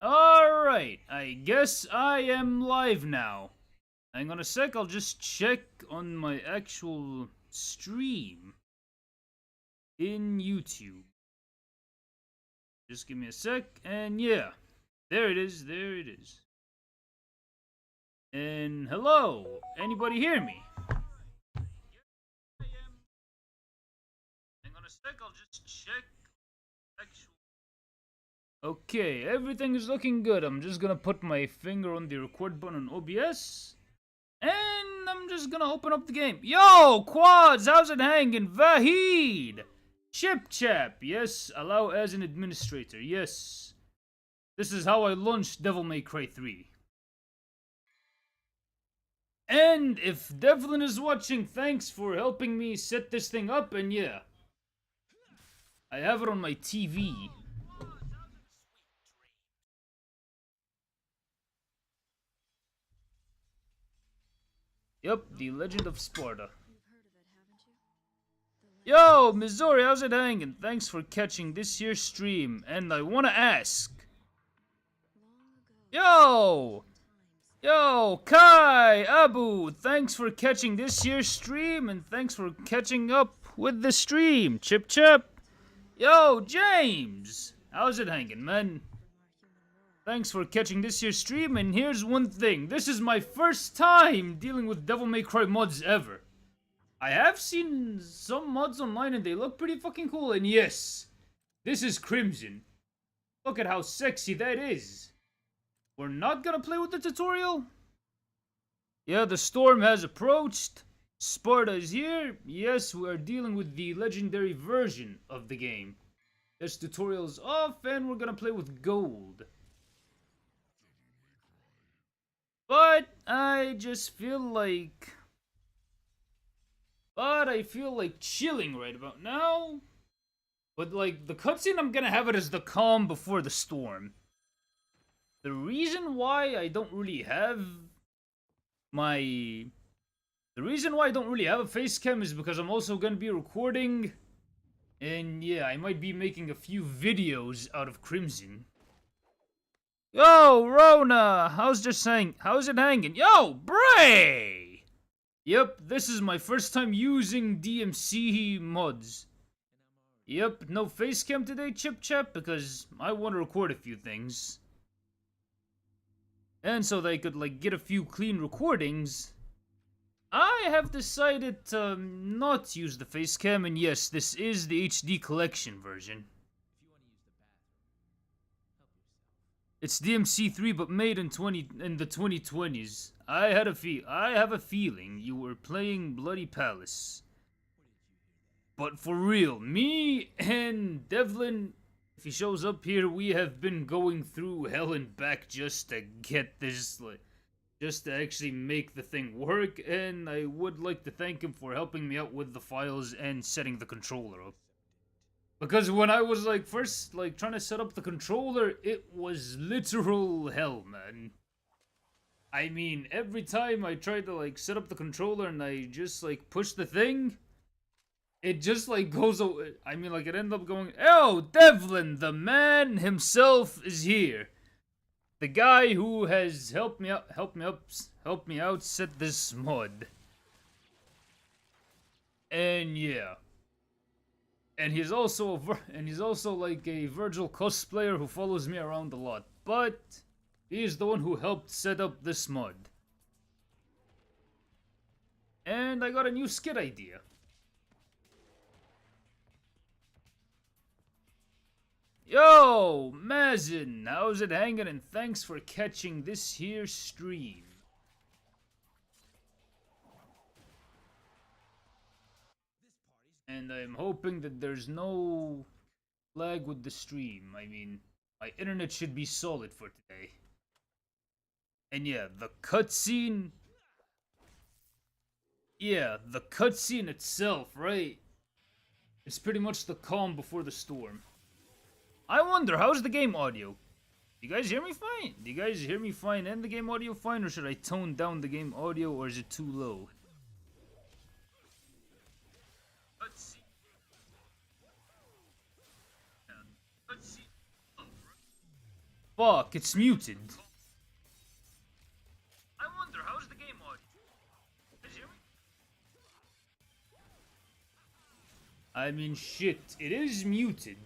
Alright, I guess I am live now. Hang on a sec, I'll just check on my actual stream in YouTube. Just give me a sec, and yeah. There it is, there it is. And hello, anybody hear me? Hang on a sec, I'll just check actual. Okay, everything is looking good. I'm just gonna put my finger on the record button on OBS. And I'm just gonna open up the game. Yo, Quads, how's it hanging? Vahid! Chip Chap, yes, allow as an administrator, yes. This is how I launched Devil May Cry 3. And if Devlin is watching, thanks for helping me set this thing up, and yeah. I have it on my TV. Yep, The Legend of Sparta. Yo, Missouri, how's it hanging? Thanks for catching this here stream, and I wanna ask. Yo, Kai, Abu, thanks for catching this here stream, and thanks for catching up with the stream. Chip Chip. Yo, James, how's it hanging, man? Thanks for catching this here stream, and here's one thing. This is my first time dealing with Devil May Cry mods ever. I have seen some mods online and they look pretty fucking cool, and yes, this is Crimson. Look at how sexy that is. We're not gonna play with the tutorial? Yeah, the storm has approached. Sparta is here. Yes, we are dealing with the legendary version of the game. This tutorial's off and we're gonna play with gold. But I feel like chilling right about now. But like the cutscene, I'm gonna have it as the calm before the storm. The reason why I don't really have a face cam is because I'm also gonna be recording. And yeah, I might be making a few videos out of Crimson. Yo, Rona! How's it hanging? Yo, Bray! Yep, this is my first time using DMC mods. Yep, no facecam today, Chip Chap, because I want to record a few things. And so they could, like, get a few clean recordings. I have decided to not use the facecam, and yes, this is the HD collection version. It's DMC3 but made in the 2020s. I have a feeling you were playing Bloody Palace. But for real, me and Devlin, if he shows up here, we have been going through hell and back just to get this, just to actually make the thing work, and I would like to thank him for helping me out with the files and setting the controller up. Because when I was first trying to set up the controller, it was literal hell, man. I mean, every time I tried to set up the controller and I just push the thing, it just goes away. I mean, it ended up going, oh, Devlin, the man himself is here. The guy who has helped me out set this mod. And yeah. And he's also like a Virgil cosplayer who follows me around a lot. But he's the one who helped set up this mod. And I got a new skit idea. Yo, Mazin, how's it hanging? And thanks for catching this here stream. And I'm hoping that there's no lag with the stream. I mean, my internet should be solid for today. And yeah, the cutscene. Yeah, the cutscene itself, right? It's pretty much the calm before the storm. I wonder, how's the game audio? Do you guys hear me fine? Do you guys hear me fine and the game audio fine? Or should I tone down the game audio, or is it too low? Fuck, it's muted. I wonder, how's the game audio? Did you hear me? I mean, shit, it is muted.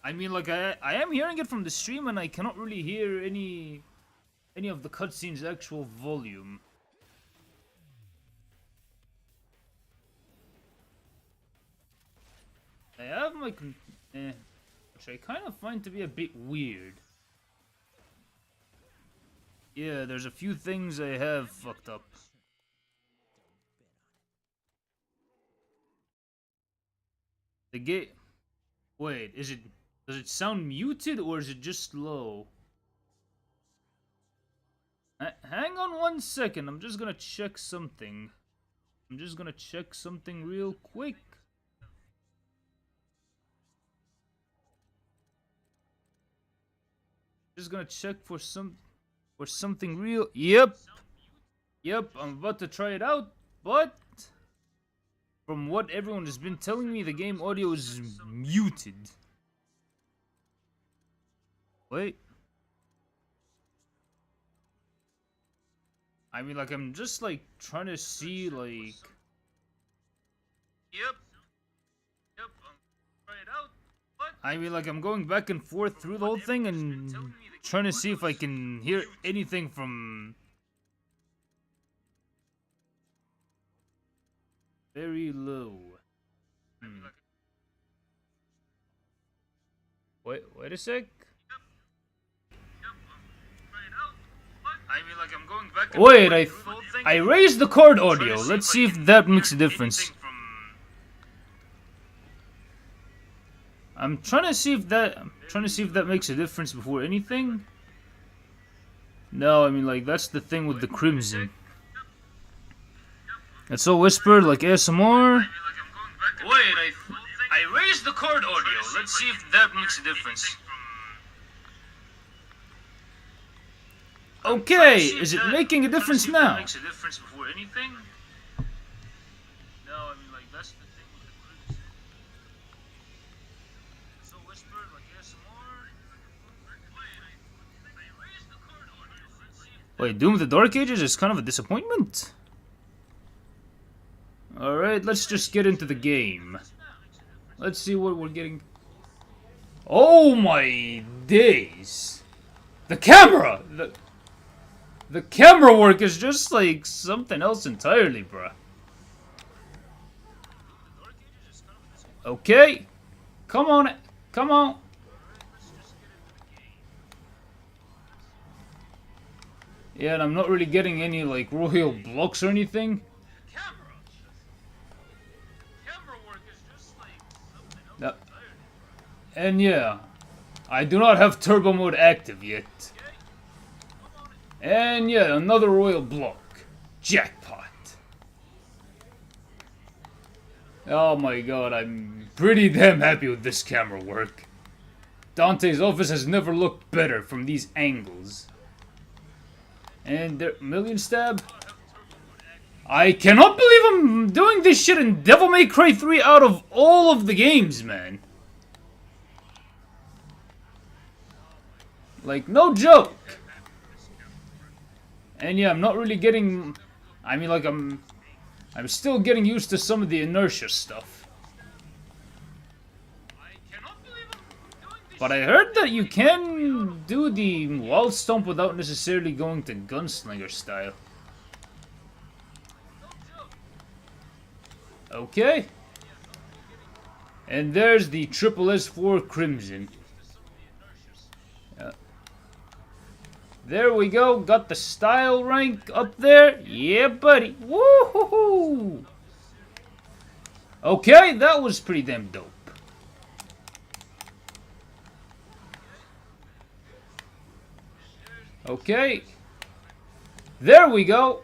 I mean, like, I am hearing it from the stream, and I cannot really hear any of the cutscene's actual volume. I have my which I kind of find to be a bit weird. Yeah, there's a few things I have fucked up. The game. Wait, does it sound muted or is it just low? Hang on 1 second. I'm just gonna check something. Real quick. Just gonna check for something real. Yep, I'm about to try it out, but from what everyone has been telling me, the game audio is muted. Wait. I mean, like, I'm just, like, trying to see, like... Yep, I'm trying it out, but... I mean, like, I'm going back and forth through the whole thing and trying to see if I can hear anything from... Very low. Wait a sec. I mean, like, I'm going back and wait, I raised the card audio. Let's see if that makes a difference. I'm trying to see if that makes a difference before anything. No, I mean, like, that's the thing with the Crimson. It's all whispered like ASMR. Wait, I raised the card audio. Let's see if that makes a difference. Okay, is it making a difference now? Makes a difference before anything? No, I mean, like, that's the thing with the Crimson. It's all whispered like ASMR. Wait, Doom of the Dark Ages is kind of a disappointment? Alright, let's just get into the game. Let's see what we're getting. Oh my days! The camera! The camera work is just like something else entirely, bruh. Okay. Come on. Yeah, and I'm not really getting any, like, royal blocks or anything. No. And yeah, I do not have turbo mode active yet. And yeah, another royal block. Jackpot. Oh my god, I'm pretty damn happy with this camera work. Dante's office has never looked better from these angles. And there, million stab. I cannot believe I'm doing this shit in Devil May Cry 3 out of all of the games, man. Like, no joke. And yeah, I'm not really getting... I mean, like, I'm still getting used to some of the inertia stuff. But I heard that you can do the wall stomp without necessarily going to gunslinger style. Okay. And there's the triple S4 Crimson. There we go, got the style rank up there. Yeah, buddy. Woohoo! Okay, that was pretty damn dope. Okay. There we go.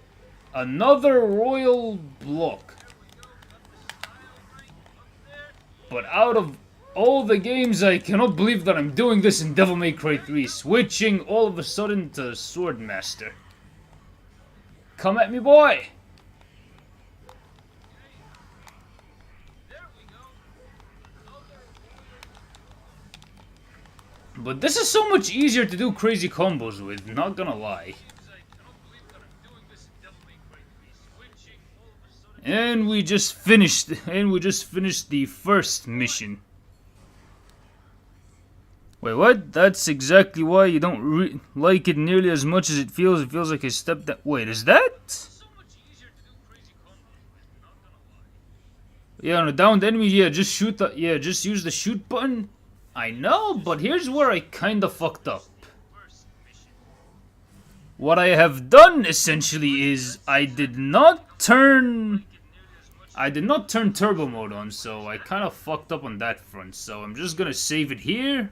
Another royal block. But out of all the games, I cannot believe that I'm doing this in Devil May Cry 3, switching all of a sudden to Swordmaster. Come at me, boy! But this is so much easier to do crazy combos with, not gonna lie. And we just finished the first mission. Wait, what? That's exactly why you don't like it nearly as much as it feels. It feels like a step that. Wait, is that? Yeah, on a downed enemy, yeah, just shoot the. Yeah, just use the shoot button. I know, but here's where I kinda fucked up. What I have done essentially is I did not turn turbo mode on, so I kind of fucked up on that front. So I'm just gonna save it here.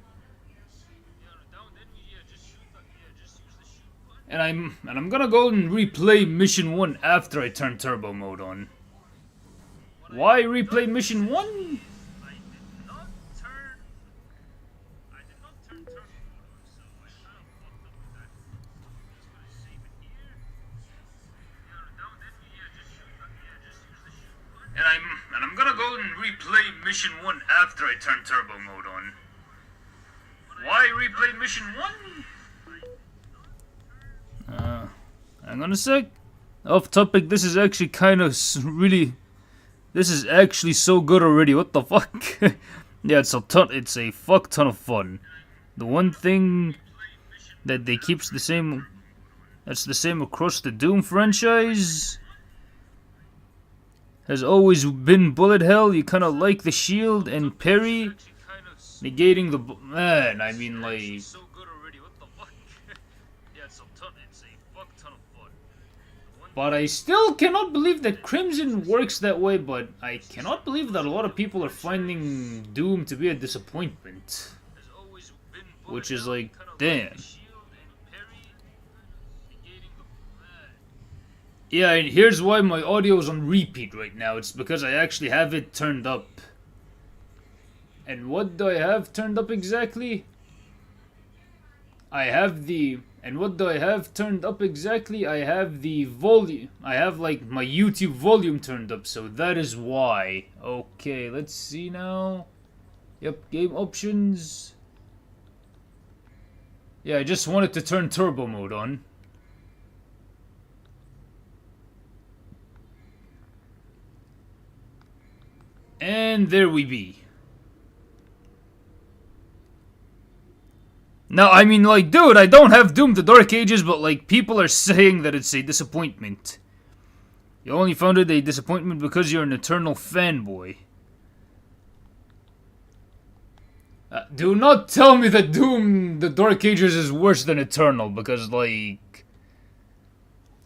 And I'm gonna go and replay mission 1 after I turn turbo mode on. Why replay mission 1? And I'm gonna go and replay mission 1 after I turn turbo mode on. Why replay mission 1? Hang on a sec. Off topic, this is actually kind of really... This is actually so good already, what the fuck? Yeah, it's a fuck ton of fun. The one thing that they keeps the same... That's the same across the Doom franchise... Has always been bullet hell. You kind of like the shield and parry, negating the... Man, I mean, like... But I still cannot believe that Crimson works that way, but I cannot believe that a lot of people are finding Doom to be a disappointment. Which is like, damn. Yeah, and here's why my audio is on repeat right now. It's because I actually have it turned up. And what do I have turned up exactly? I have the... And what do I have turned up exactly? I have the volume... I have, like, my YouTube volume turned up, so that is why. Okay, let's see now. Yep, game options. Yeah, I just wanted to turn turbo mode on. And there we be. Now, I mean, like, dude, I don't have Doom the Dark Ages, but, like, people are saying that it's a disappointment. You only found it a disappointment because you're an eternal fanboy. Do not tell me that Doom the Dark Ages is worse than Eternal, because, like...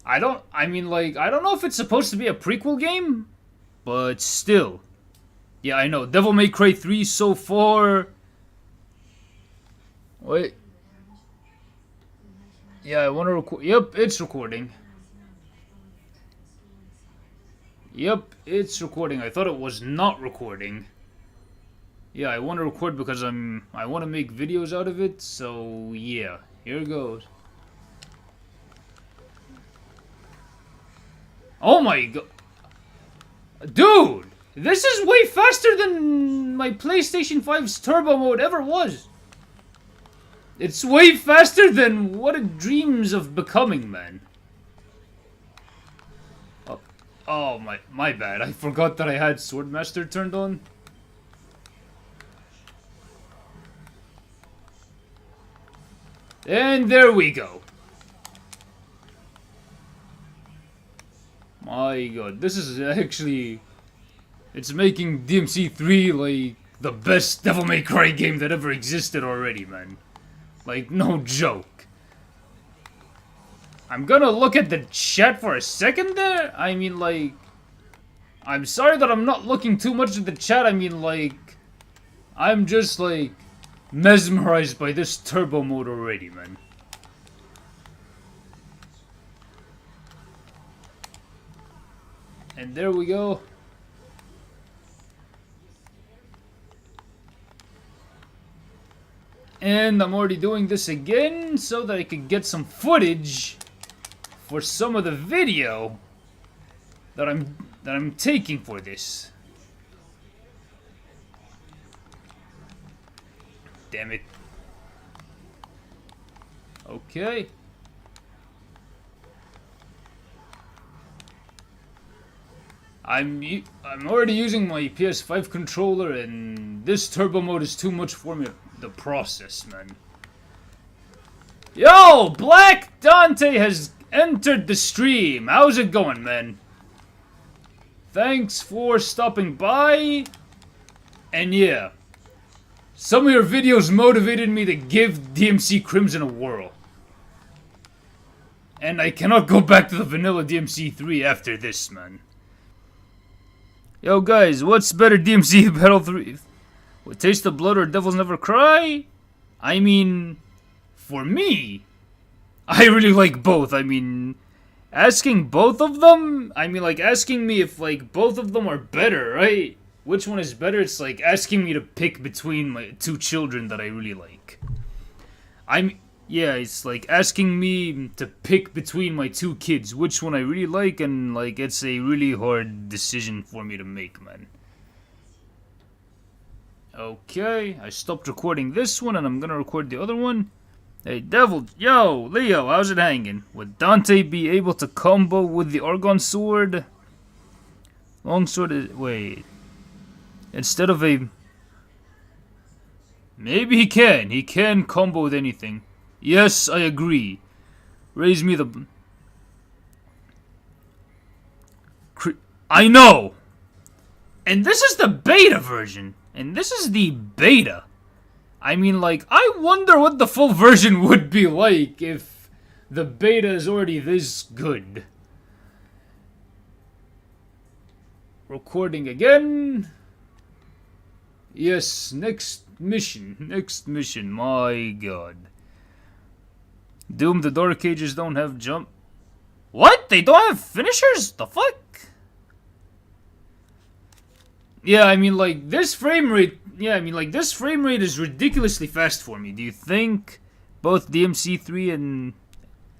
I don't know if it's supposed to be a prequel game, but still. Yeah, I know. Devil May Cry 3 so far... Wait. Yeah, I want to record. Yep, it's recording. Yep, it's recording. I thought it was not recording. Yeah, I want to record because I want to make videos out of it. So yeah, here goes. Oh my god, dude! This is way faster than my PlayStation 5's turbo mode ever was. It's way faster than what it dreams of becoming, man. Oh my bad. I forgot that I had Swordmaster turned on. And there we go. My god, this is actually... It's making DMC3 like the best Devil May Cry game that ever existed already, man. Like, no joke. I'm gonna look at the chat for a second there. I mean, like... I'm sorry that I'm not looking too much at the chat. I mean, like... I'm just, like... mesmerized by this turbo mode already, man. And there we go. And I'm already doing this again so that I could get some footage for some of the video that I'm taking for this. Damn it. Okay. I'm already using my PS5 controller, and this turbo mode is too much for me to process, man. Yo, Black Dante has entered the stream. How's it going, man? Thanks for stopping by. And yeah, some of your videos motivated me to give DMC Crimson a whirl. And I cannot go back to the vanilla DMC 3 after this, man. Yo, guys, what's better, DMC Battle 3? With Taste of Blood or Devils Never Cry? I mean, for me, I really like both. I mean, asking both of them? I mean, like, asking me if, like, both of them are better, right? Which one is better? It's like asking me to pick between my two children that I really like. Yeah, it's like asking me to pick between my two kids, which one I really like, and like it's a really hard decision for me to make, man. Okay, I stopped recording this one, and I'm gonna record the other one. Hey, Devil, yo, Leo, how's it hanging? Would Dante be able to combo with the Argon Sword? Longsword is, wait. Instead of a... Maybe he can. He can combo with anything. Yes, I agree. Raise me the... I know! And this is the beta version. And this is the beta. I mean, like, I wonder what the full version would be like if the beta is already this good. Recording again. Yes, next mission. Next mission, my god. Doom, the Dark Cages don't have jump. What? They don't have finishers? The fuck? Yeah, I mean, like, this frame rate... Yeah, I mean, like, this frame rate is ridiculously fast for me. Do you think both DMC3 and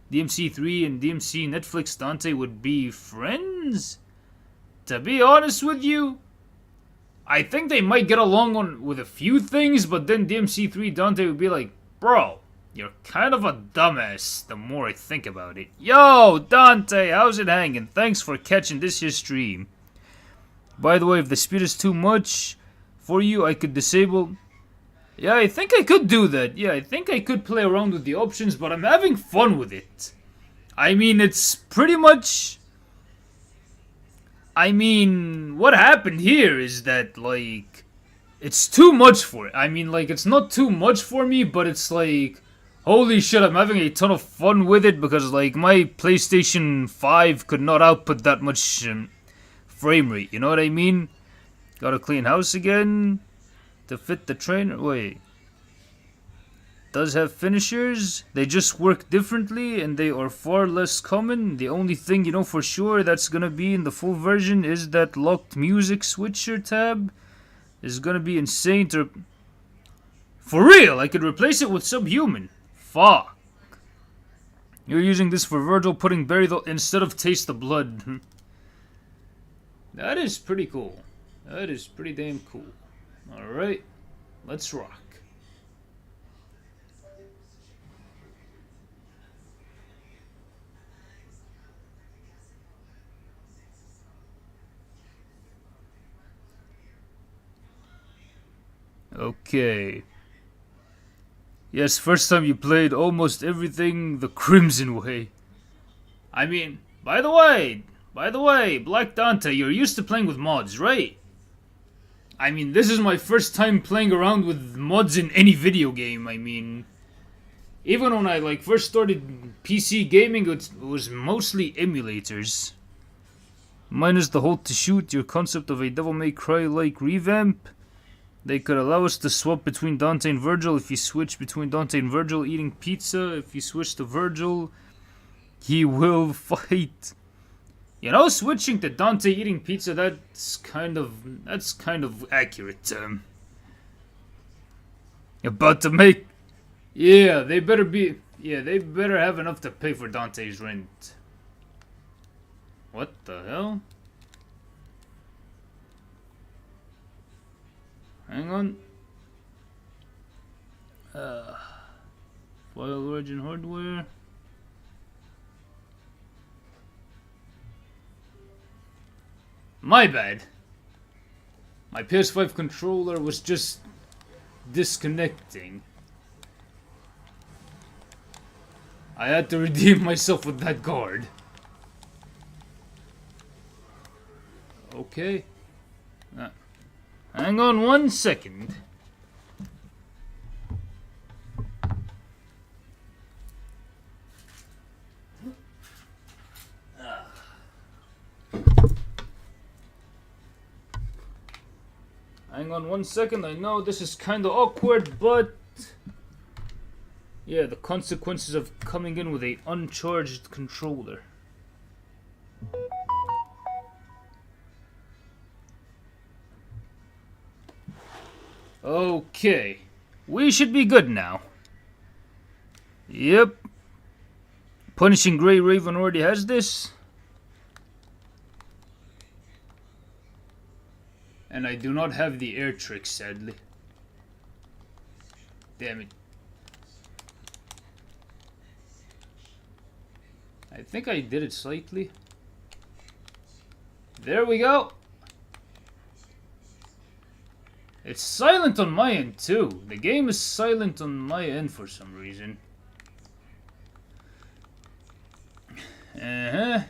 DMC Netflix Dante would be friends? To be honest with you, I think they might get along with a few things, but then DMC3 Dante would be like, bro, you're kind of a dumbass the more I think about it. Yo, Dante, how's it hanging? Thanks for catching this here stream. By the way, if the speed is too much for you, I could disable... Yeah, I think I could do that. Yeah, I think I could play around with the options, but I'm having fun with it. I mean, it's pretty much... I mean, what happened here is that, like, it's too much for it. I mean, like, it's not too much for me, but it's like, holy shit, I'm having a ton of fun with it because, like, my PlayStation 5 could not output that much frame rate, you know what I mean? Gotta clean house again to fit the trainer. Wait. Does have finishers. They just work differently and they are far less common. The only thing you know for sure that's gonna be in the full version is that locked music switcher tab is gonna be insane to... For real, I could replace it with Subhuman. Fuck. You're using this for Virgil putting Barry instead of Taste the Blood. That is pretty cool. That is pretty damn cool. Alright, let's rock. Okay. Yes, first time you played almost everything the Crimson way. I mean, by the way, Black Dante, you're used to playing with mods, right? I mean, this is my first time playing around with mods in any video game. I mean, even when I like first started PC gaming, it was mostly emulators. Minus the hold to shoot, your concept of a Devil May Cry-like revamp. They could allow us to swap between Dante and Virgil. If you switch between Dante and Virgil eating pizza, if you switch to Virgil, he will fight. You know, switching to Dante eating pizza, that's kind of accurate. About to make... Yeah, they better have enough to pay for Dante's rent. What the hell? Hang on. File origin hardware. My bad. My PS5 controller was just disconnecting. I had to redeem myself with that guard. Okay. Hang on 1 second. Hang on 1 second. I know this is kind of awkward, but yeah, the consequences of coming in with a uncharged controller. Okay, we should be good now. Yep. Punishing Grey Raven already has this. And I do not have the air trick, sadly. Damn it. I think I did it slightly. There we go. It's silent on my end too. The game is silent on my end for some reason. Uh-huh.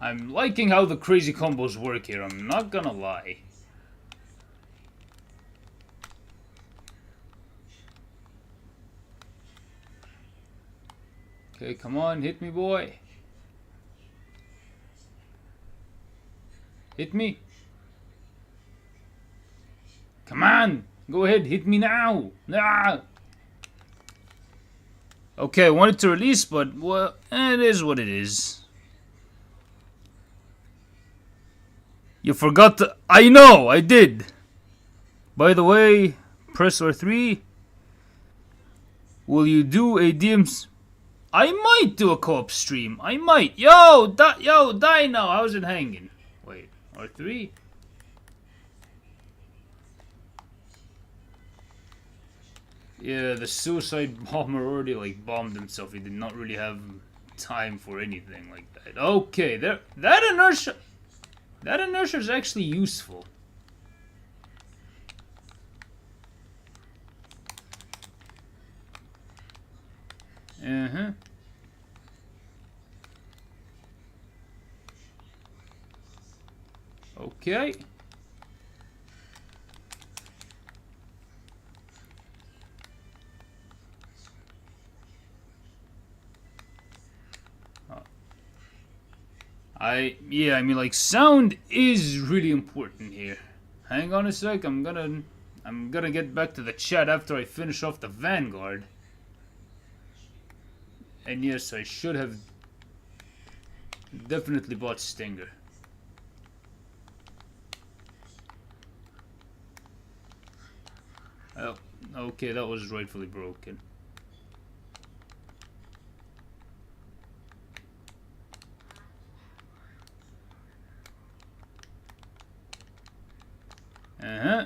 I'm liking how the crazy combos work here, I'm not gonna lie. Okay, come on, hit me, boy. Hit me. Come on, go ahead, hit me now. Ah. Okay, I wanted to release, but well, it is what it is. You forgot to... I know, I did. By the way, press R3. Will you do a DMs? I might do a co-op stream. I might. Yo, die now. How's it hanging? Wait, R3? Yeah, the suicide bomber already like bombed himself. He did not really have time for anything like that. Okay, there. That inertia is actually useful. Uh-huh. Okay. I mean, like, sound is really important here. Hang on a sec, I'm gonna get back to the chat after I finish off the Vanguard. And yes, I should have definitely bought Stinger. Oh, okay, that was rightfully broken. Uh-huh.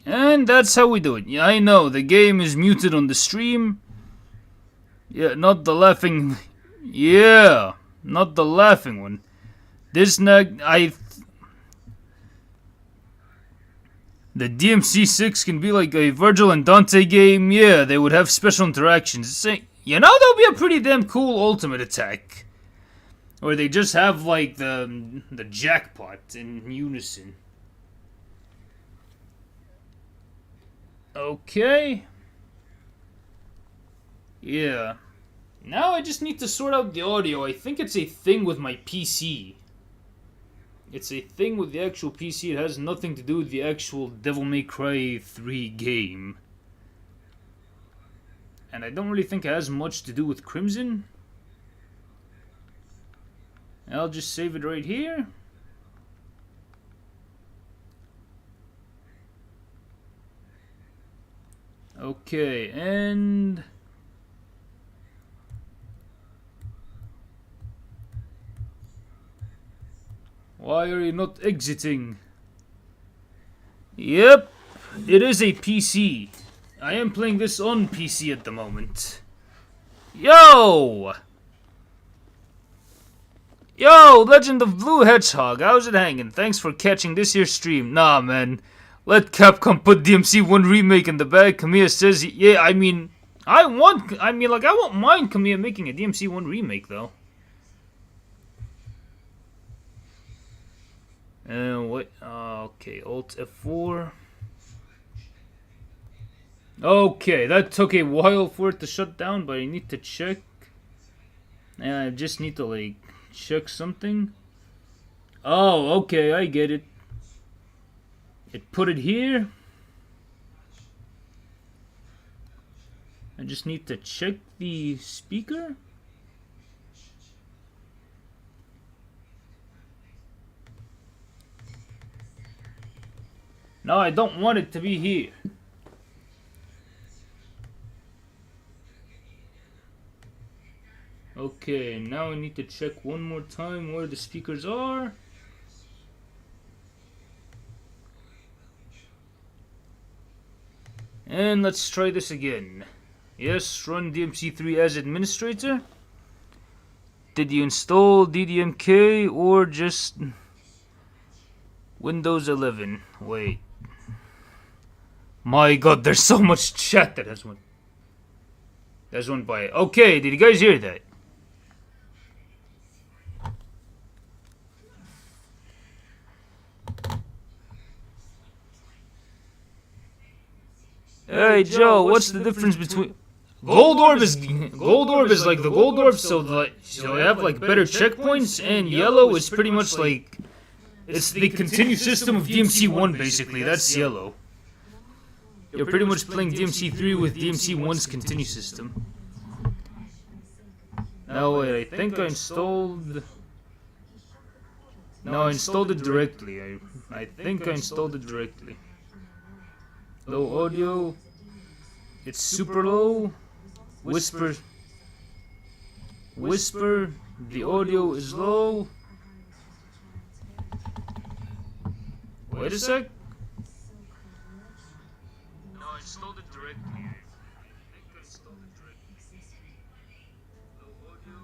And that's how we do it. Yeah, I know, the game is muted on the stream. Yeah, not the laughing... Yeah, not the laughing one. This nag... The DMC6 can be like a Virgil and Dante game. Yeah, they would have special interactions. You know, that would be a pretty damn cool ultimate attack. Or they just have like the jackpot in unison. Okay. Yeah. Now I just need to sort out the audio. I think it's a thing with my PC. It's a thing with the actual PC. It has nothing to do with the actual Devil May Cry 3 game. And I don't really think it has much to do with Crimson. I'll just save it right here. Okay, and... Why are you not exiting? Yep, it is a PC. I am playing this on PC at the moment. Yo! Yo, Legend of Blue Hedgehog, how's it hanging? Thanks for catching this here stream. Nah, man. Let Capcom put DMC1 Remake in the bag. Kamiya says, yeah, I won't mind Kamiya making a DMC1 Remake, though. What? Okay, Alt F4. Okay, that took a while for it to shut down, but I need to check. And I just need to, like, check something. Oh, okay, I get it. It put it here. I just need to check the speaker. No, I don't want it to be here. Okay, now I need to check one more time where the speakers are. And let's try this again. Yes, run DMC3 as administrator. Did you install DDMK or just Windows 11? Wait. My god, there's so much chat that has went by. Okay, did you guys hear that? Hey Joe, what's the difference between Gold Orb is like the Gold Orb, so they have like better checkpoints, and yellow is pretty much like it's the continued system of DMC1 basically. That's yellow. You're pretty much playing DMC3 with DMC1's continue system. Now wait, I think I installed. No, I installed it directly. I think I installed it directly. Low audio. It's super low. Whisper. The audio is low. Wait a sec. No, I installed it directly. I think I installed it directly. Low audio.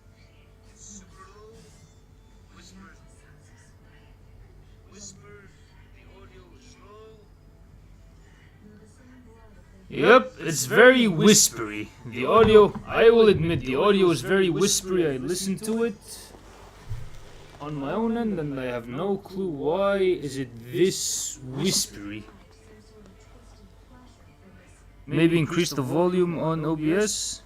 It's super low. Whisper. The audio is low. Yep, it's very whispery. The audio, I will admit, the audio is very whispery. I listened to it on my own end and I have no clue why is it this whispery. Maybe increase the volume on OBS.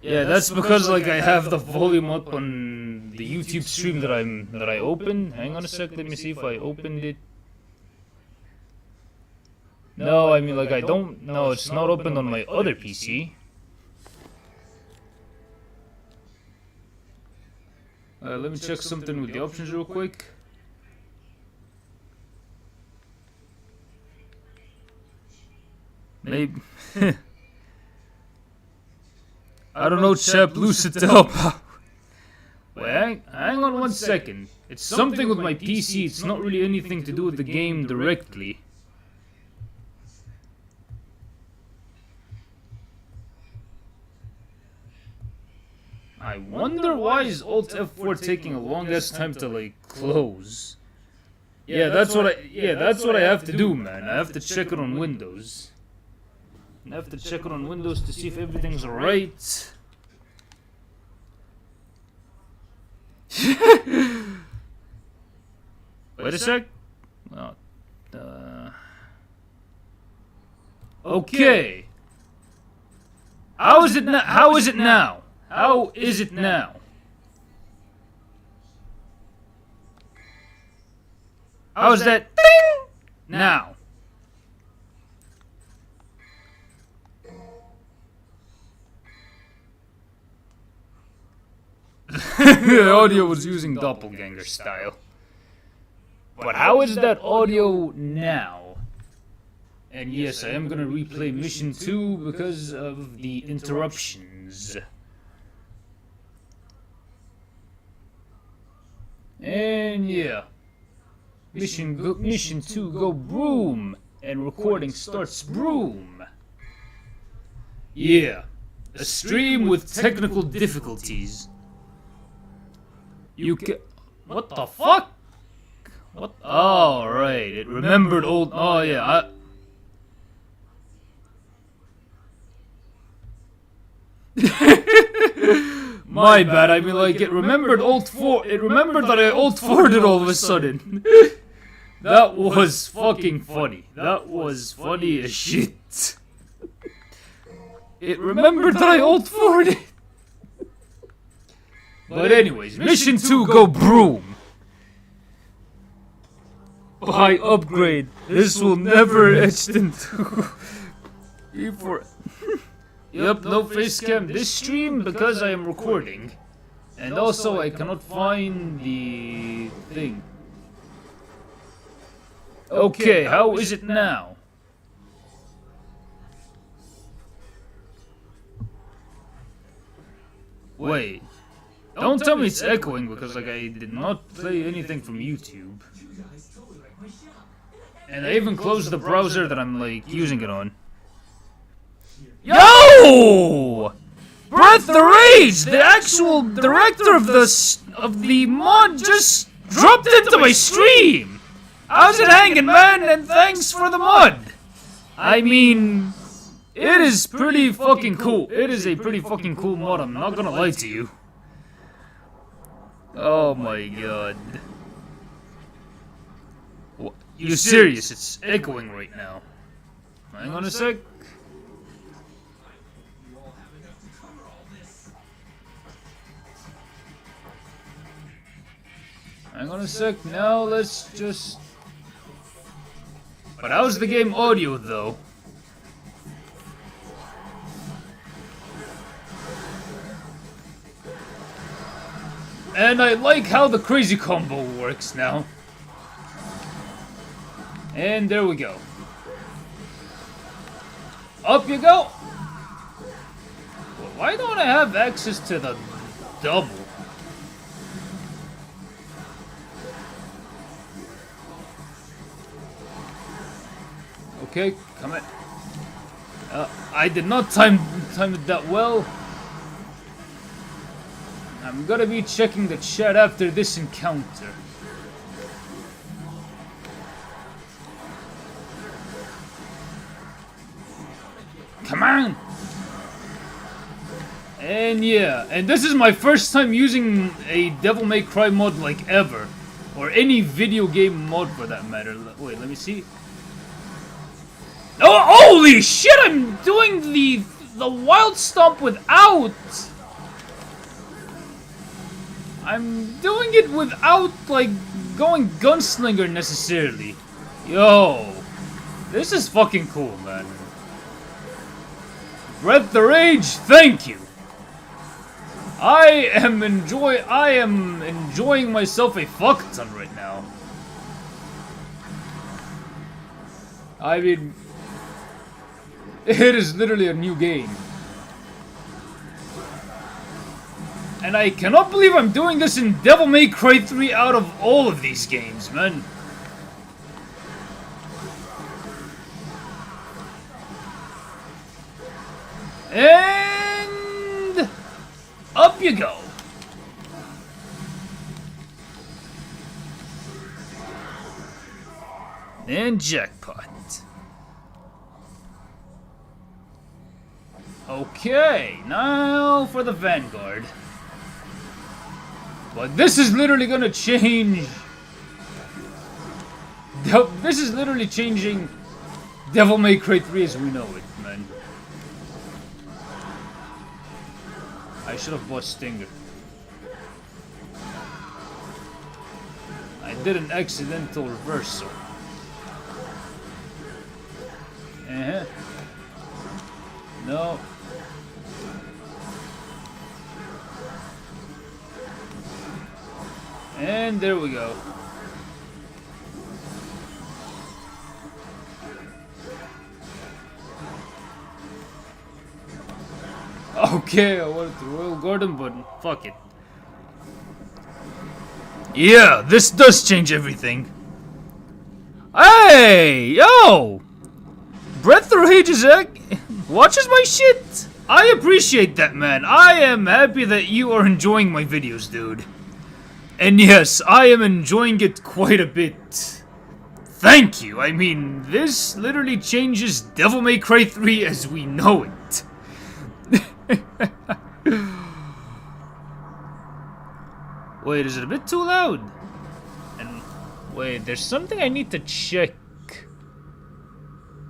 Yeah, that's because like I have the volume up on the YouTube stream that I opened. Hang on a sec, let me see if I opened it. No, I mean like I don't. No, it's not opened on my other PC. Let me check something with the options real quick. Maybe. I don't know, chap. Lucid to help out. Wait, hang on one second. It's something with my PC. It's not really anything to do with the game directly. I wonder why is Alt F4 taking a long ass time to like close. Yeah, that's what I have to do, man. I have to check it on Windows. I have to check it on Windows to see if everything's alright. Wait a sec. Okay. How is it now? How is it now? How is it now? How's that? Ding! Now. The audio was using doppelganger style. But how is that audio now? And yes, I am gonna replay Mission 2 because of the interruptions. And yeah. Mission 2 go broom. And recording starts broom. Yeah. A stream with technical difficulties. You can... What the fuck? What? Oh, right. It remembered old... Oh, yeah. My bad. I mean, like, it remembered old for... It remembered that I old forwarded all of a sudden. That was fucking funny. That was funny as shit. It remembered that I old forwarded. But anyways, mission 2 go broom. By upgrade, this will never etched into E4. Yep, no face cam this stream because I am recording. And also I cannot find the thing. Okay, how is it now? Wait. Don't tell me it's echoing because like I did not play anything from YouTube. And I even closed the browser that I'm like using it on. Yo! Breath the Rage, the actual director of the mod just dropped into my stream. How's it hanging, man? And thanks for the mod. I mean, it is pretty fucking cool. It is a pretty fucking cool mod, I'm not gonna lie to you. Oh my god. You serious? It's echoing right now. Hang on a sec. Hang on a sec. Now let's just... But how's the game audio though? And I like how the crazy combo works now. And there we go. Up you go! Why don't I have access to the double? Okay, come in. I did not time it that well. I'm gonna be checking the chat after this encounter. Come on! And yeah, and this is my first time using a Devil May Cry mod like ever. Or any video game mod for that matter. Wait, let me see. Oh, holy shit! I'm doing the wild stomp without. I'm doing it without like going gunslinger necessarily. Yo, this is fucking cool, man. Breath the Rage, thank you. I am enjoying myself a fuck ton right now. I mean, it is literally a new game. And I cannot believe I'm doing this in Devil May Cry 3 out of all of these games, man. And up you go. And jackpot. Okay, now for the Vanguard. But this is literally gonna change. This is literally changing Devil May Cry 3 as we know it, man. I should have bought Stinger. I did an accidental reversal. No. And there we go. Okay, I wanted the Royal Garden, but fuck it. Yeah, this does change everything. Hey, yo! Breath through Ages watches my shit. I appreciate that, man. I am happy that you are enjoying my videos, dude. And yes, I am enjoying it quite a bit. Thank you. I mean, this literally changes Devil May Cry 3 as we know it. Wait, is it a bit too loud? And wait, there's something I need to check.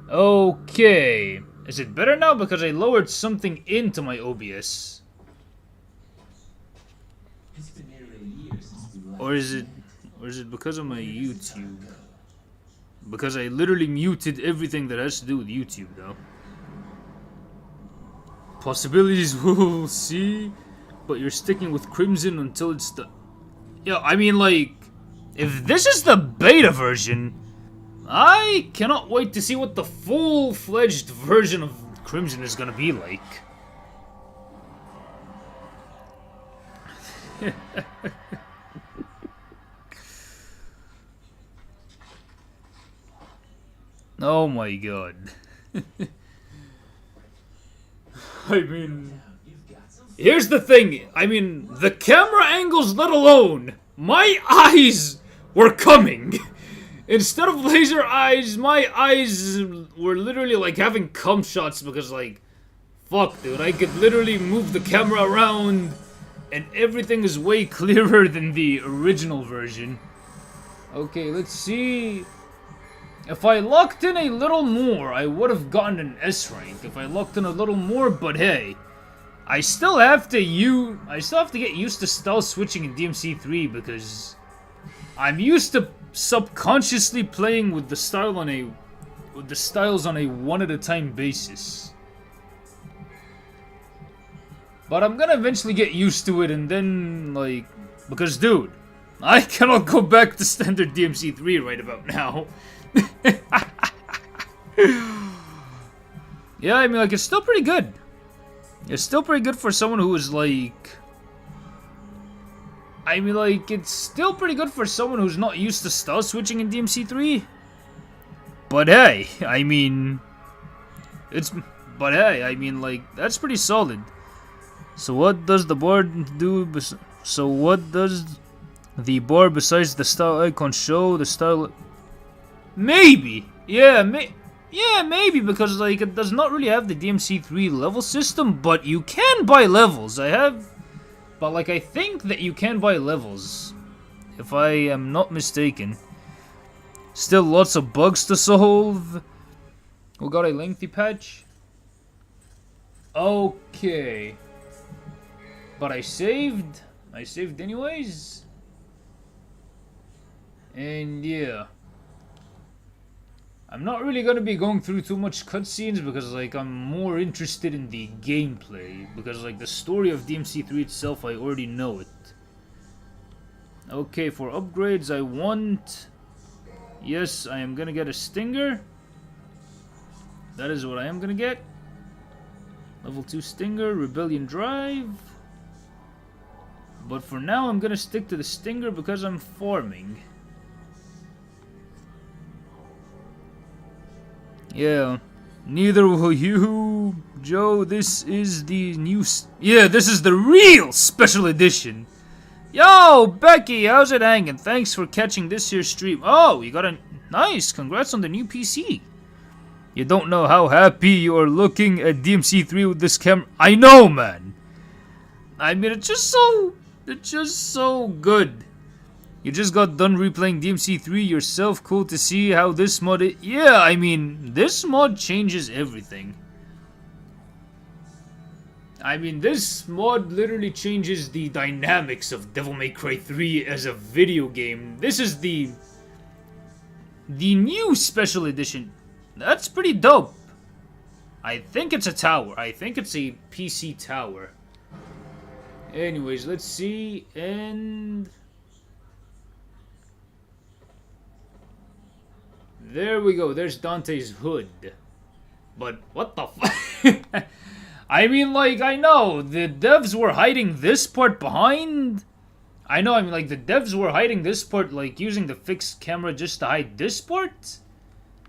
Okay. Is it better now because I lowered something into my OBS? Or is it because of my YouTube? Because I literally muted everything that has to do with YouTube though. Possibilities we'll see. But you're sticking with Crimson until it's the... Yo, I mean like, if this is the beta version, I cannot wait to see what the full-fledged version of Crimson is gonna be like. Oh my god. I mean... Here's the thing, I mean, the camera angles let alone, my eyes were coming. Instead of laser eyes, my eyes were literally like having cum shots because like, fuck dude, I could literally move the camera around and everything is way clearer than the original version. Okay, let's see. If I locked in a little more, I would have gotten an S rank. If I locked in a little more, but hey. I still have to get used to style switching in DMC3 because I'm used to subconsciously playing with the styles on a one at a time basis. But I'm gonna eventually get used to it and then like, because dude, I cannot go back to standard DMC3 right about now. Yeah, I mean like it's still pretty good. It's still pretty good for someone who is like... I mean like, it's still pretty good for someone who's not used to style switching in DMC3. But hey, I mean... But hey, I mean like, that's pretty solid. So what does the bar do? So what does the bar besides the style icon show? The style... Maybe! Yeah, maybe, because like it does not really have the DMC3 level system, but you can buy levels. But like I think that you can buy levels, if I am not mistaken. Still lots of bugs to solve. We got a lengthy patch. Okay. But I saved anyways. And yeah. I'm not really gonna be going through too much cutscenes because like I'm more interested in the gameplay because like the story of DMC3 itself I already know it. Okay, for upgrades I want... Yes, I am gonna get a Stinger. That is what I am gonna get. Level 2 Stinger, Rebellion Drive. But for now I'm gonna stick to the Stinger because I'm farming. Yeah, neither will you, Joe. This is the new... Yeah, this is the real special edition. Yo, Becky, how's it hanging? Thanks for catching this here stream. Oh, you got a... Nice, congrats on the new PC. You don't know how happy you are looking at DMC3 with this camera. I know, man. I mean, it's just so good. You just got done replaying DMC3 yourself. Cool to see how this mod... Yeah, I mean, this mod changes everything. I mean, this mod literally changes the dynamics of Devil May Cry 3 as a video game. This is the new special edition. That's pretty dope. I think it's a tower. I think it's a PC tower. Anyways, let's see, and... There we go, there's Dante's hood. But what the fuck? I mean, like, I know, the devs were hiding this part behind I know, I mean, like, the devs were hiding this part, like, using the fixed camera just to hide this part.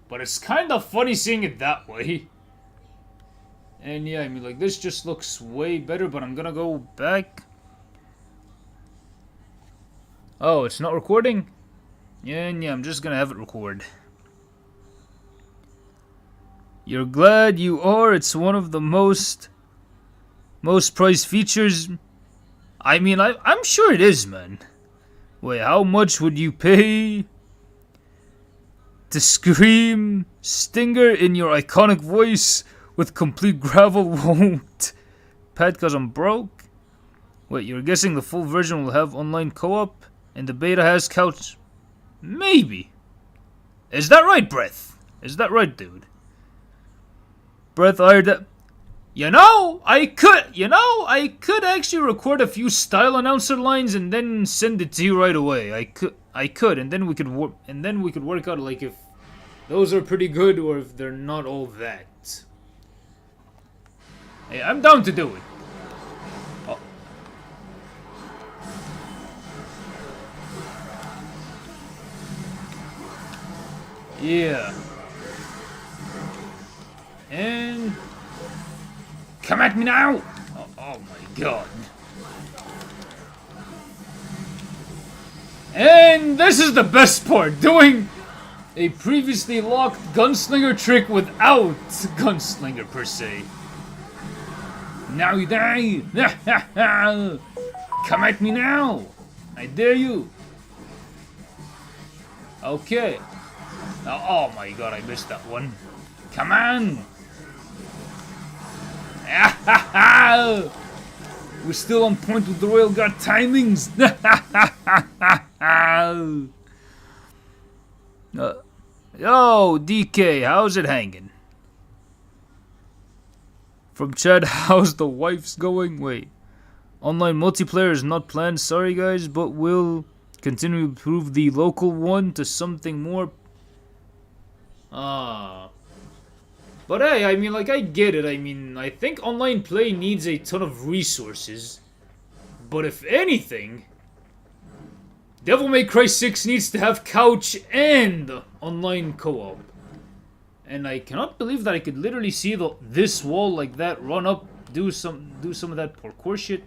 But it's kind of funny seeing it that way. And yeah, I mean, like, this just looks way better, but I'm gonna go back. Oh, it's not recording? Yeah, I'm just gonna have it record. You're glad you are. It's one of the most prized features. I mean, I'm sure it is, man. Wait, how much would you pay to scream Stinger in your iconic voice with complete gravel won't? Pat, cause I'm broke? Wait, you're guessing the full version will have online co-op and the beta has couch? Maybe. Is that right, Breath? Is that right, dude? Breath hired that. I could actually record a few style announcer lines and then send it to you right away. I could, and then we could work out like if those are pretty good or if they're not all that. Hey, I'm down to do it. Oh. Yeah. And come at me now! Oh my god. And this is the best part, doing a previously locked gunslinger trick without gunslinger per se. Now you die! Come at me now! I dare you! Okay. Oh my god, I missed that one. Come on! We're still on point with the Royal Guard timings. Yo, DK, how's it hanging? From Chad, how's the wife's going? Wait, online multiplayer is not planned. Sorry, guys, but we'll continue to improve the local one to something more. But hey, I mean, like, I get it. I mean, I think online play needs a ton of resources. But if anything, Devil May Cry 6 needs to have couch and online co-op. And I cannot believe that I could literally see this wall like that run up, do some of that parkour shit.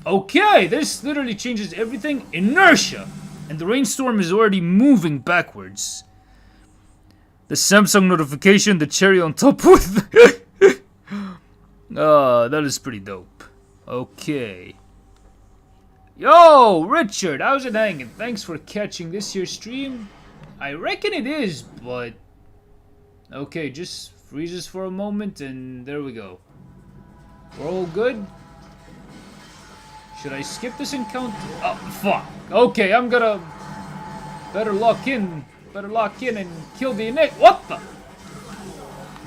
Okay, this literally changes everything. Inertia! And the rainstorm is already moving backwards. The Samsung notification, the cherry on top with... that is pretty dope. Okay. Yo, Richard, how's it hanging? Thanks for catching this here stream. I reckon it is, but... Okay, just freezes for a moment, and there we go. We're all good? Should I skip this encounter? Oh, fuck. Okay, I'm gonna... Better lock in and kill the innate. What the?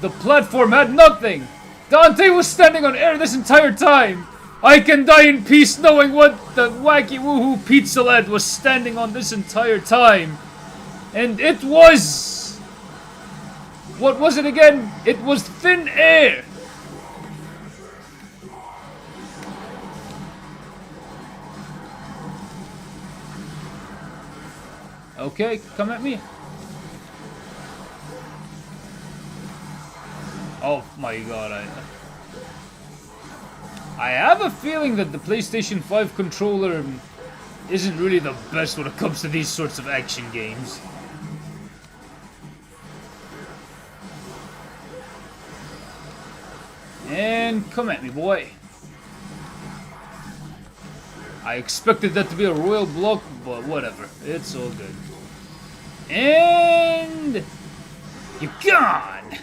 The platform had nothing. Dante was standing on air this entire time. I can die in peace knowing what the wacky woohoo pizza lad was standing on this entire time. And it was... What was it again? It was thin air. Okay, come at me. Oh my god, I have a feeling that the PlayStation 5 controller isn't really the best when it comes to these sorts of action games. And come at me, boy. I expected that to be a royal block, but whatever. It's all good. And... you're gone!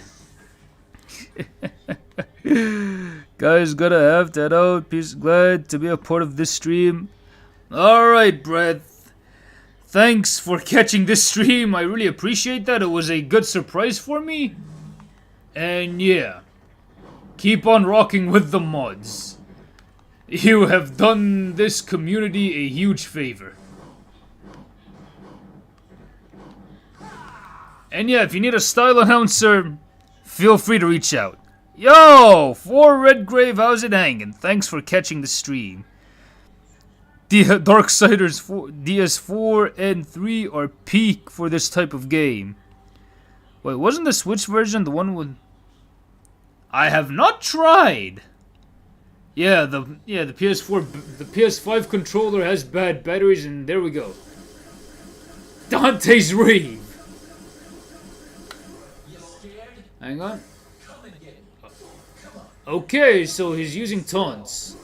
Guys, gotta have that out. Peace. Glad to be a part of this stream. Alright, Breath. Thanks for catching this stream. I really appreciate that. It was a good surprise for me. And yeah. Keep on rocking with the mods. You have done this community a huge favor. And yeah, if you need a style announcer, feel free to reach out. Yo, 4 Redgrave, how's it hanging? Thanks for catching the stream. Darksiders 4, DS4 and 3 are peak for this type of game. Wait, wasn't the Switch version the one with... I have not tried! Yeah, the PS4, the PS5 controller has bad batteries, and there we go. Dante's Rave! Hang on. Okay, so he's using taunts.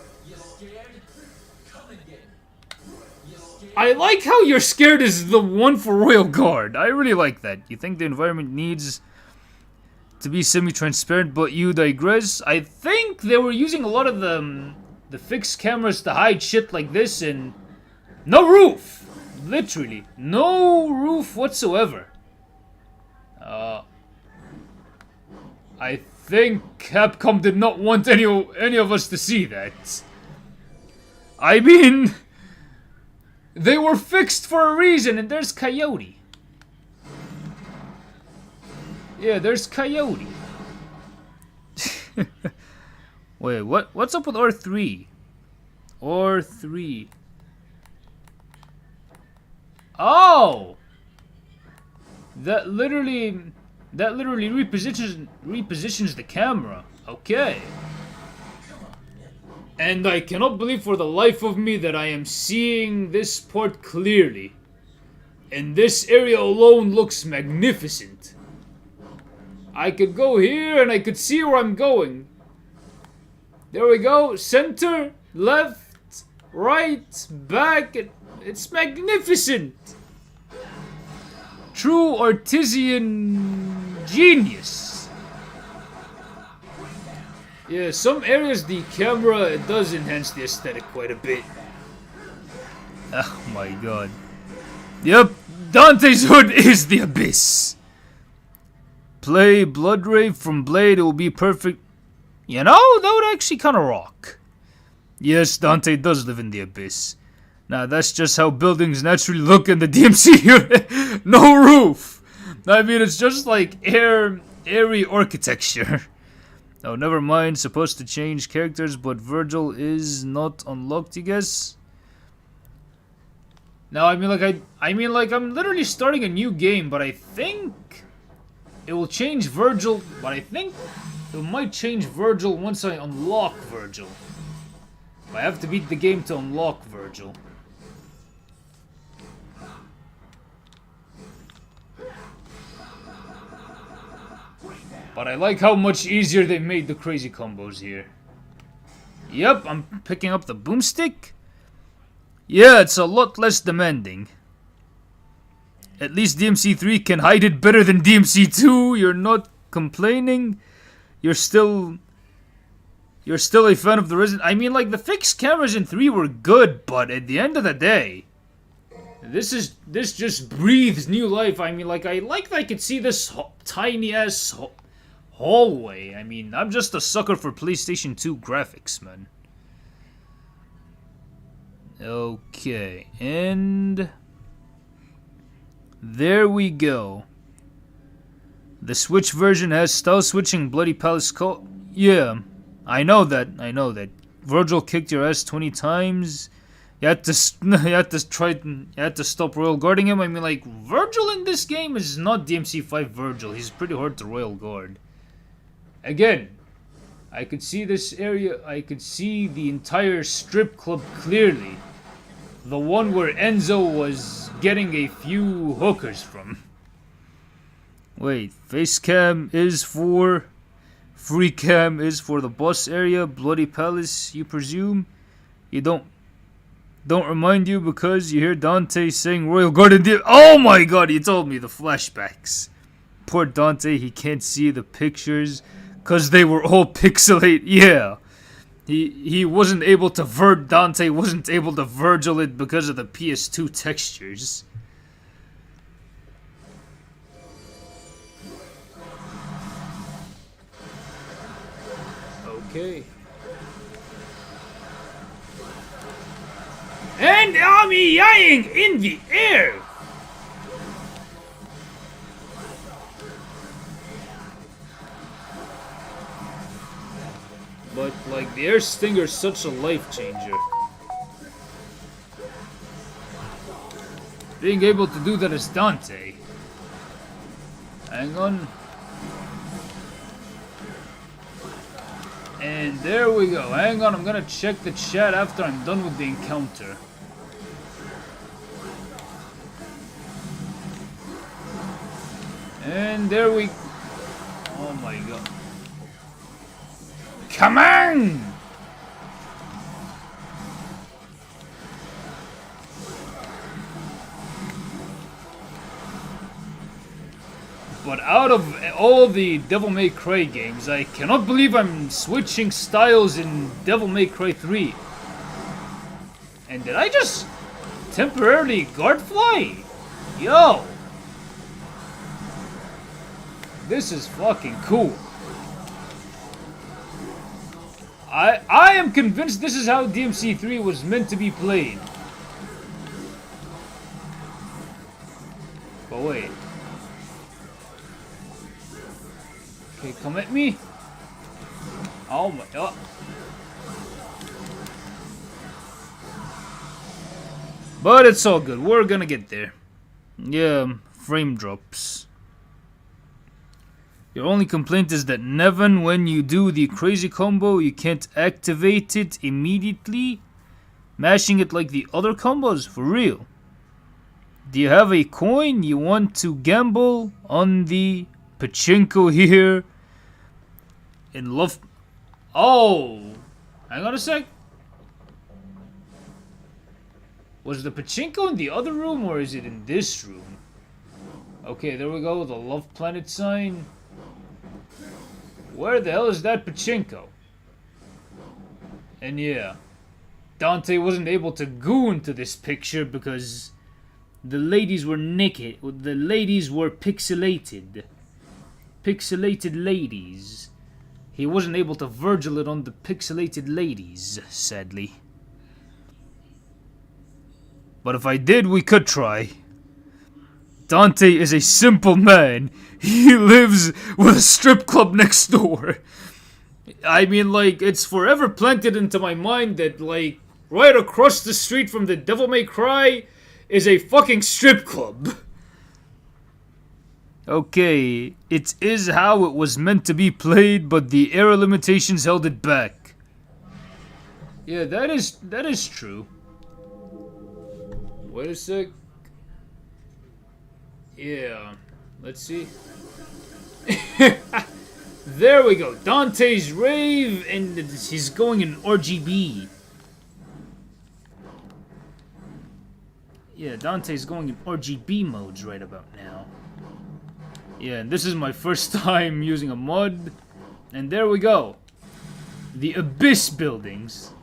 I like how you're scared is the one for Royal Guard. I really like that. You think the environment needs to be semi-transparent, but you digress. I think they were using a lot of the fixed cameras to hide shit like this, and no roof. Literally, no roof whatsoever. I think Capcom did not want any of us to see that. I mean, they were fixed for a reason, and there's Coyote. Yeah, there's Coyote. Wait, what's up with R3? R3. Oh! That literally repositions the camera. Okay. And I cannot believe for the life of me that I am seeing this part clearly. And this area alone looks magnificent. I could go here and I could see where I'm going. There we go. Center, left, right, back. It's magnificent. True artisan genius. Yeah, some areas the camera does enhance the aesthetic quite a bit. Oh my god. Yep, Dante's Hood is the abyss. Play Bloodrave from Blade, it will be perfect. You know, that would actually kind of rock. Yes, Dante does live in the abyss. Now, that's just how buildings naturally look in the DMC unit. No roof. I mean, it's just like airy architecture. Oh, never mind. Supposed to change characters, but Virgil is not unlocked, I guess. Now, I mean, like, I'm literally starting a new game, but I think it will change Virgil. But I think it might change Virgil once I unlock Virgil. I have to beat the game to unlock Virgil. But I like how much easier they made the crazy combos here. Yep, I'm picking up the boomstick. Yeah, it's a lot less demanding. At least DMC3 can hide it better than DMC2. You're not complaining. You're still a fan of the Resident. I mean, like, the fixed cameras in 3 were good, but at the end of the day, this just breathes new life. I mean, like, I could see this tiny ass hallway. I mean, I'm just a sucker for PlayStation 2 graphics, man. Okay, and there we go. The Switch version has style switching Bloody Palace Yeah, I know that. Virgil kicked your ass 20 times. You had to stop Royal Guarding him. I mean, like, Virgil in this game is not DMC5 Virgil. He's pretty hard to Royal Guard. Again, I could see this area. I could see the entire strip club clearly. The one where Enzo was getting a few hookers from. Wait, face cam is for... Free cam is for the boss area. Bloody Palace, you presume? You don't remind you because you hear Dante saying Royal Guard in the... Oh my god, he told me the flashbacks. Poor Dante, he can't see the pictures because they were all pixelated. Yeah. He wasn't able to Dante wasn't able to Virgil it because of the PS2 textures. Okay. And Ami Yang in the air! But, like, the air stinger is such a life changer. being able to do that as Dante. Hang on. And there we go. Hang on, I'm gonna check the chat after I'm done with the encounter. And there we... Oh my god. Come on! But out of all the Devil May Cry games, I cannot believe I'm switching styles in Devil May Cry 3. And did I just temporarily guard fly? Yo! This is fucking cool. I am convinced this is how DMC3 was meant to be played. But wait. Okay, come at me. Oh my god. But it's all good. We're gonna get there. Yeah, frame drops. Your only complaint is that Nevin, when you do the crazy combo, you can't activate it immediately, mashing it like the other combos, for real. Do you have a coin you want to gamble on the pachinko here? In love... Oh! Hang on a sec. Was the pachinko in the other room, or is it in this room? Okay, there we go, the Love Planet sign. Where the hell is that pachinko? And yeah, Dante wasn't able to go into this picture because the ladies were naked. The ladies were pixelated. Pixelated ladies. He wasn't able to Virgil it on the pixelated ladies, sadly. But if I did, we could try. Dante is a simple man. He lives with a strip club next door. I mean, like, it's forever planted into my mind that, like, right across the street from the Devil May Cry is a fucking strip club. Okay, it is how it was meant to be played, but the era limitations held it back. Yeah, that is true. Wait a sec. Yeah, let's see. There we go. Dante's rave, and he's going in RGB. Yeah, Dante's going in RGB modes right about now. Yeah, and this is my first time using a mod. And there we go. The Abyss buildings.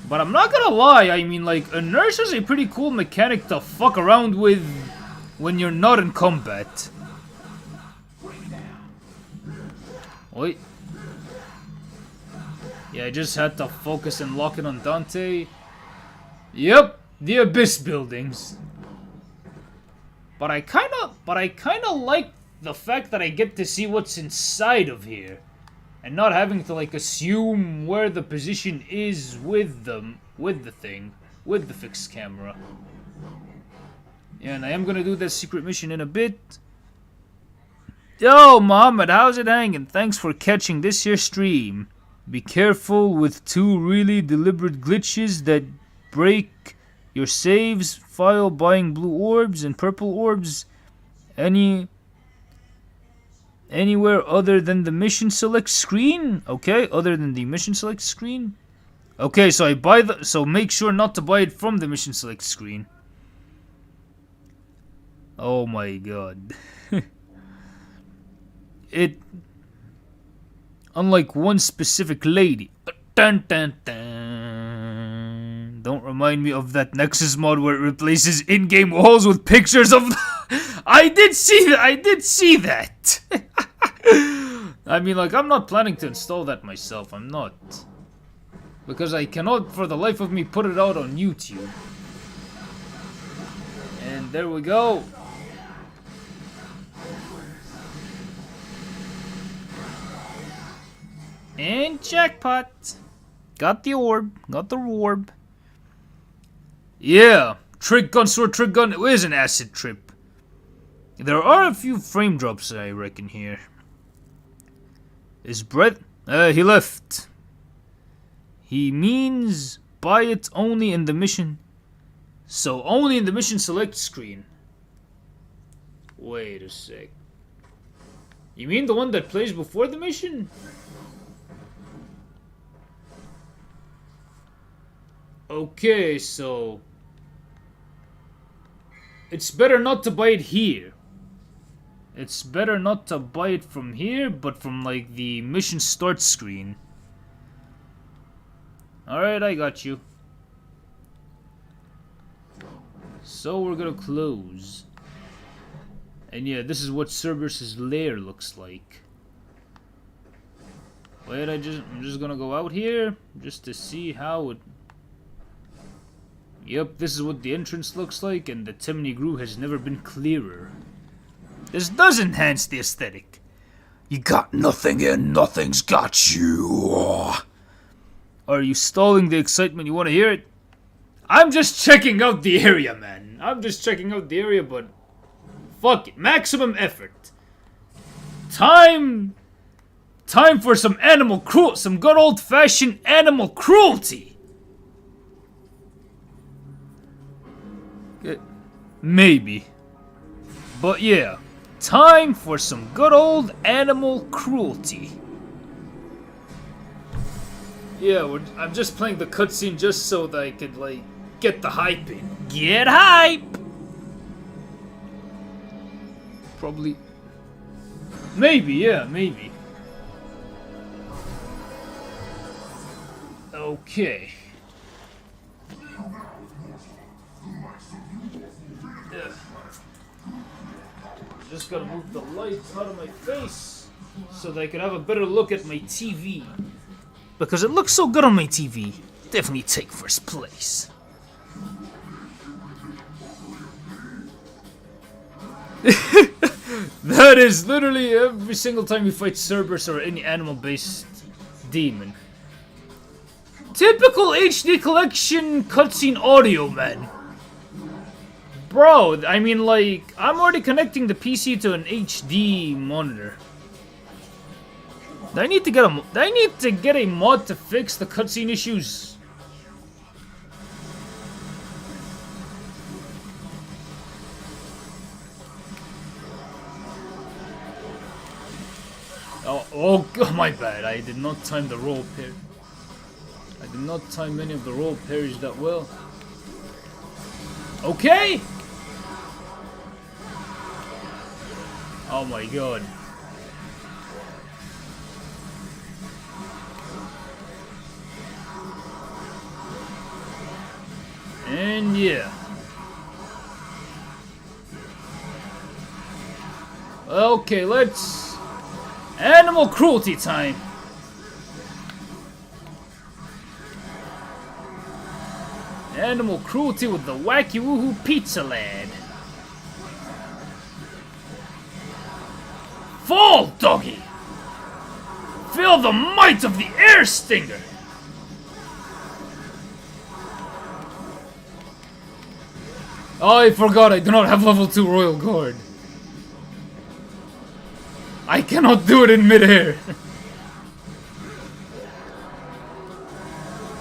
But I'm not gonna lie, I mean, like, inertia is a pretty cool mechanic to fuck around with when you're not in combat. Wait. Yeah, I just had to focus and lock it on Dante. Yep, the Abyss buildings. But I kinda like the fact that I get to see what's inside of here. And not having to, like, assume where the position is with the fixed camera. Yeah, and I am gonna do that secret mission in a bit. Yo, Mohammed, how's it hanging? Thanks for catching this here stream. Be careful with two really deliberate glitches that break your saves file buying blue orbs and purple orbs anywhere other than the mission select screen. Okay, other than the mission select screen. Okay, so make sure not to buy it from the mission select screen. Oh my god. Unlike one specific lady. Dun, dun, dun. Don't remind me of that Nexus mod where it replaces in-game walls with pictures of... I did see that. I mean, like, I'm not planning to install that myself. I'm not. Because I cannot, for the life of me, put it out on YouTube. And there we go. And jackpot. Got the orb. Got the orb. Yeah. Trick gun, sword, trick gun. It is an acid trip. There are a few frame drops, I reckon, here. Is Brett? He left. He means buy it only in the mission. So only in the mission select screen. Wait a sec. You mean the one that plays before the mission? Okay, so it's better not to buy it here. It's better not to buy it from here, but from like the mission start screen. Alright, I got you. So we're gonna close. And yeah, this is what Cerberus's lair looks like. Wait, I'm just gonna go out here just to see how it. Yep, this is what the entrance looks like, and the chimney Gru has never been clearer. This does enhance the aesthetic. You got nothing and nothing's got you. Are you stalling the excitement? You want to hear it? I'm just checking out the area, man. I'm just checking out the area, but fuck it. Maximum effort. Time for some animal cruelty. Some good old-fashioned animal cruelty. Maybe. But yeah. Time for some good old animal cruelty. Yeah, I'm just playing the cutscene just so that I could, like, get the hype in. Get hype! Probably. Maybe, yeah, maybe. Okay. Just gotta move the lights out of my face so that I can have a better look at my TV. Because it looks so good on my TV. Definitely take first place. That is literally every single time you fight Cerberus or any animal-based demon. Typical HD collection cutscene audio, man. Bro, I mean, like, I'm already connecting the PC to an HD monitor. Do I need to get a mod to fix the cutscene issues? Oh, my bad. I did not time the roll parry. I did not time any of the roll parries that well. Okay. Oh my god. And yeah. Okay, let's... Animal cruelty time. Animal cruelty with the wacky woohoo pizza lad. Fall, doggy! Feel the might of the air stinger! Oh, I forgot I do not have level 2 Royal Guard. I cannot do it in midair.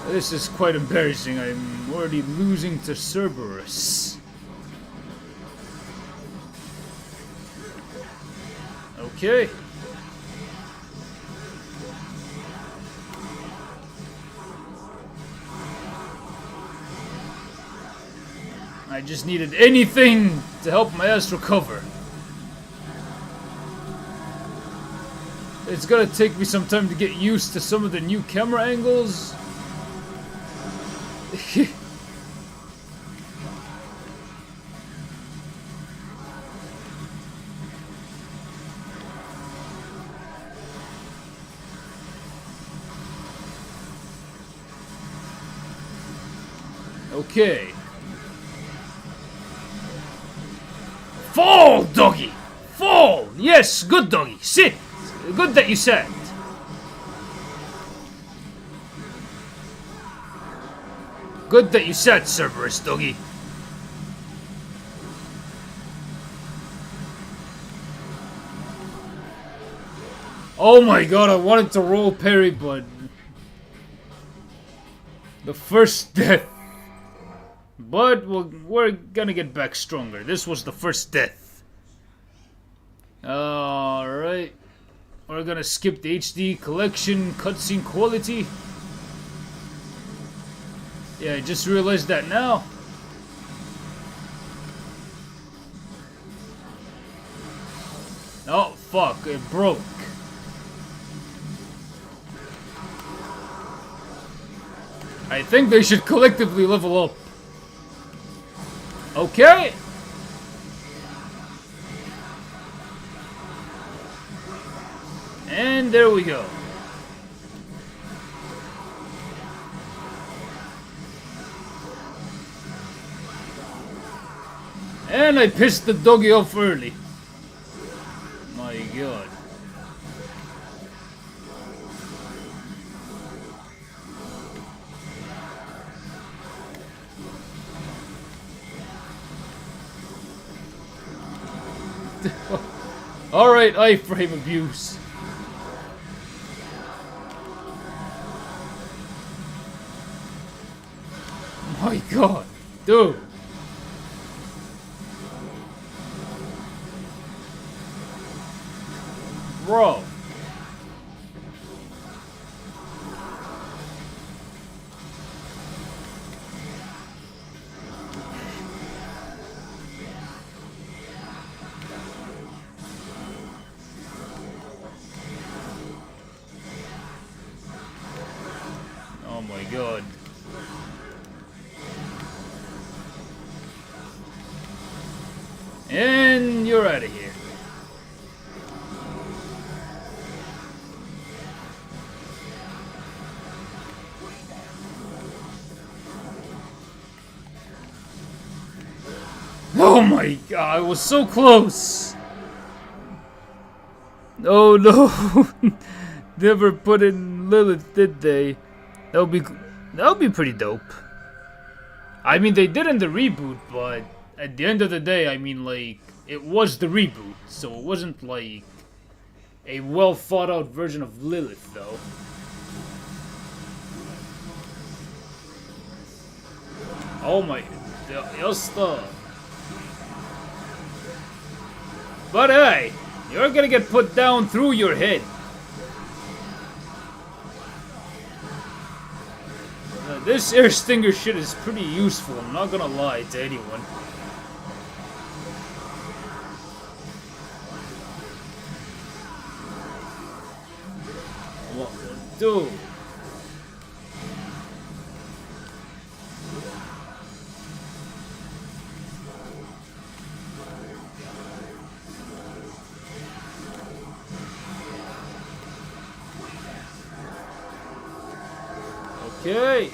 This is quite embarrassing. I'm already losing to Cerberus. Okay. I just needed anything to help my ass recover. It's gonna take me some time to get used to some of the new camera angles. Okay. Fall, doggy! Fall! Yes, good doggy. Sit! Good that you sat. Good that you sat, Cerberus, doggy. Oh my god, I wanted to roll parry, but the first death. But we're gonna get back stronger. This was the first death. Alright. We're gonna skip the HD collection cutscene quality. Yeah, I just realized that now. Oh, fuck. It broke. I think they should collectively level up. Okay. And there we go. And I pissed the doggy off early. My god. Alright, iframe abuse. My god, dude. Bro. Oh my god. And you're out of here. Oh my god, I was so close. Oh no. Never put in Lilith, did they? That would be pretty dope. I mean, they did in the reboot, but at the end of the day, I mean, like, it was the reboot, so it wasn't like a well thought out version of Lilith, though. Oh my, just But hey, you're gonna get put down through your head. This air stinger shit is pretty useful, I'm not gonna lie to anyone. What? Dude. Okay.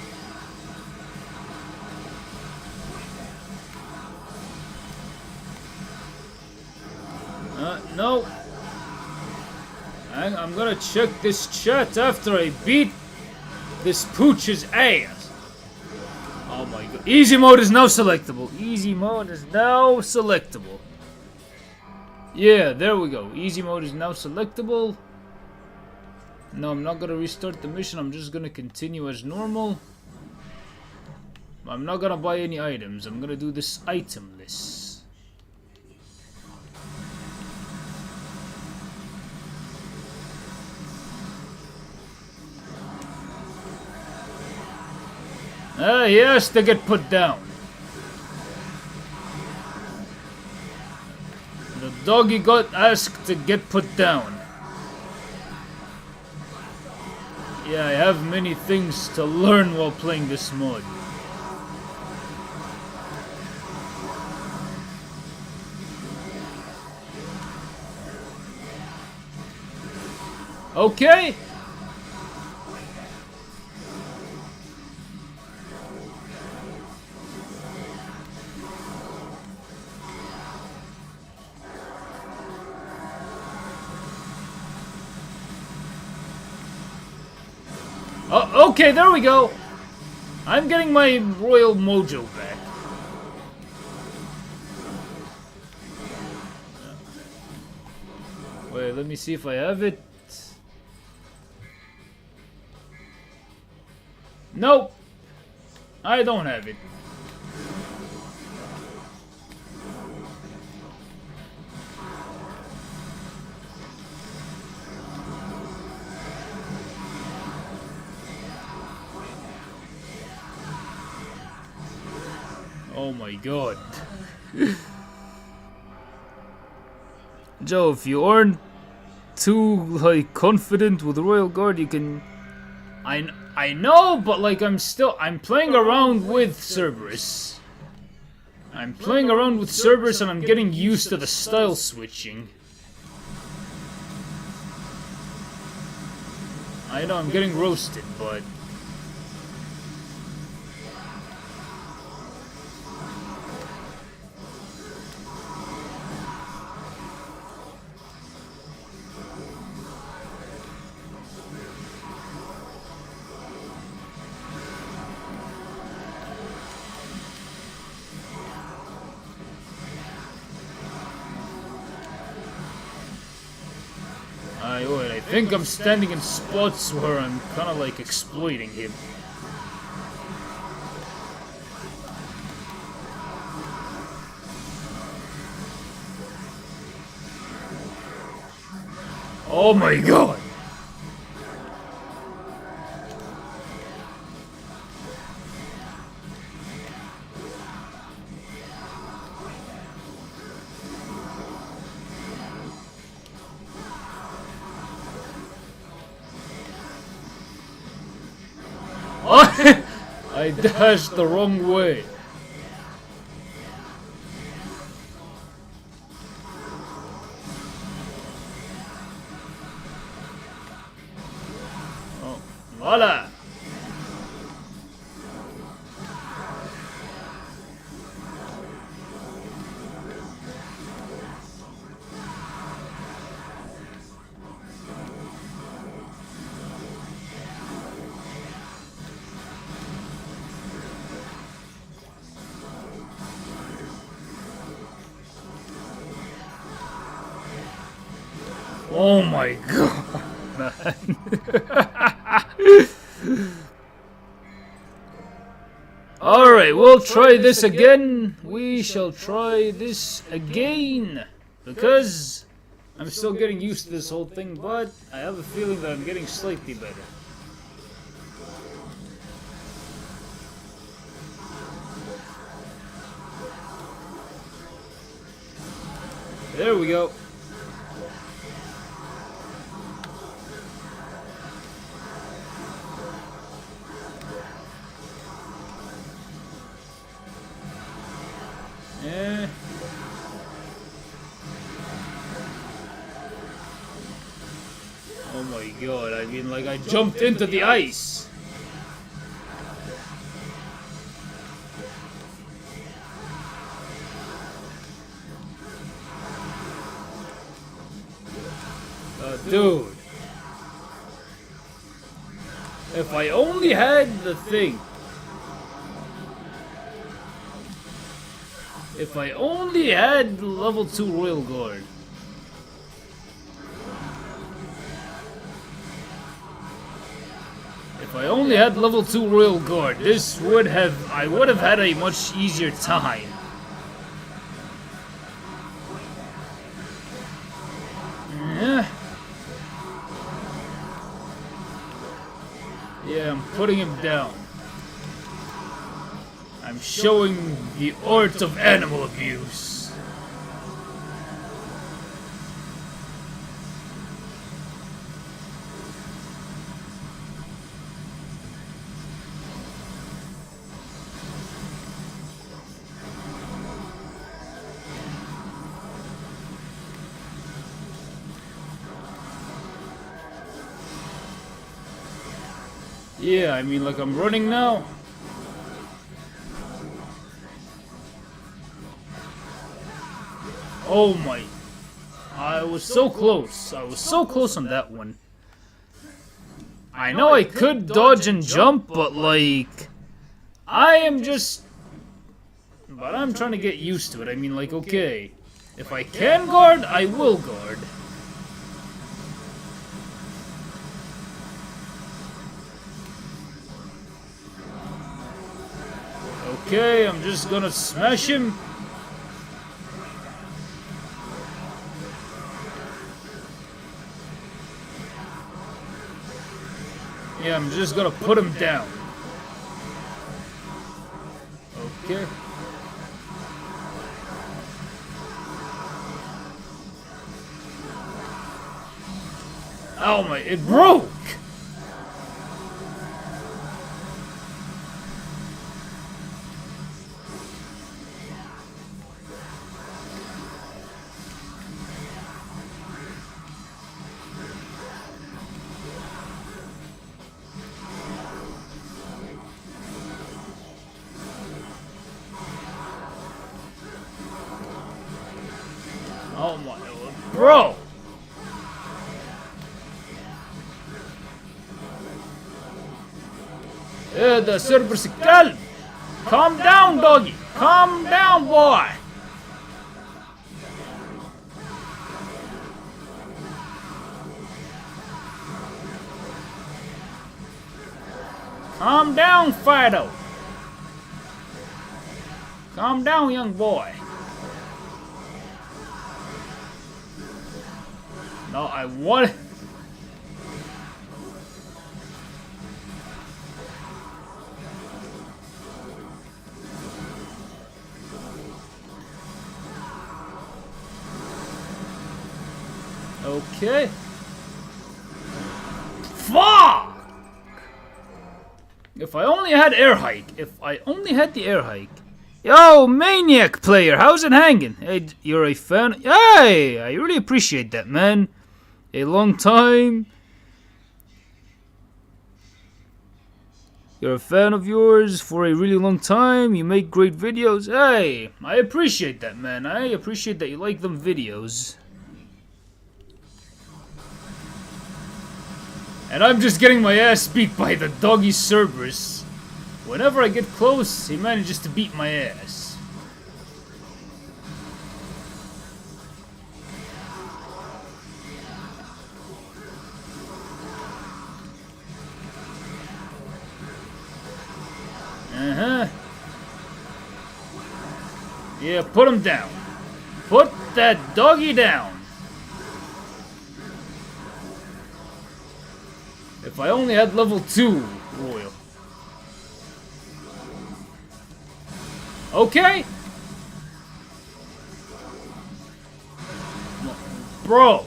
No. I'm gonna check this chat after I beat this pooch's ass. Oh my god. Easy mode is now selectable. Easy mode is now selectable. Yeah, there we go. Easy mode is now selectable. No, I'm not gonna restart the mission. I'm just gonna continue as normal. I'm not gonna buy any items. I'm gonna do this itemless. He has to get put down. The doggy got asked to get put down. Yeah, I have many things to learn while playing this mod. Okay. Oh, okay, there we go. I'm getting my royal mojo back. Wait, let me see if I have it. Nope. I don't have it. Oh my god. Joe, if you aren't too, like, confident with Royal Guard, you can... I know, but, like, I'm playing around with Cerberus. I'm playing around with Cerberus and I'm getting used to the style switching. I know, I'm getting roasted, but... I think I'm standing in spots where I'm kind of like exploiting him. Oh my god! I dashed the wrong way. Oh, voila! Oh my god, man. Alright, we'll try this again. We shall try this again. Because I'm still getting used to this whole thing, but I have a feeling that I'm getting slightly better. There we go. Yeah. Oh my god, I mean, like, I jumped into the ice. Dude. If I only had the thing. If I only had level 2 Royal Guard. If I only had level 2 Royal Guard, I would have had a much easier time. Yeah, I'm putting him down. I'm showing the art of animal abuse. Yeah, I mean, like, I'm running now. Oh my. I was so close. I was so close on that one. I know I could dodge and jump, but, like, I am just... But I'm trying to get used to it. I mean, like, okay. If I can guard, I will guard. Okay, I'm just gonna smash him. Yeah, I'm just gonna put him down. Okay. Oh my, it broke! Oh my, bro! ده سيربرس الكلب! Calm down, doggy! Calm down, boy! Calm down, Fido! Calm down, young boy! No, I want... Okay. Fuck! If I only had air hike. If I only had the air hike. Yo, Maniac player, how's it hanging? Hey, you're a fan? Hey, I really appreciate that, man. A long time. You're a fan of yours for a really long time. You make great videos. Hey, I appreciate that, man. I appreciate that you like them videos. And I'm just getting my ass beat by the doggy Cerberus. Whenever I get close, he manages to beat my ass. Uh-huh. Yeah, put him down. Put that doggy down. If I only had level 2 Royal. Okay. Bro.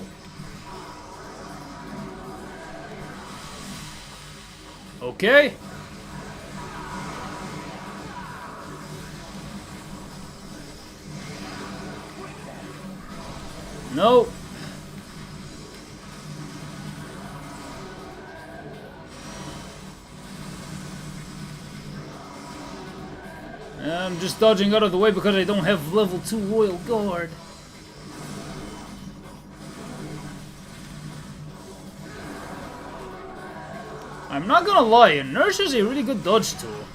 Okay. No. I'm just dodging out of the way because I don't have level 2 Royal Guard. I'm not gonna lie, Inertia is a really good dodge tool.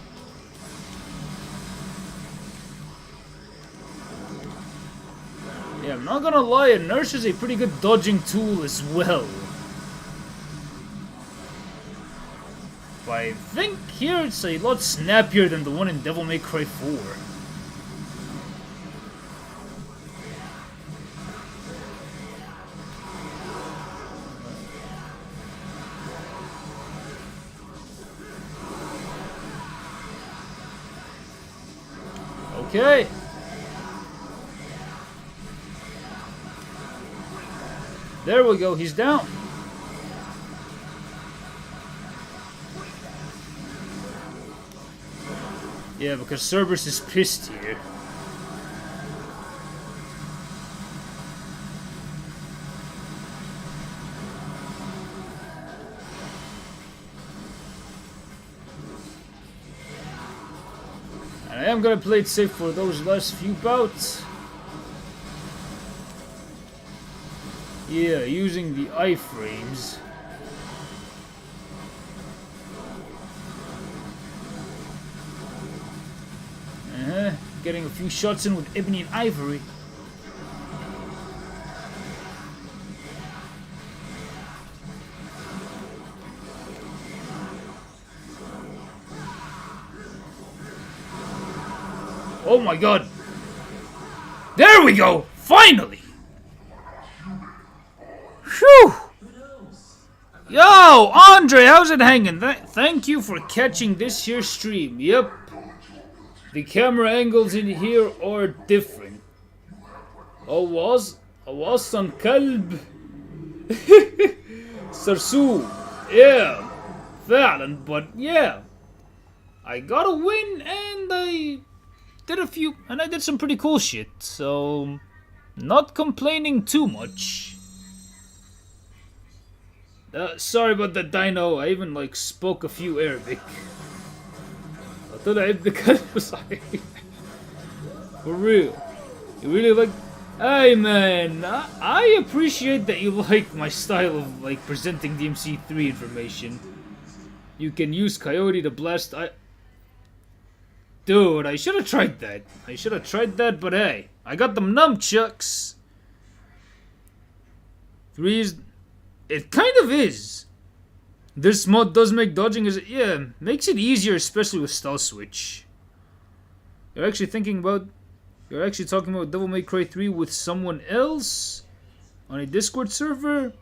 Yeah, I'm not gonna lie, Inertia is a pretty good dodging tool as well. But I think here it's a lot snappier than the one in Devil May Cry 4. Okay. There we go, he's down. Yeah, because Cerberus is pissed here. And I am gonna play it safe for those last few bouts. Yeah, using the iframes. Getting a few shots in with Ebony and Ivory. Oh my god. There we go! Finally! Phew! Yo, Andre, how's it hanging? Thank you for catching this here stream. Yep. The camera angles in here are different. Awasan kalb. Sarsu. Yeah. فعلا, but yeah. I got a win and I did some pretty cool shit. So, not complaining too much. Sorry about the dino, I even like spoke a few Arabic. For real. You really like... Hey man, I appreciate that you like my style of like presenting DMC3 information. You can use Coyote to blast... Dude, I should have tried that. But hey, I got them nunchucks. 3 is... It kind of is. This mod does make dodging makes it easier, especially with Stall Switch. You're actually talking about Devil May Cry 3 with someone else on a Discord server.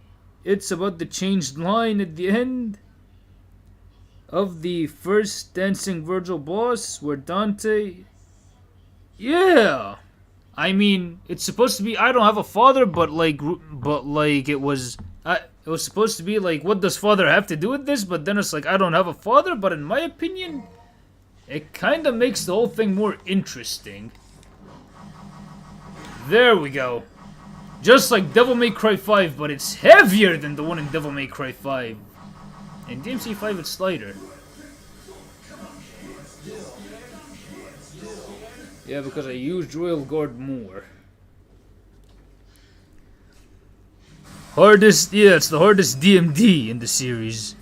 It's about the changed line at the end of the first Dancing Virgil boss where Dante... Yeah! I mean, it's supposed to be I don't have a father, but it was supposed to be like, what does father have to do with this? But then it's like, I don't have a father, but in my opinion, it kind of makes the whole thing more interesting. There we go. Just like Devil May Cry 5, but it's heavier than the one in Devil May Cry 5. In DMC 5, it's lighter. Yeah, because I used Royal Guard more. It's the hardest DMD in the series.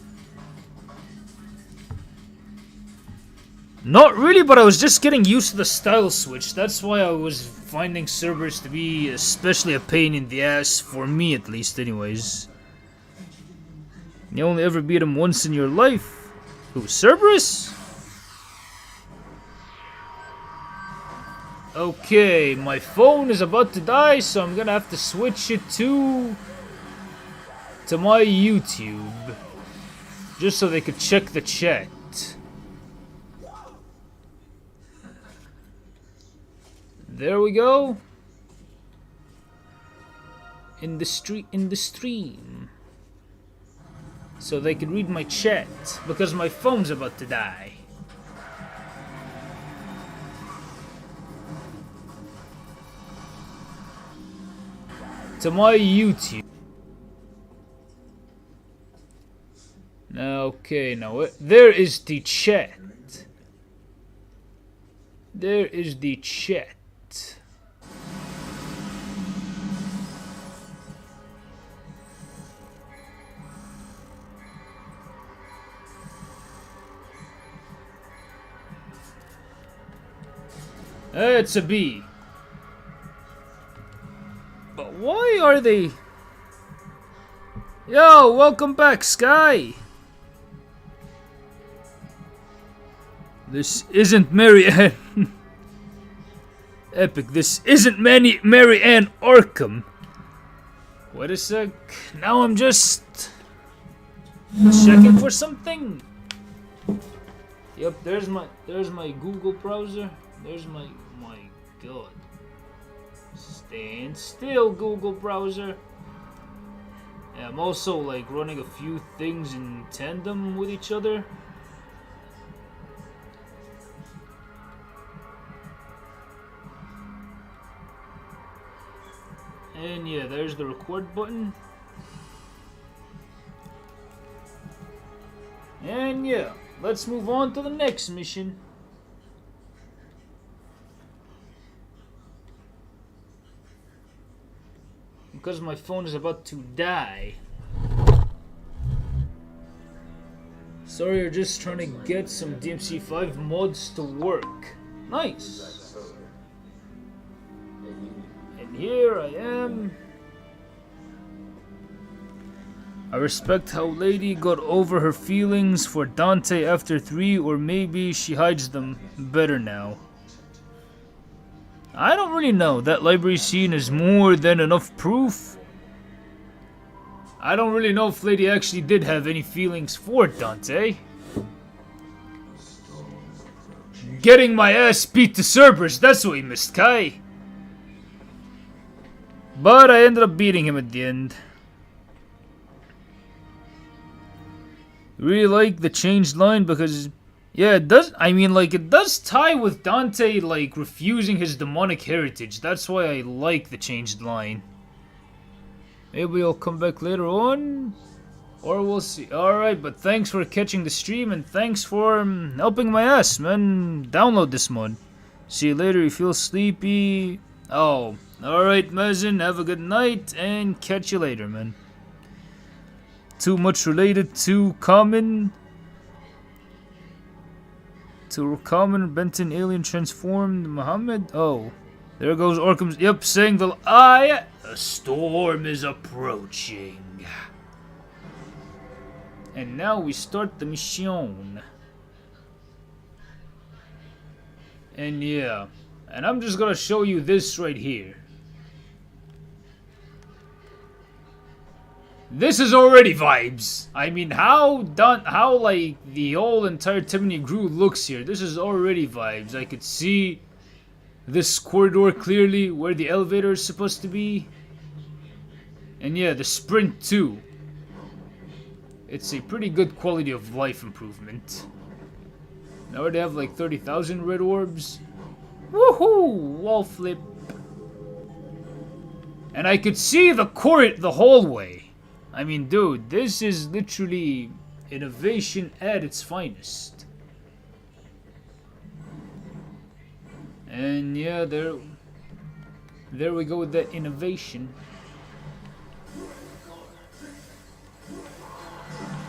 Not really, but I was just getting used to the style switch. That's why I was finding Cerberus to be especially a pain in the ass, for me at least anyways. You only ever beat him once in your life? Who, Cerberus? Okay, my phone is about to die, so I'm gonna have to switch it to my YouTube, just so they could check the chat. There we go. In the stream, so they could read my chat because my phone's about to die. To my YouTube. Okay, now there is the chat. There is the chat. It's a B. But why are they... Yo, welcome back, Sky! This isn't Mary Ann. Epic, this isn't Mary Ann Arkham. Wait a sec. Now I'm just checking for something. Yep, there's my Google browser. There's my god. Stand still, Google browser. Yeah, I'm also like running a few things in tandem with each other. And yeah, there's the record button. And yeah, let's move on to the next mission. Because my phone is about to die. Sorry, you're just trying to get some DMC5 mods to work. Nice. And here I am. I respect how Lady got over her feelings for Dante after 3, or maybe she hides them better now. I don't really know. That library scene is more than enough proof. I don't really know if Lady actually did have any feelings for Dante. Getting my ass beat to Cerberus, that's what he missed, Kai. But I ended up beating him at the end. Really like the changed line because, yeah, it does. I mean, like, it does tie with Dante, like, refusing his demonic heritage. That's why I like the changed line. Maybe I'll come back later on, or we'll see. Alright, but thanks for catching the stream, and thanks for helping my ass, man. Download this mod. See you later, you feel sleepy. Oh, alright, Mazen, have a good night, and catch you later, man. Too much related to common. Benton alien transformed Muhammad. Oh, there goes Orcham's. Yep, saying the eye. A storm is approaching. And now we start the mission. And yeah, and I'm just gonna show you this right here. This is already vibes. I mean, how like the whole entire Timony Gru looks here. This is already vibes. I could see this corridor clearly where the elevator is supposed to be. And yeah, the sprint too. It's a pretty good quality of life improvement. Now they have like 30,000 red orbs. Woohoo! Wall flip. And I could see the hallway. I mean, dude, this is literally innovation at its finest. And yeah, there we go with that innovation.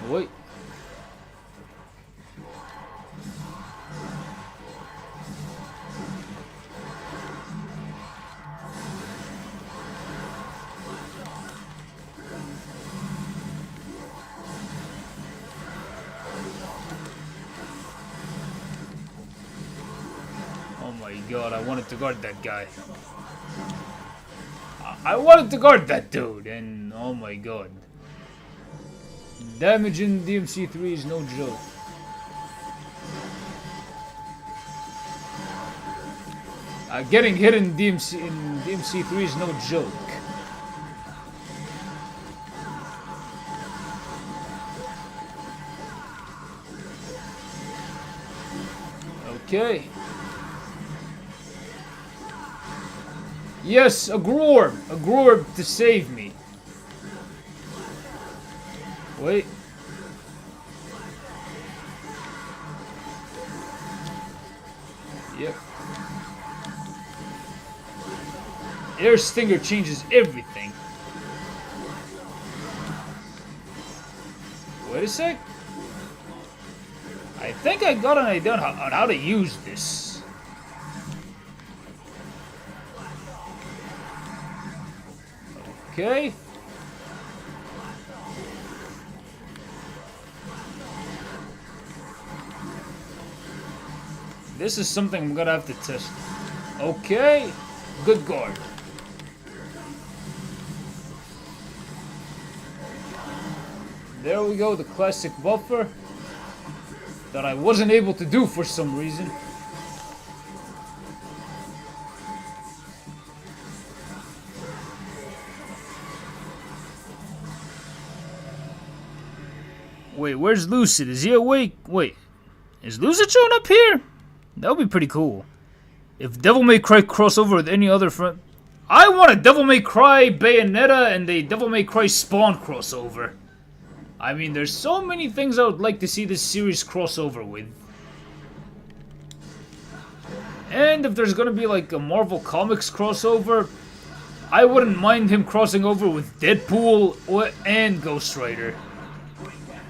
Wait. Oh my god, I wanted to guard that guy. I wanted to guard that dude, and oh my god. Damage in DMC3 is no joke. Getting hit in DMC3 is no joke. Okay. Yes, a Grorb to save me. Wait. Yep. Air Stinger changes everything. Wait a sec. I think I got an idea on how to use this. Okay. This is something I'm gonna have to test. Okay. Good guard. There we go, the classic buffer that I wasn't able to do for some reason. Wait, where's Lucid? Is he awake? Wait, is Lucid showing up here? That would be pretty cool. If Devil May Cry crossover with any other friend... I want a Devil May Cry Bayonetta and a Devil May Cry Spawn crossover. I mean, there's so many things I would like to see this series crossover with. And if there's gonna be like a Marvel Comics crossover, I wouldn't mind him crossing over with Deadpool and Ghost Rider.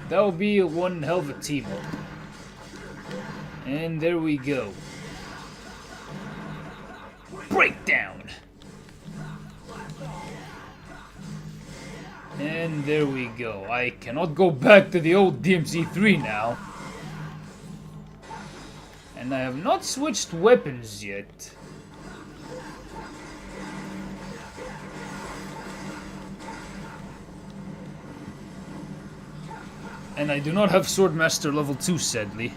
That would be one hell of a team up. And there we go. Breakdown! And there we go. I cannot go back to the old DMC3 now. And I have not switched weapons yet. And I do not have Swordmaster level 2, sadly.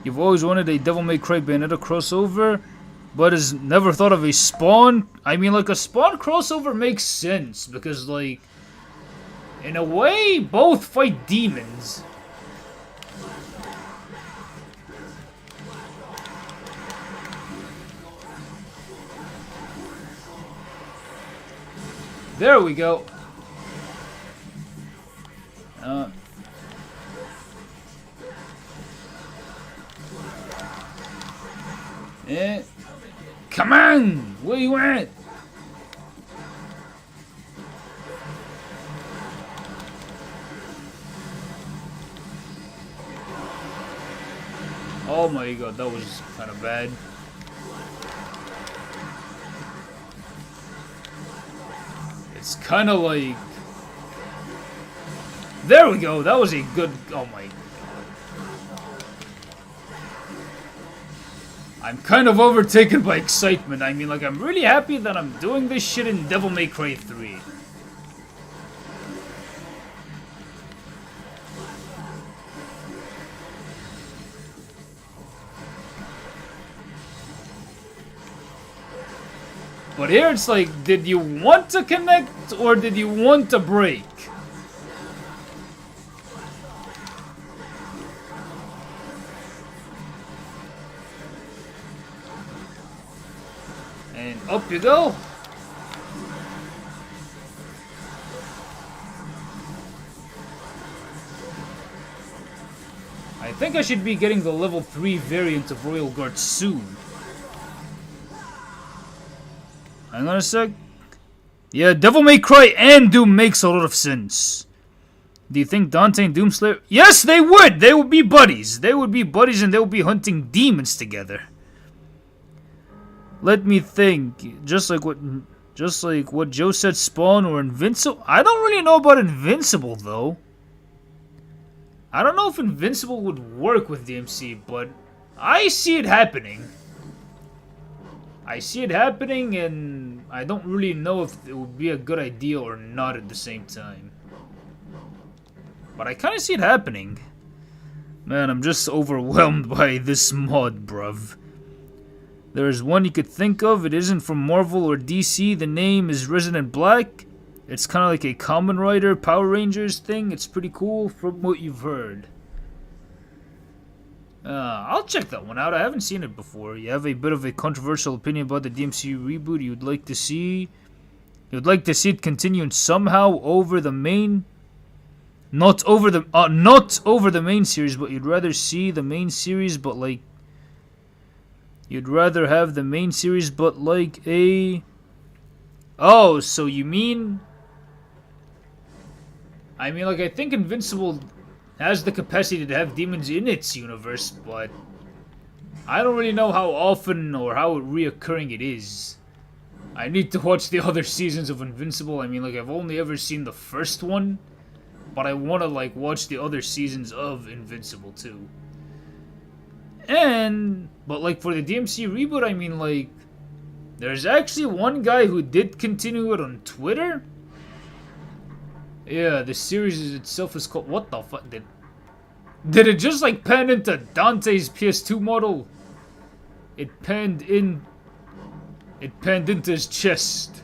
You've always wanted a Devil May Cry Bayonetta crossover, but has never thought of a Spawn? I mean, like, a Spawn crossover makes sense, because, like, in a way, both fight demons. There we go. Come on! Where you at? Oh my god, that was kind of bad. It's kind of like... There we go, that was a good... Oh my god. I'm kind of overtaken by excitement. I mean, like, I'm really happy that I'm doing this shit in Devil May Cry 3. But here it's like, did you want to connect or did you want to break? And up you go. I think I should be getting the level 3 variant of Royal Guard soon. Hang on a sec. Yeah, Devil May Cry and Doom makes a lot of sense. Do you think Dante and Doomslayer... Yes, they would! They would be buddies. They would be buddies and they would be hunting demons together. Let me think. Just like what Joe said, Spawn or Invincible. I don't really know about Invincible though. I don't know if Invincible would work with DMC, but I see it happening. I see it happening, and I don't really know if it would be a good idea or not at the same time. But I kind of see it happening. Man, I'm just overwhelmed by this mod, bruv. There's one you could think of. It isn't from Marvel or DC. The name is Resident Black. It's kind of like a Kamen Rider Power Rangers thing. It's pretty cool from what you've heard. I'll check that one out. I haven't seen it before. You have a bit of a controversial opinion about the DMC reboot you'd like to see. You'd like to see it continuing somehow over the main... Not over the main series, but you'd rather see the main series, but like... You'd rather have the main series, but like a... Oh, so you mean... I mean, like, I think Invincible has the capacity to have demons in its universe, but... I don't really know how often or how reoccurring it is. I need to watch the other seasons of Invincible. I mean, like, I've only ever seen the first one, but I want to, like, watch the other seasons of Invincible, too. But like for the DMC reboot, I mean like, there's actually one guy who did continue it on Twitter. Yeah, the series itself is called, what the fuck, did it just like pan into Dante's PS2 model? It panned into his chest.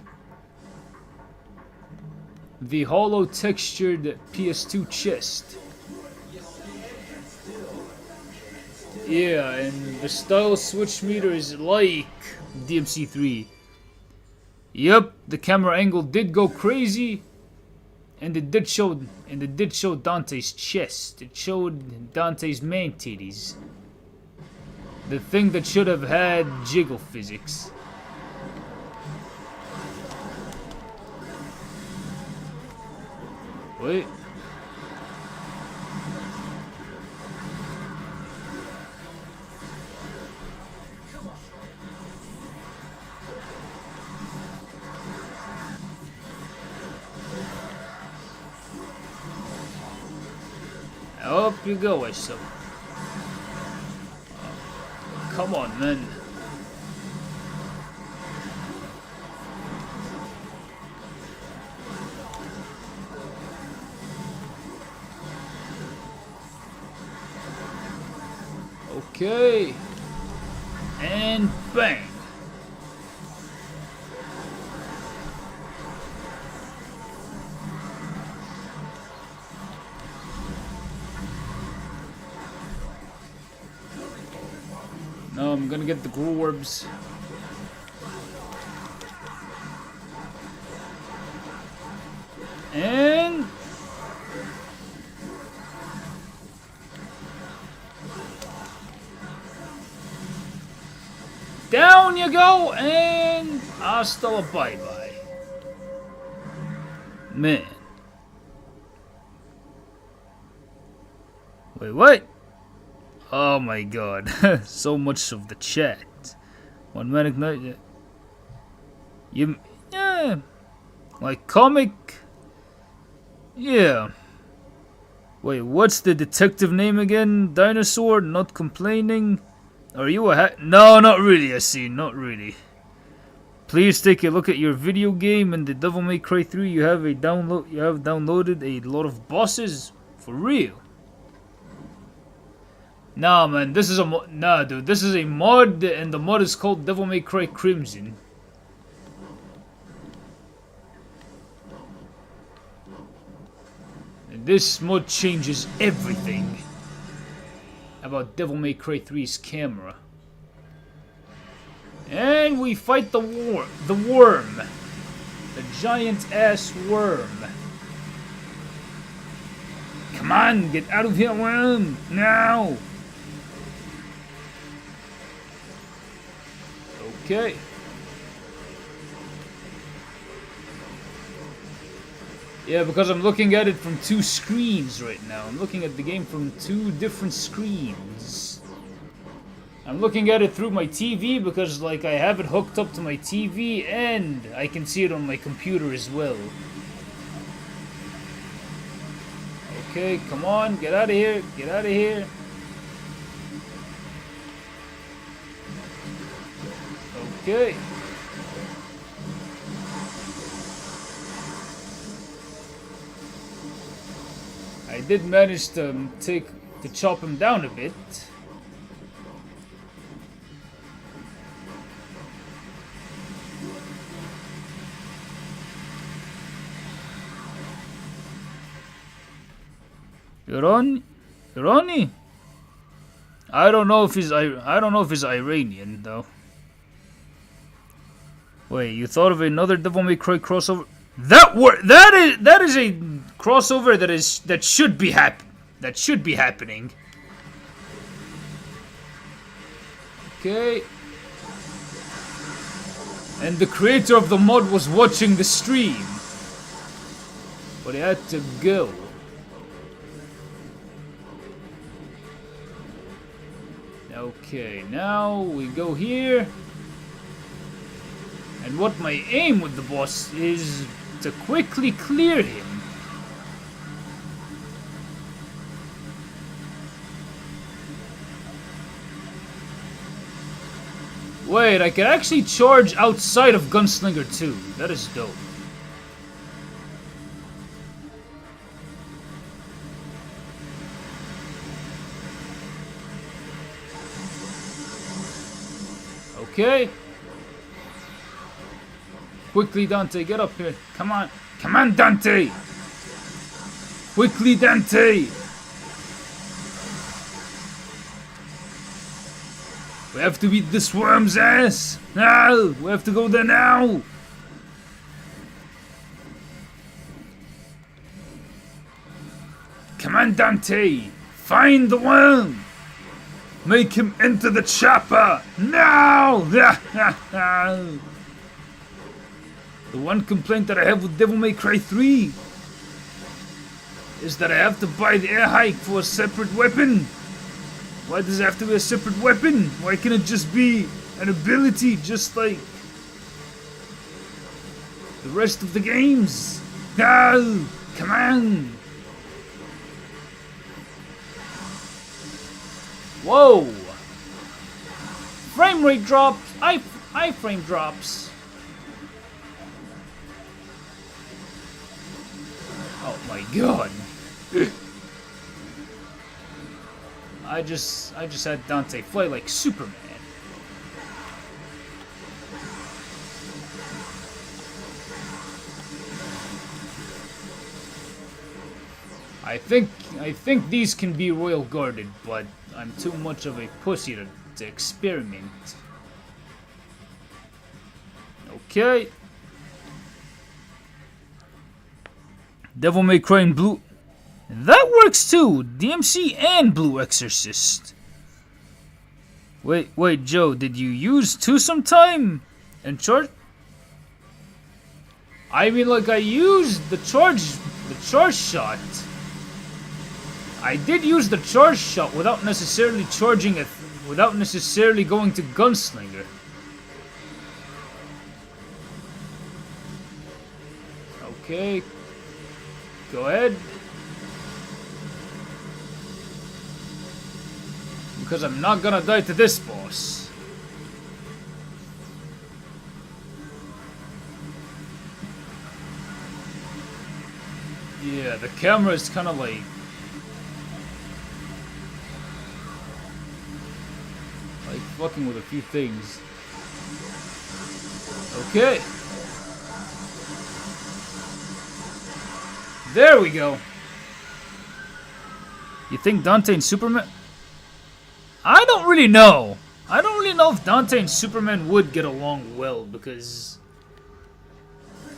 The hollow textured PS2 chest. Yeah, and the style switch meter is like DMC3. Yep, the camera angle did go crazy, and it did show Dante's chest. It showed Dante's main titties. The thing that should have had jiggle physics. Wait. Up you go, I said. Come on, man. Okay. And bang. No, I'm gonna get the orbs. And down you go, and hasta la bye-bye. Man. Wait, what? Oh my god. So much of the chat. One manic night. Yeah. Like comic. Yeah. Wait, what's the detective name again? Dinosaur? Not complaining? Are you a No, not really, I see. Not really. Please take a look at your video game and the Devil May Cry 3. You have downloaded a lot of bosses? For real? Nah, man, this is a nah, dude, this is a mod, and the mod is called Devil May Cry Crimson. And this mod changes everything about Devil May Cry 3's camera. And we fight the worm, the giant ass worm. Come on, get out of here, worm, now! Okay. Yeah, because I'm looking at it from two screens right now. I'm looking at the game from two different screens. I'm looking at it through my TV because, like, I have it hooked up to my TV and I can see it on my computer as well. Okay, come on, get out of here, get out of here. Okay. I did manage to chop him down a bit. Irani? I don't know if he's Iranian though. Wait, you thought of another Devil May Cry crossover? That is a crossover that should be happening. Okay. And the creator of the mod was watching the stream, but he had to go. Okay, now we go here. And what my aim with the boss is to quickly clear him. Wait, I can actually charge outside of Gunslinger 2. That is dope. Okay. Quickly, Dante, get up here. Come on. Come on, Dante! Quickly, Dante! We have to beat this worm's ass! Now! We have to go there now! Come on, Dante! Find the worm! Make him enter the chopper! Now! The one complaint that I have with Devil May Cry 3 is that I have to buy the air hike for a separate weapon. Why does it have to be a separate weapon? Why can't it just be an ability just like the rest of the games? No! Come on! Whoa! Frame rate drops! Iframe drops! Oh my god! I just had Dante fly like Superman. I think these can be royal guarded, but I'm too much of a pussy to experiment. Okay. Devil May Cry in blue. That works too! DMC and Blue Exorcist. Wait, Joe, did you use two sometime? And charge? I mean, like, I used the charge shot. I did use the charge shot without necessarily charging it, without necessarily going to Gunslinger. Okay. Go ahead. Because I'm not gonna die to this boss. Yeah, the camera is kind of like fucking with a few things. Okay. There we go. You think Dante and Superman? I don't really know. I don't really know if Dante and Superman would get along well, because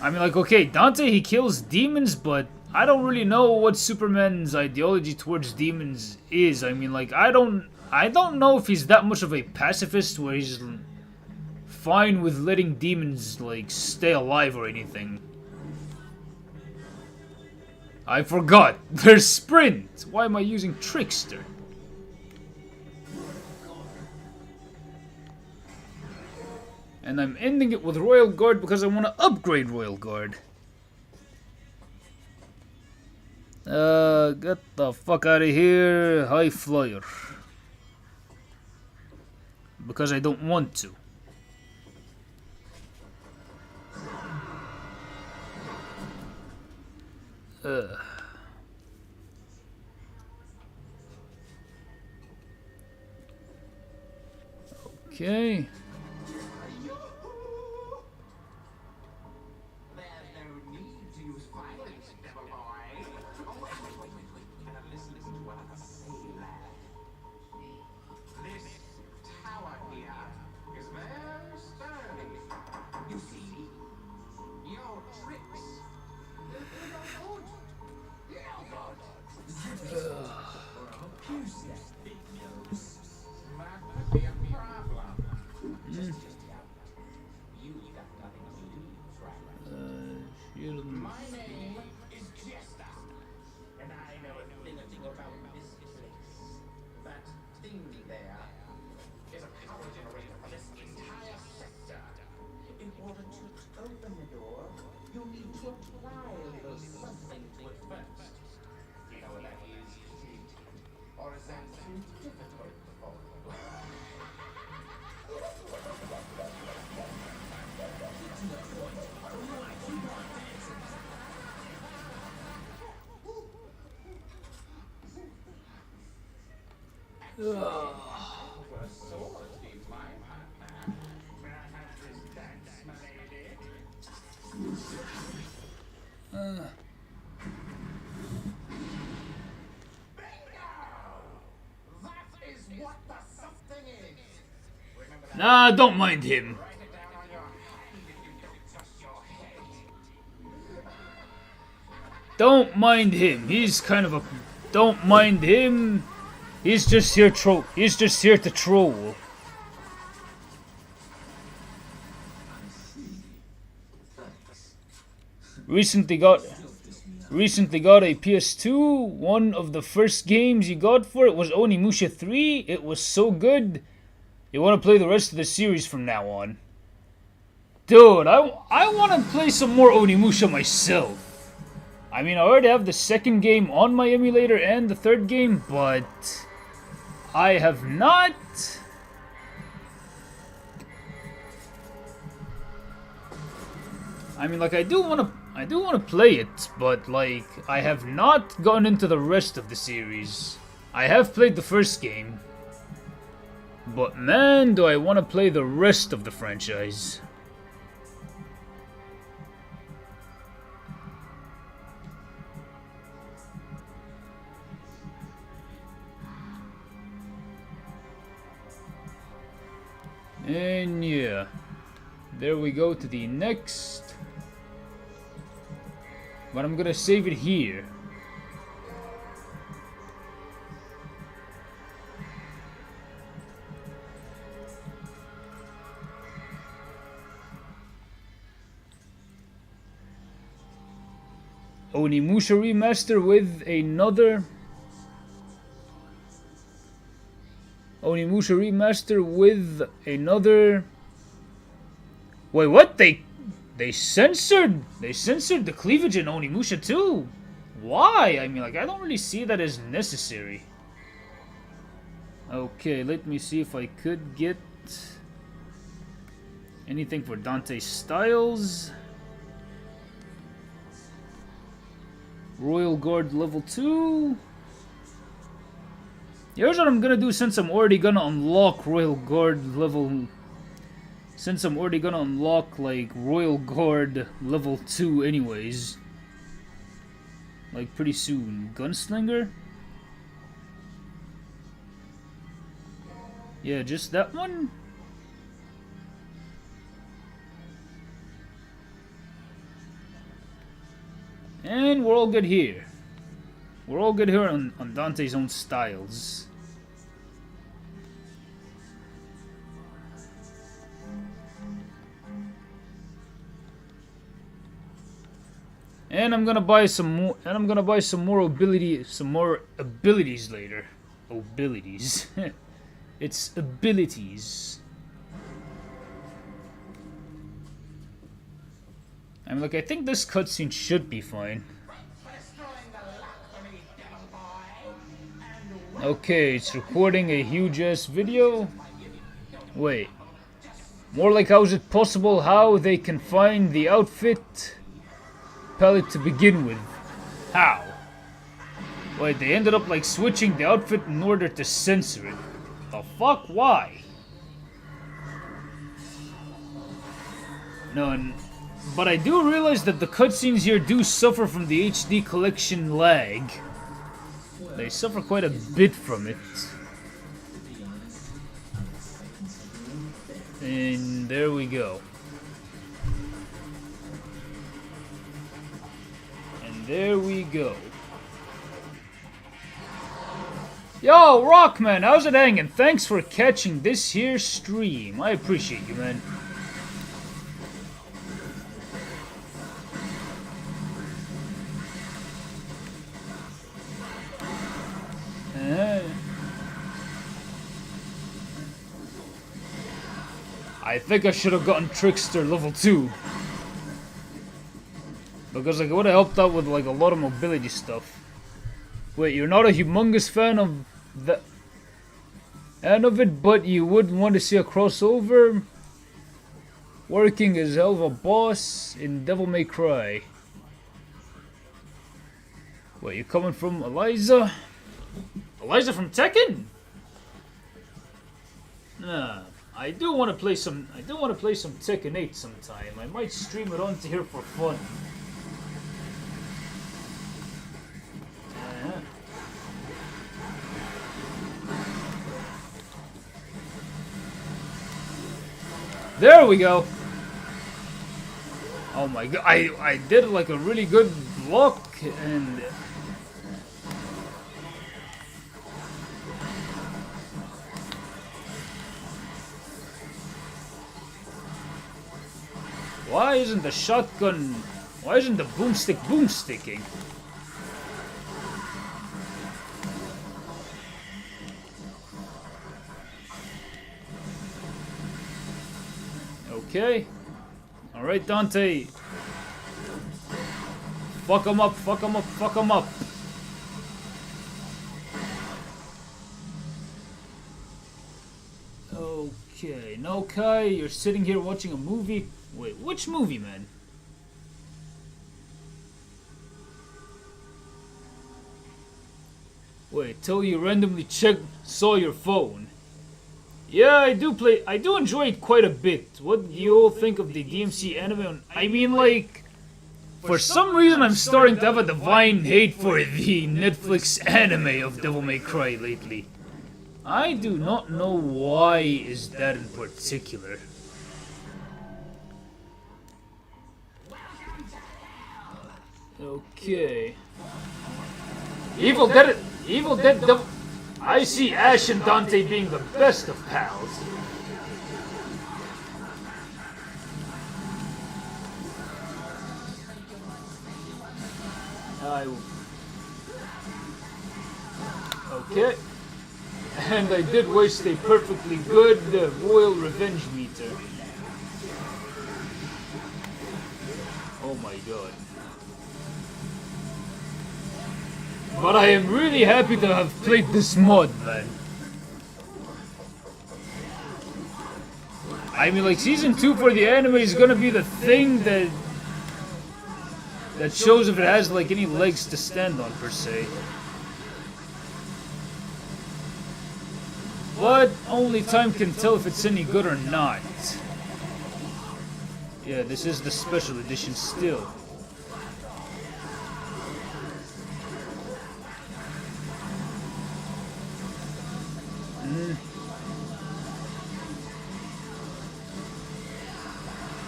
I mean, like, okay, Dante, he kills demons, but I don't really know what Superman's ideology towards demons is. I mean, like, I don't know if he's that much of a pacifist where he's fine with letting demons, like, stay alive or anything. I forgot. There's Sprint. Why am I using Trickster? And I'm ending it with Royal Guard because I want to upgrade Royal Guard. Get the fuck out of here, High Flyer. Because I don't want to. Okay. Nah, don't mind him. Don't mind him. He's kind of a... Don't mind him. He's just here to troll. Recently got a PS2. One of the first games you got for it was Onimusha 3. It was so good. You want to play the rest of the series from now on. Dude, I want to play some more Onimusha myself. I mean, I already have the second game on my emulator and the third game, but I have not... I mean, like, I do want to play it, but, like, I have not gone into the rest of the series. I have played the first game, but man, do I want to play the rest of the franchise. And yeah, there we go to the next. But I'm gonna save it here. Onimusha Remaster with another. Onimusha Remaster with another. Wait, what? They censored the cleavage in Onimusha too. Why? I mean, like, I don't really see that as necessary. Okay, let me see if I could get anything for Dante Styles. Royal Guard level 2. Here's what I'm gonna do since I'm already gonna unlock Royal Guard level. Since I'm already gonna unlock like Royal Guard level 2 anyways. Like pretty soon. Gunslinger? Yeah, just that one? And we're all good here. We're all good here on Dante's own styles. And I'm gonna buy some more. And I'm gonna buy some more abilities later. Abilities. It's abilities. I'm like, I think this cutscene should be fine. Okay, it's recording a huge ass video. Wait. More like, how is it possible how they can find the outfit palette to begin with? How? Wait, they ended up like switching the outfit in order to censor it. The fuck? Why? No, but I do realize that the cutscenes here do suffer from the HD collection lag. They suffer quite a bit from it. And there we go. And there we go. Yo, Rockman, how's it hanging? Thanks for catching this here stream. I appreciate you, man. I think I should have gotten Trickster level 2. Because like, it would have helped out with like a lot of mobility stuff. Wait, you're not a humongous fan of the end of it, but you would want to see a crossover working as hell of a boss in Devil May Cry. Wait, you coming from Eliza? Eliza from Tekken? Nah, I do want to play some. I do want to play some Tekken 8 sometime. I might stream it onto here for fun. There we go. Oh my god, I did like a really good block and why isn't the shotgun, why isn't the boomstick boomsticking? Okay. Alright, Dante. Fuck him up, fuck him up, fuck him up. Okay, no Kai, you're sitting here watching a movie. Wait, which movie, man? Wait, till you randomly saw your phone. Yeah, I do enjoy it quite a bit. What do you all think of the DMC anime? I mean, like, for some reason I'm starting to have a divine hate for the Netflix anime of Devil May Cry lately. I do not know why is that in particular. Okay. Evil Dead Devil... I see Ash and Dante being the best of pals. Okay. And I did waste a perfectly good royal revenge meter. Oh my god. But I am really happy to have played this mod, man. I mean, like, Season 2 for the anime is gonna be the thing that shows if it has, like, any legs to stand on, per se. But only time can tell if it's any good or not. Yeah, this is the special edition still.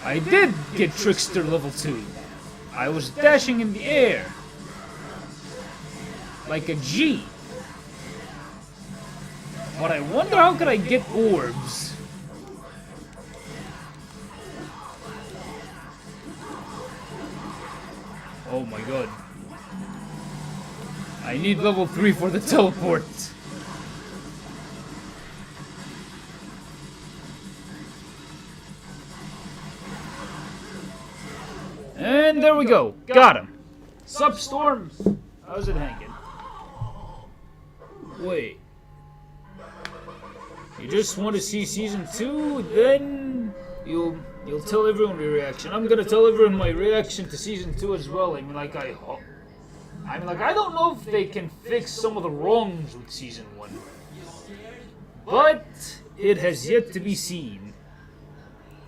I did get Trickster level 2. I was dashing in the air. Like a G. But I wonder how could I get orbs? Oh my god. I need level 3 for the teleport. And there we go. Got him. Sup, Storm? How's it hanging? Wait. You just want to see Season 2? Then you'll tell everyone your reaction. I'm gonna tell everyone my reaction to Season 2 as well. I mean, like, I don't know if they can fix some of the wrongs with Season 1. But it has yet to be seen.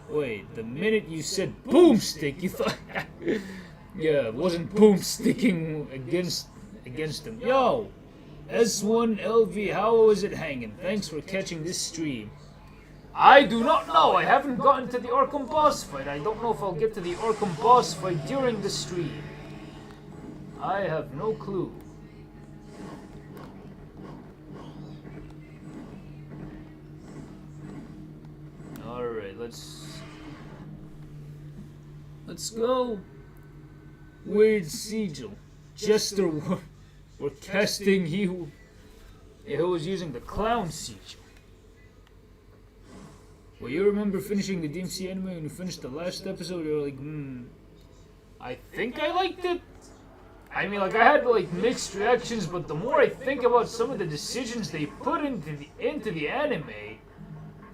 Wait, the minute you said boomstick, you thought... Yeah, it wasn't boomsticking against him. Yo! S1LV, how is it hanging? Thanks for catching this stream. I do not know. I haven't gotten to the Arkham boss fight. I don't know if I'll get to the Arkham boss fight during the stream. I have no clue. Alright, let's go. Weird Sigil. Jester, we're casting he who was using the clown sigil. Well, you remember finishing the DMC anime when you finished the last episode? You were like, I think I liked it. I mean, like, I had like mixed reactions, but the more I think about some of the decisions they put into the anime,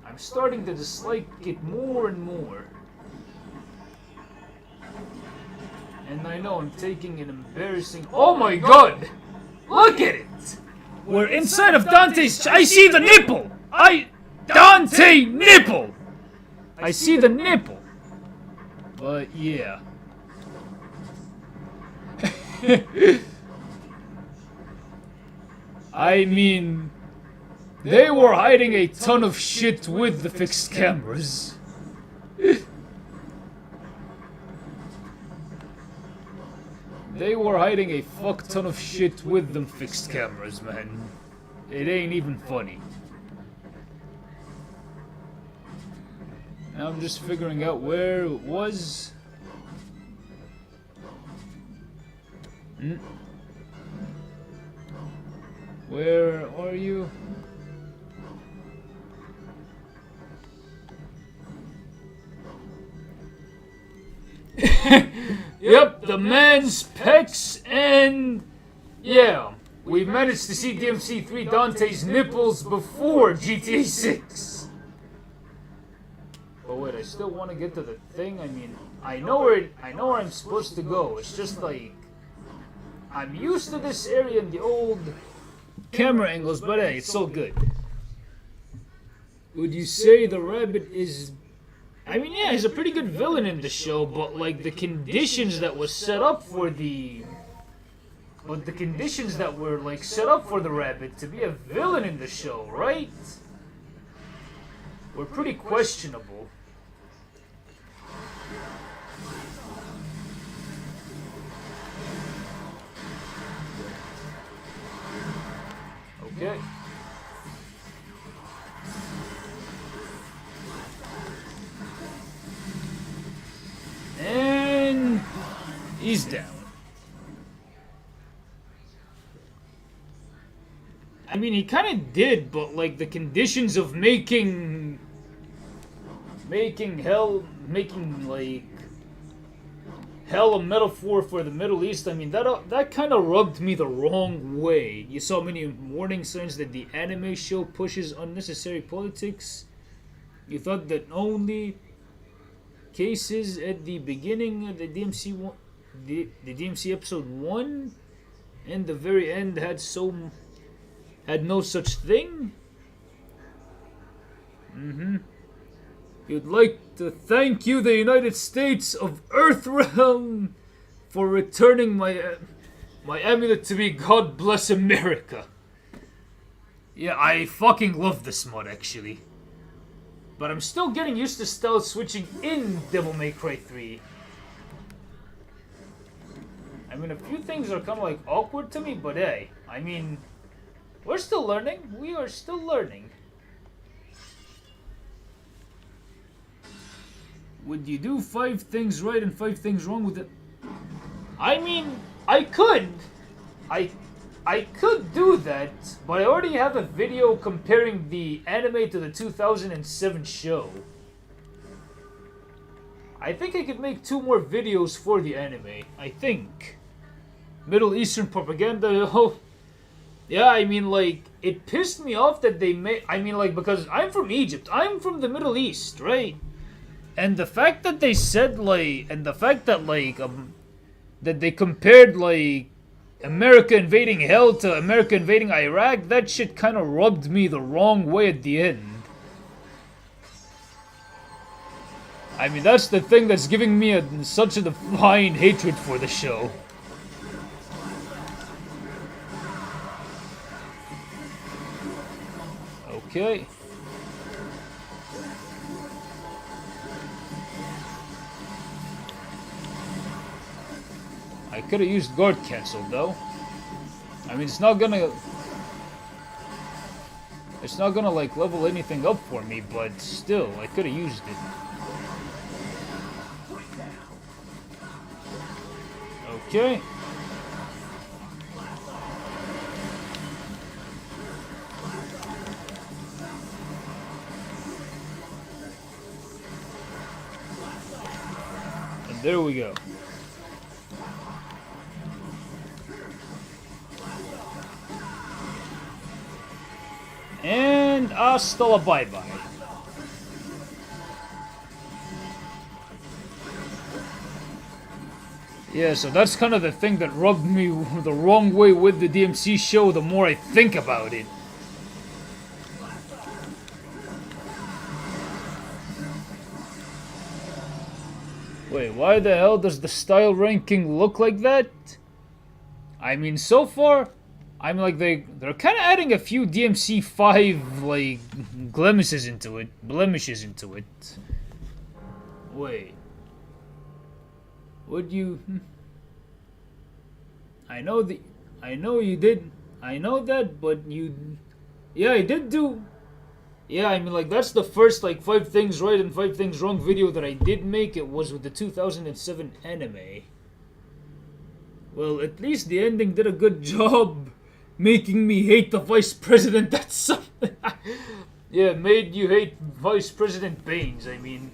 I'm starting to dislike it more and more. And I know I'm taking an embarrassing... Oh my god! Look at it! We're inside of Dante's... I see the nipple! Dante nipple! I see the nipple. But yeah. I mean... They were hiding a ton of shit with the fixed cameras. They were hiding a fuck ton of shit with them fixed cameras, man. It ain't even funny. Now I'm just figuring out where it was. Where are you? Yep, the man's pecs, and yeah, we managed to see DMC 3 Dante's nipples before GTA 6. But wait, I still want to get to the thing. I mean, I know where I'm supposed to go. It's just like I'm used to this area in the old camera angles, but hey, it's so good. Would you say the rabbit is... I mean, yeah, he's a pretty good villain in the show, but like the conditions that was set up for the... But the conditions that were like set up for the rabbit to be a villain in the show, right? Were pretty questionable. Okay. And he's down. I mean, he kind of did, but like the conditions of making like hell a metaphor for the Middle East. I mean, that kind of rubbed me the wrong way. You saw many warning signs that the anime show pushes unnecessary politics. You thought that only cases at the beginning of the DMC the DMC episode 1 and the very end had no such thing. You'd like to thank you, the United States of Earthrealm, for returning my amulet to me. God bless America. Yeah, I fucking love this mod actually. But I'm still getting used to stealth switching in Devil May Cry 3. I mean, a few things are kind of like awkward to me, but hey, I mean, we're still learning. We are still learning. Would you do 5 things right and 5 things wrong with it? I mean, I could. I could do that, but I already have a video comparing the anime to the 2007 show. I think I could make 2 more videos for the anime. I think. Middle Eastern propaganda. Oh, yeah, I mean, like, it pissed me off that they made... I mean, like, because I'm from Egypt. I'm from the Middle East, right? And the fact that they said, like... And the fact that, like, that they compared, like, America invading hell to America invading Iraq, that shit kind of rubbed me the wrong way at the end. I mean, that's the thing that's giving me such a divine hatred for the show. Okay. I could have used guard cancel though. I mean, it's not gonna like level anything up for me, but still, I could have used it. Okay. And there we go. And hasta la bye-bye. Yeah, so that's kind of the thing that rubbed me the wrong way with the DMC show the more I think about it. Wait, why the hell does the style ranking look like that? I mean, so far... I'm like, they're kind of adding a few DMC 5, like, blemishes into it. Wait. Would you... I know you did... I know that, but you... Yeah, I did do... Yeah, I mean, like, that's the first, like, 5 things right and 5 things wrong video that I did make. It was with the 2007 anime. Well, at least the ending did a good job making me hate the Vice President. That's something. Yeah, made you hate Vice President Baines. I mean,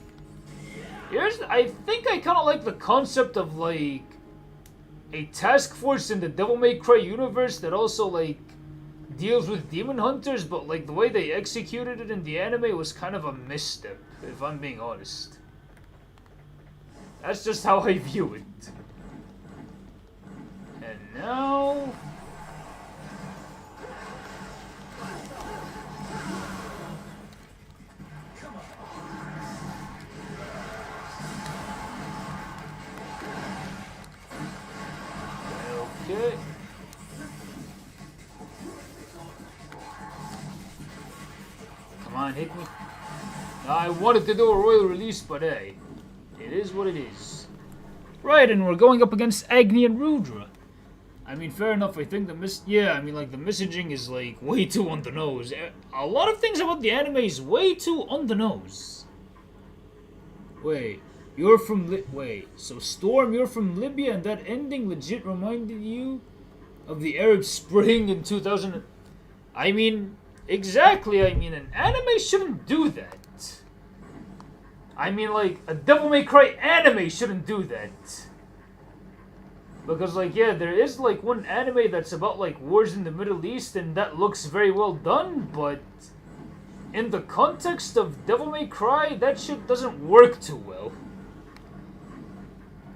I think I kind of like the concept of, like, a task force in the Devil May Cry universe that also, like, deals with demon hunters, but, like, the way they executed it in the anime was kind of a misstep, if I'm being honest. That's just how I view it. And now... Come on, hit me. I wanted to do a royal release, but hey, it is what it is. Right, and we're going up against Agni and Rudra. I mean, fair enough. I think the messaging is like way too on the nose. A lot of things about the anime is way too on the nose. Wait, you're from so Storm, you're from Libya, and that ending legit reminded you of the Arab Spring in 2000. I mean, exactly. I mean, an anime shouldn't do that. I mean, like, a Devil May Cry anime shouldn't do that. Because, like, yeah, there is, like, one anime that's about, like, wars in the Middle East, and that looks very well done, but in the context of Devil May Cry, that shit doesn't work too well.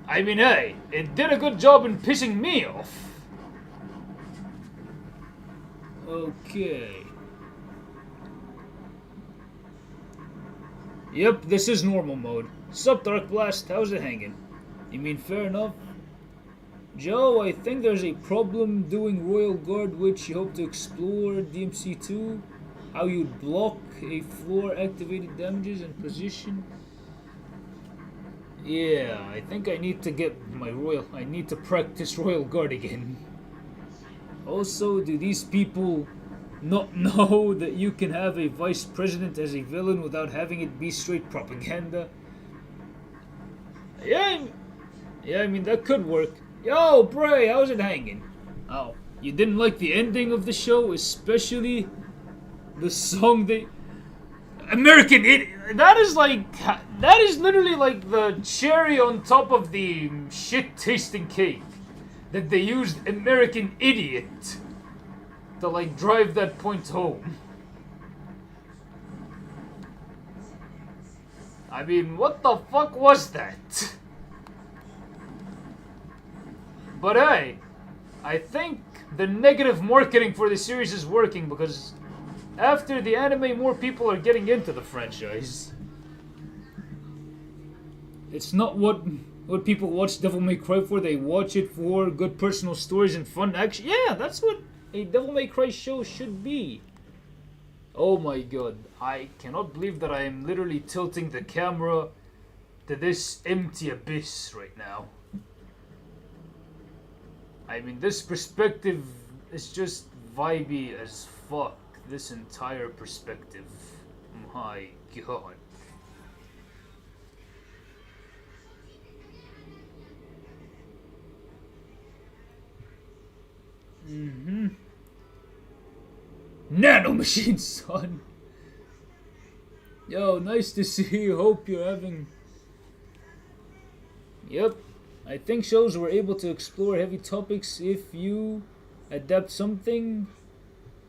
I mean, hey, it did a good job in pissing me off. Okay. Yep, this is normal mode. Sup, Dark Blast, how's it hanging? You mean fair enough? Joe, I think there's a problem doing Royal Guard, which you hope to explore DMC2. How you'd block a floor activated damages and position. Yeah, I think I need to get I need to practice Royal Guard again. Also, do these people not know that you can have a vice president as a villain without having it be straight propaganda? Yeah, I mean, that could work. Yo, Bray, how's it hanging? Oh, you didn't like the ending of the show, especially the song they... American Idiot. That is literally like the cherry on top of the shit-tasting cake. That they used American Idiot to, like, drive that point home. I mean, what the fuck was that? But hey, I think the negative marketing for the series is working, because after the anime, more people are getting into the franchise. It's not what people watch Devil May Cry for. They watch it for good personal stories and fun action. Yeah, that's what a Devil May Cry show should be. Oh my god, I cannot believe that I am literally tilting the camera to this empty abyss right now. I mean, this perspective is just vibey as fuck. This entire perspective. My god. Nano machine, son. Yo, nice to see you. Hope you're having... Yep. I think shows were able to explore heavy topics. If you adapt something,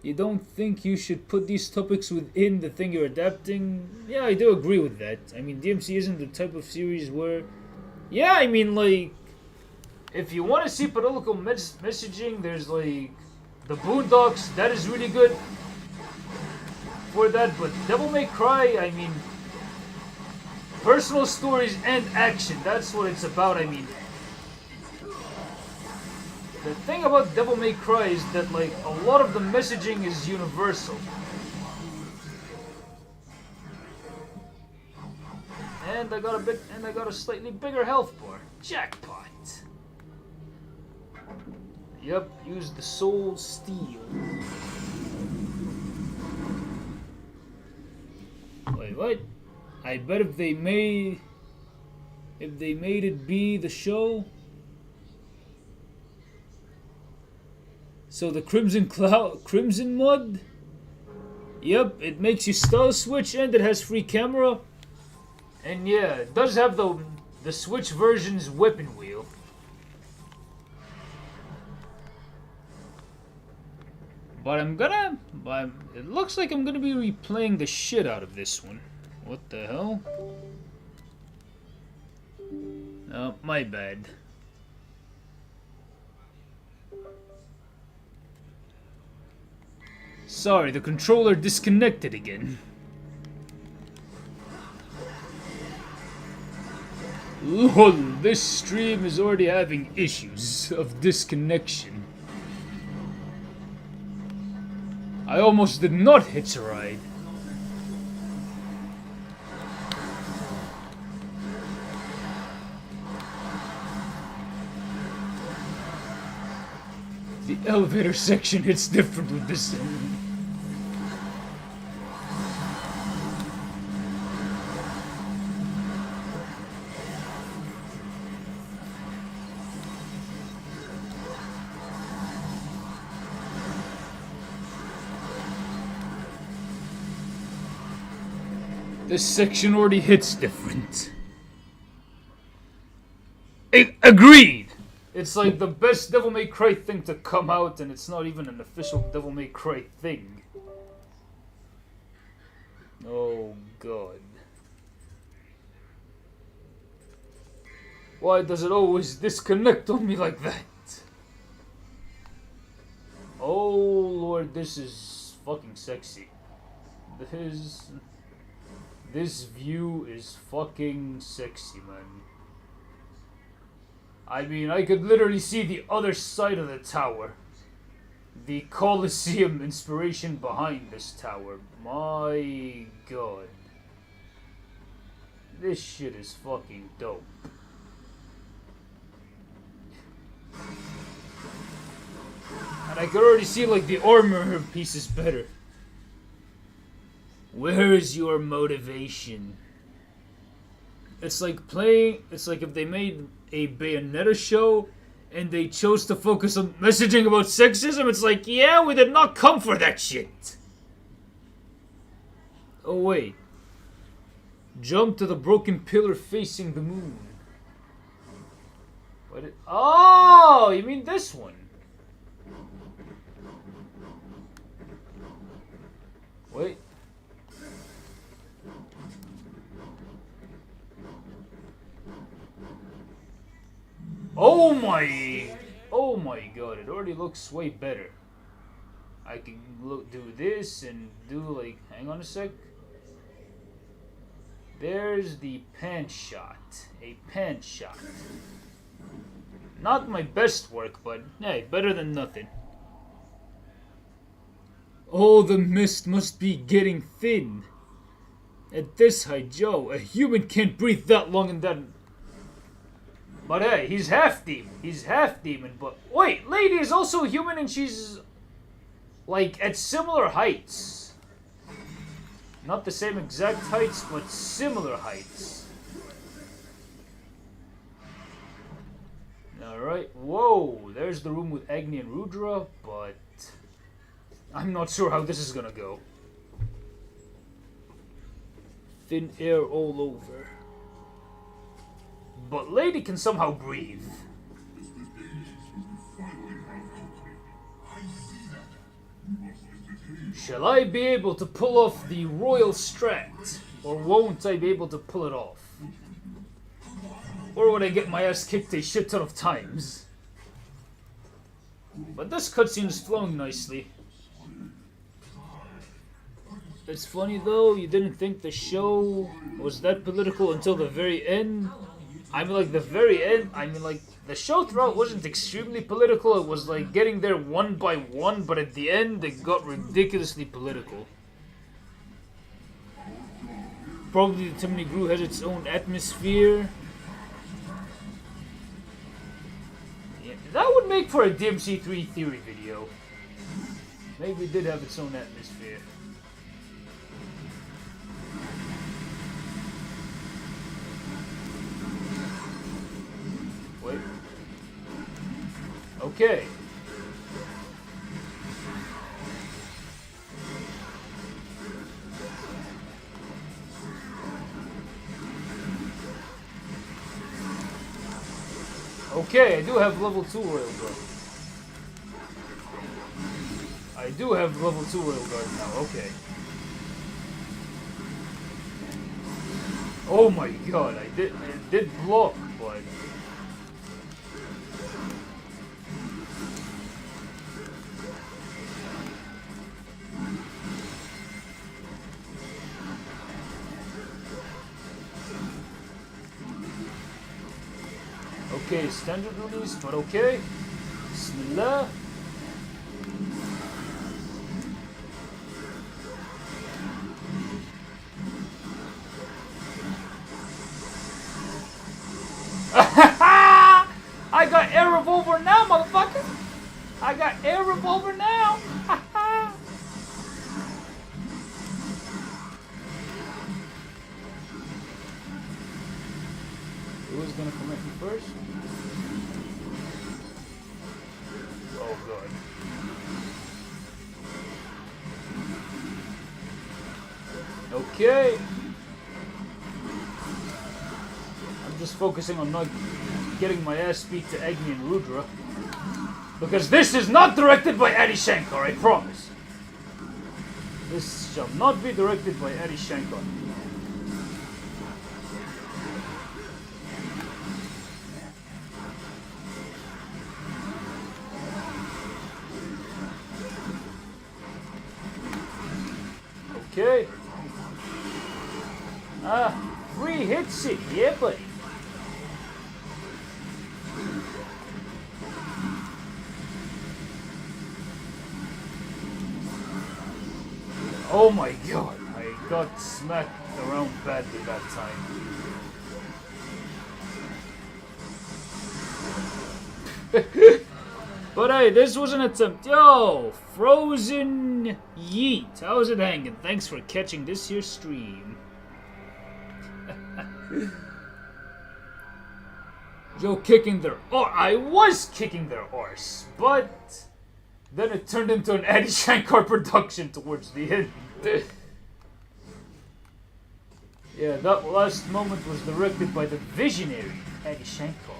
you don't think you should put these topics within the thing you're adapting? Yeah, I do agree with that. I mean, DMC isn't the type of series where... Yeah, I mean, like... If you want to see political messaging, there's, like... The Boondocks, that is really good for that. But Devil May Cry, I mean... Personal stories and action, that's what it's about. I mean... The thing about Devil May Cry is that, like, a lot of the messaging is universal. And I got a slightly bigger health bar. Jackpot. Yep, use the soul steel. Wait, what? I bet if they made it be the show. So the Crimson mod? Yep, it makes you style switch and it has free camera. And yeah, it does have the Switch version's weapon wheel. But it looks like I'm gonna be replaying the shit out of this one. What the hell? Oh, my bad. Sorry, the controller disconnected again. Lol, this stream is already having issues of disconnection. I almost did not hitch a ride. elevator section hits different with this. This section already hits different. Agreed! It's like the best Devil May Cry thing to come out, and it's not even an official Devil May Cry thing. Oh god. Why does it always disconnect on me like that? Oh lord, this is fucking sexy. This view is fucking sexy, man. I mean, I could literally see the other side of the tower. The Colosseum inspiration behind this tower. My god. This shit is fucking dope. And I could already see, like, the armor pieces better. Where is your motivation? It's like if they made a Bayonetta show and they chose to focus on messaging about sexism. It's like, yeah, we did not come for that shit. Oh wait. Jump to the broken pillar facing the moon. Oh, you mean this one? Wait. Oh my god, it already looks way better. I can do this and do like, hang on a sec. There's the pan shot. A pan shot. Not my best work, but hey, better than nothing. Oh, the mist must be getting thin. At this height, Joe, a human can't breathe that long in that... But hey, he's half demon. He's half demon, but... Wait, Lady is also human and she's... like, at similar heights. Not the same exact heights, but similar heights. Alright, whoa, there's the room with Agni and Rudra, but... I'm not sure how this is gonna go. Thin air all over. But Lady can somehow breathe. Shall I be able to pull off the royal strat? Or won't I be able to pull it off? Or would I get my ass kicked a shit ton of times? But this cutscene is flowing nicely. It's funny though, you didn't think the show was that political until the very end. I mean, like, the very end, I mean, like, the show throughout wasn't extremely political. It was, like, getting there one by one, but at the end, it got ridiculously political. Probably the Timony Gru has its own atmosphere. Yeah, that would make for a DMC3 theory video. Maybe it did have its own atmosphere. Wait. Okay. Okay, I do have level 2 Royal Guard. I do have level 2 Royal Guard now, okay. Oh my god, it did block, but... Okay, standard release, but okay. Bismillah. I got air revolver now, motherfucker! I got air gonna come at me first. Oh god. Okay. I'm just focusing on not getting my ass beat to Agni and Rudra. Because this is not directed by Adi Shankar, I promise. This shall not be directed by Adi Shankar. Okay. Free hit city, yeah buddy. Oh my god, I got smacked around badly that time. But hey, this was an attempt. Yo, Frozen Yeet. How's it hanging? Thanks for catching this here stream. Yo, kicking their I was kicking their arse, but then it turned into an Adi Shankar production towards the end. Yeah, that last moment was directed by the visionary Adi Shankar.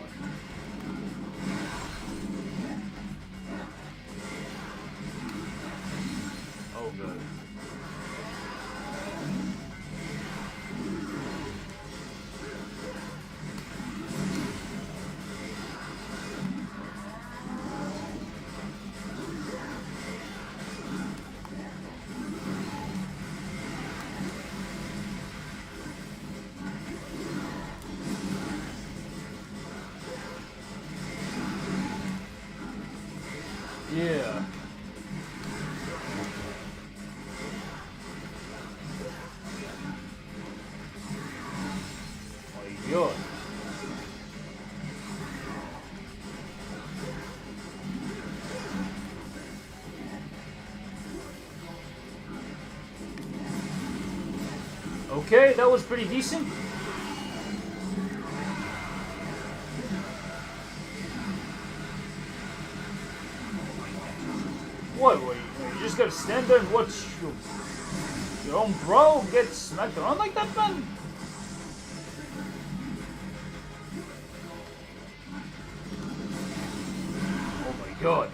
Oh god. Yeah. My god. Okay, that was pretty decent. What? You just gotta stand there and watch your own bro get smacked around like that, man? Oh my god.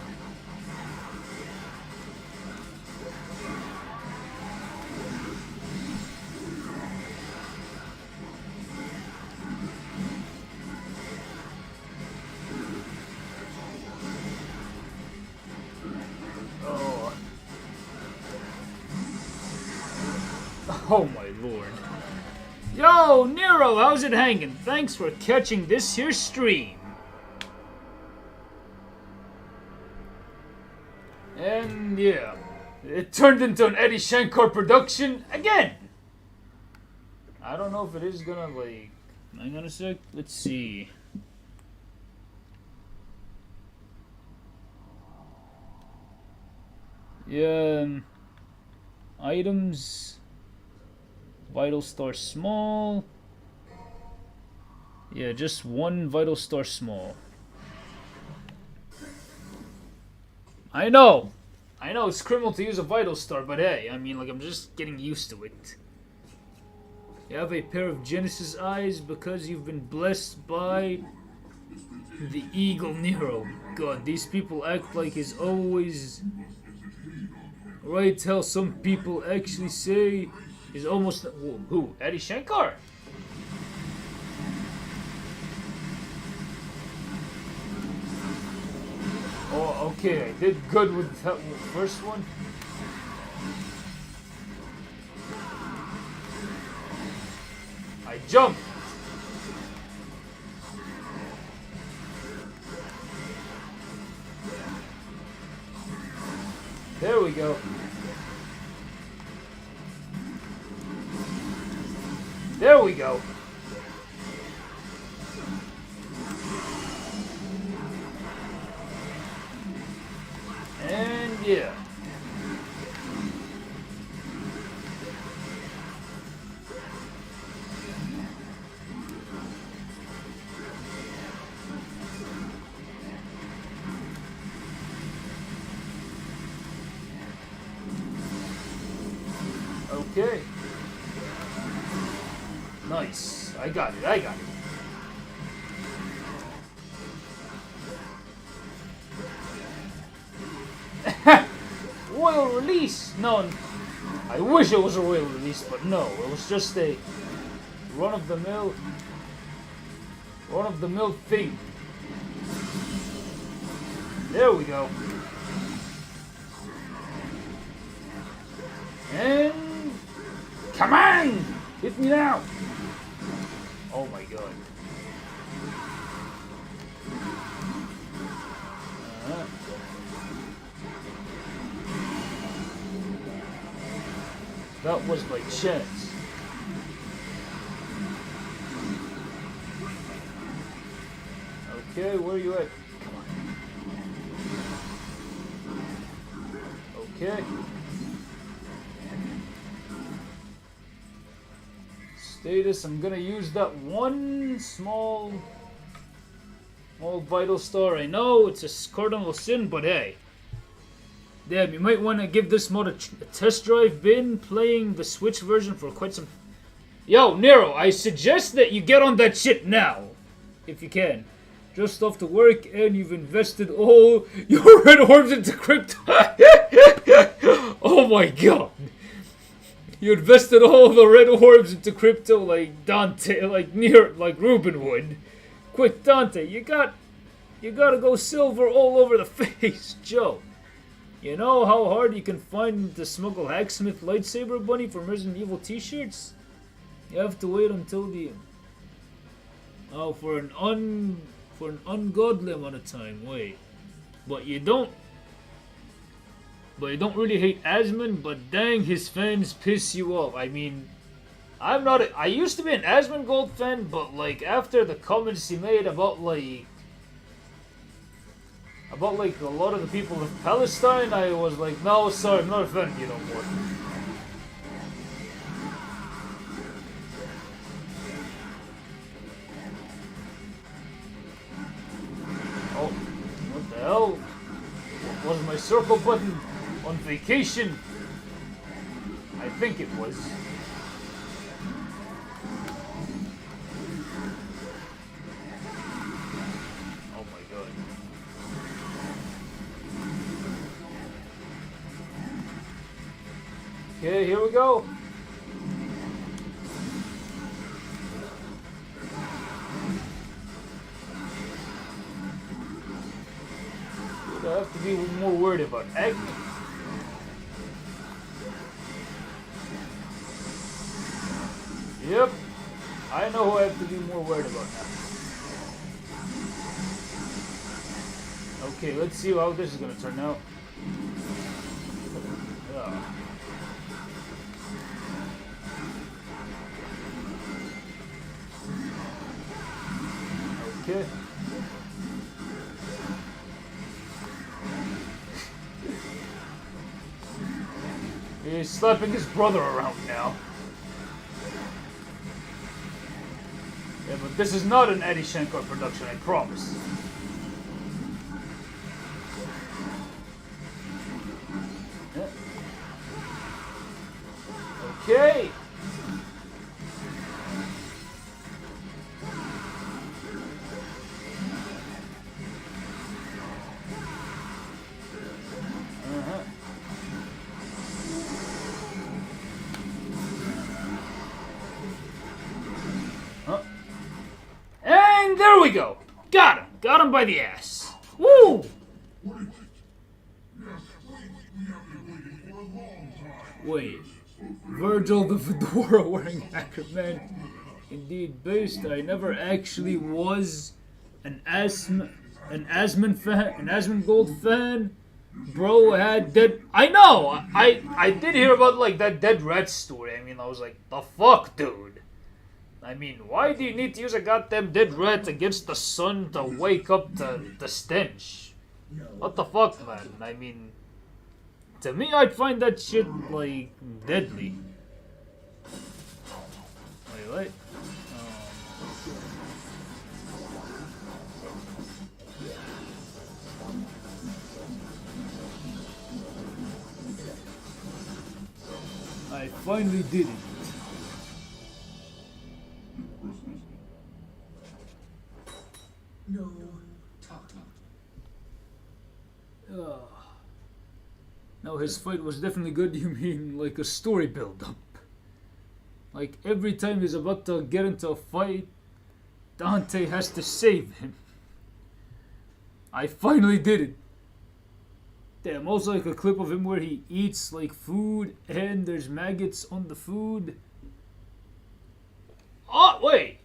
Oh my lord. Yo, Nero, how's it hanging? Thanks for catching this here stream. And yeah, it turned into an Adi Shankar production again. I don't know if it is gonna like... Hang on a sec, let's see. Yeah, items... Vital Star Small. Yeah, just one Vital Star Small. I know it's criminal to use a Vital Star, but hey, I mean, like, I'm just getting used to it. You have a pair of Genesis eyes because you've been blessed by the Eagle Nero. God, these people act like he's always... Right, how some people actually say... He's almost... Who? Adi Shankar? Oh, okay. I did good with that first one. I jumped. There we go. There we go. And yeah. Okay. Nice. I got it. I got it. Royal release. No, I wish it was a royal release, but no. It was just a run-of-the-mill thing. There we go. And come on! Hit me now! Oh my god. That was my chance. Okay, where are you at? Come on. Okay. Status, I'm gonna use that one small vital star. I know it's a cardinal sin, but hey. Damn, you might want to give this mod a test drive. Been playing the Switch version for quite some... Yo, Nero, I suggest that you get on that shit now. If you can. Just off to work and you've invested all your red orbs into crypto. Oh my god. You invested all the red orbs into crypto like Dante, like Ruben would. Quick, Dante, you gotta go silver all over the face, Joe. You know how hard you can find to smuggle Hacksmith lightsaber bunny from Resident Evil t-shirts? You have to wait until the for an ungodly amount of time. Wait, but you don't really hate Asmon, but dang, his fans piss you off. I mean, I used to be an Asmongold fan, but like after the comments he made about like a lot of the people of Palestine, I was like, no, sorry, I'm not a fan of you no more. Oh, what the hell? Was my circle button on vacation? I think it was. Oh my god. Okay, here we go. I have to be more worried about acne. Yep, I know who I have to be more worried about now. Okay, let's see how this is gonna turn out. Okay. He's slapping his brother around now. Yeah, but this is not an Eddie Shankar production, I promise. Yeah. Okay. And there we go. Got him. Got him by the ass. Woo! Wait. Virgil the fedora wearing hacker man. Indeed, based. I never actually was an Asmongold fan. Bro had dead. I know. I did hear about like that dead rat story. I mean, I was like, the fuck, dude. I mean, why do you need to use a goddamn dead rat against the sun to wake up the stench? What the fuck, man? I mean, to me, I'd find that shit, like, deadly. Wait, what? I finally did it. No talking. No, his fight was definitely good. You mean like a story build-up? Like every time he's about to get into a fight, Dante has to save him. I finally did it. Damn, also like a clip of him where he eats like food and there's maggots on the food. Oh, wait!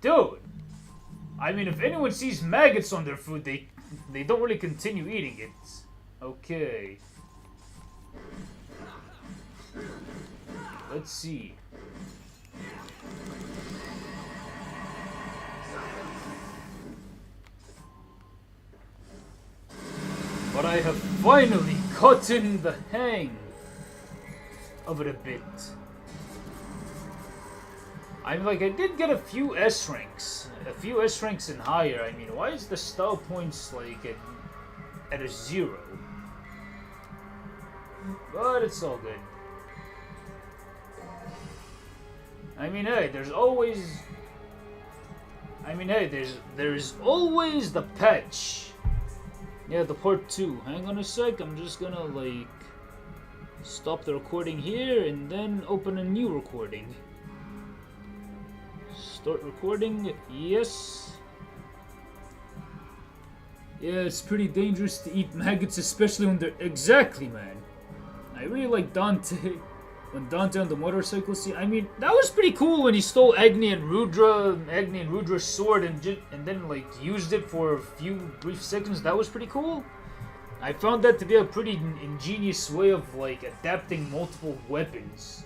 Dude! I mean, if anyone sees maggots on their food, they don't really continue eating it. Okay. Let's see. But I have finally gotten the hang of it a bit. I'm like, I did get a few S ranks. A few S ranks and higher. I mean, why is the style points like at a 0? But it's all good. I mean, hey, there's always... I mean, hey, there's always the patch. Yeah, the part 2. Hang on a sec, I'm just gonna, like, stop the recording here and then open a new recording. Start recording, yes. Yeah, it's pretty dangerous to eat maggots, especially when they're... Exactly, man. I really like Dante. When Dante on the motorcycle scene, I mean, that was pretty cool when he stole Agni and Rudra's sword and then like used it for a few brief seconds. That was pretty cool. I found that to be a pretty ingenious way of like adapting multiple weapons.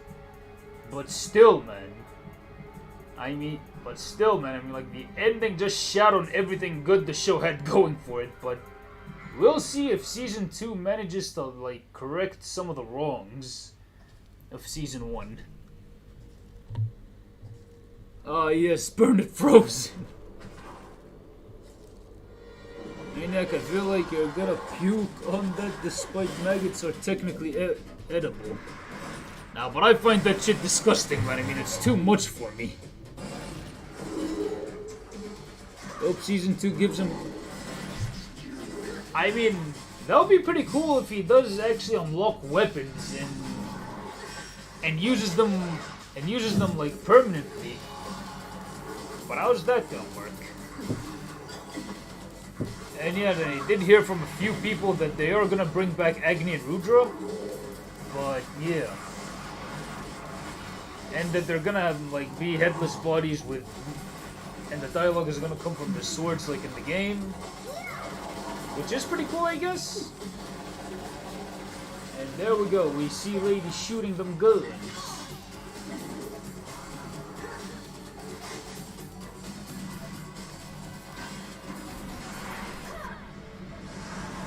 But still, man. I mean, like the ending just shat on everything good the show had going for it. But we'll see if season 2 manages to like correct some of the wrongs of season 1. Ah, yes, burn it frozen. Maniac, I feel like you're gonna puke on that despite maggots are technically edible. Nah, but I find that shit disgusting, man. I mean, it's too much for me. Hope season 2 gives him... I mean, that would be pretty cool if he does actually unlock weapons and uses them like permanently. But how's that gonna work? And yeah, I did hear from a few people that they are gonna bring back Agni and Rudra. But yeah. And that they're gonna have like be headless bodies with, and the dialogue is gonna come from the swords like in the game. Which is pretty cool, I guess. And there we go, we see ladies shooting them guns.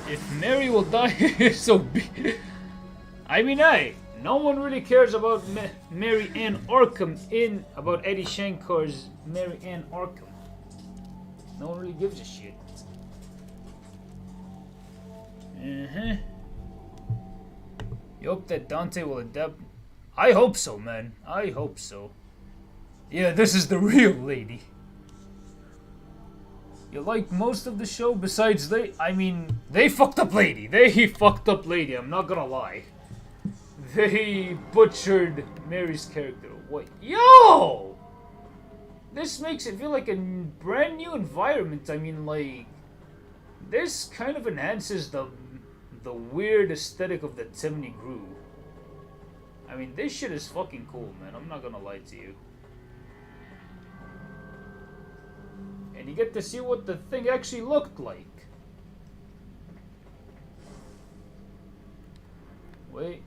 If Mary will die, so be. I mean, hey, no one really cares about Mary Ann Arkham about Eddie Shankar's Mary Ann Arkham. No one really gives a shit. You hope that Dante will adapt. I hope so, man. I hope so. Yeah, this is the real lady. You like most of the show besides they fucked up lady. They fucked up lady, I'm not gonna lie. They butchered Mary's character. What? Yo! This makes it feel like a brand new environment. I mean, like, this kind of enhances the weird aesthetic of the Temni Grove. I mean, this shit is fucking cool, man. I'm not gonna lie to you. And you get to see what the thing actually looked like. Wait.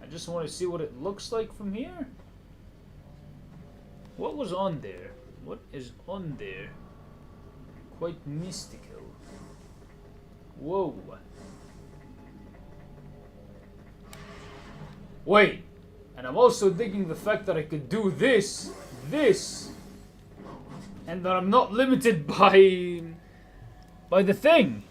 I just want to see what it looks like from here. What was on there? What is on there? Quite mystical. Whoa. Wait. And I'm also digging the fact that I could do this, and that I'm not limited by the thing.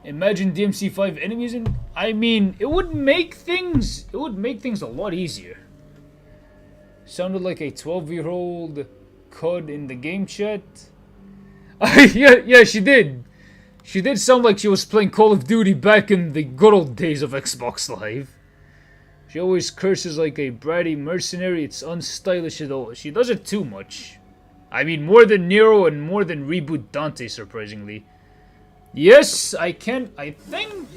Imagine DMC5 enemies in. I mean, it would make things. It would make things a lot easier. Sounded like a 12-year-old COD in the game chat. Yeah, she did. She did sound like she was playing Call of Duty back in the good old days of Xbox Live. She always curses like a bratty mercenary. It's unstylish at all. She does it too much. I mean, more than Nero and more than Reboot Dante, surprisingly. Yes, I can. I think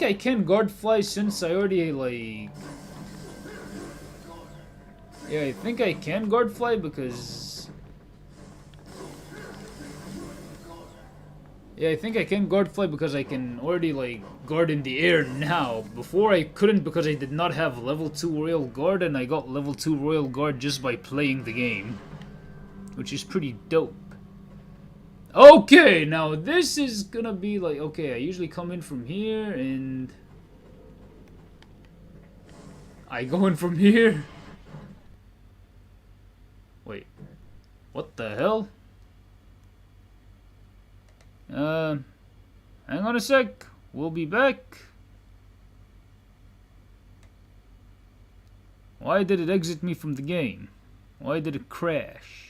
I can guard fly since I already like. Yeah, I think I can guard fly because. Yeah, I think I can guard fly because I can already like guard in the air now. Before I couldn't because I did not have level 2 Royal Guard, and I got level 2 Royal Guard just by playing the game, which is pretty dope. Okay, now this is gonna be like, okay, I usually come in from here and I go in from here. Wait, what the hell? Hang on a sec, we'll be back. Why did it exit me from the game? Why did it crash?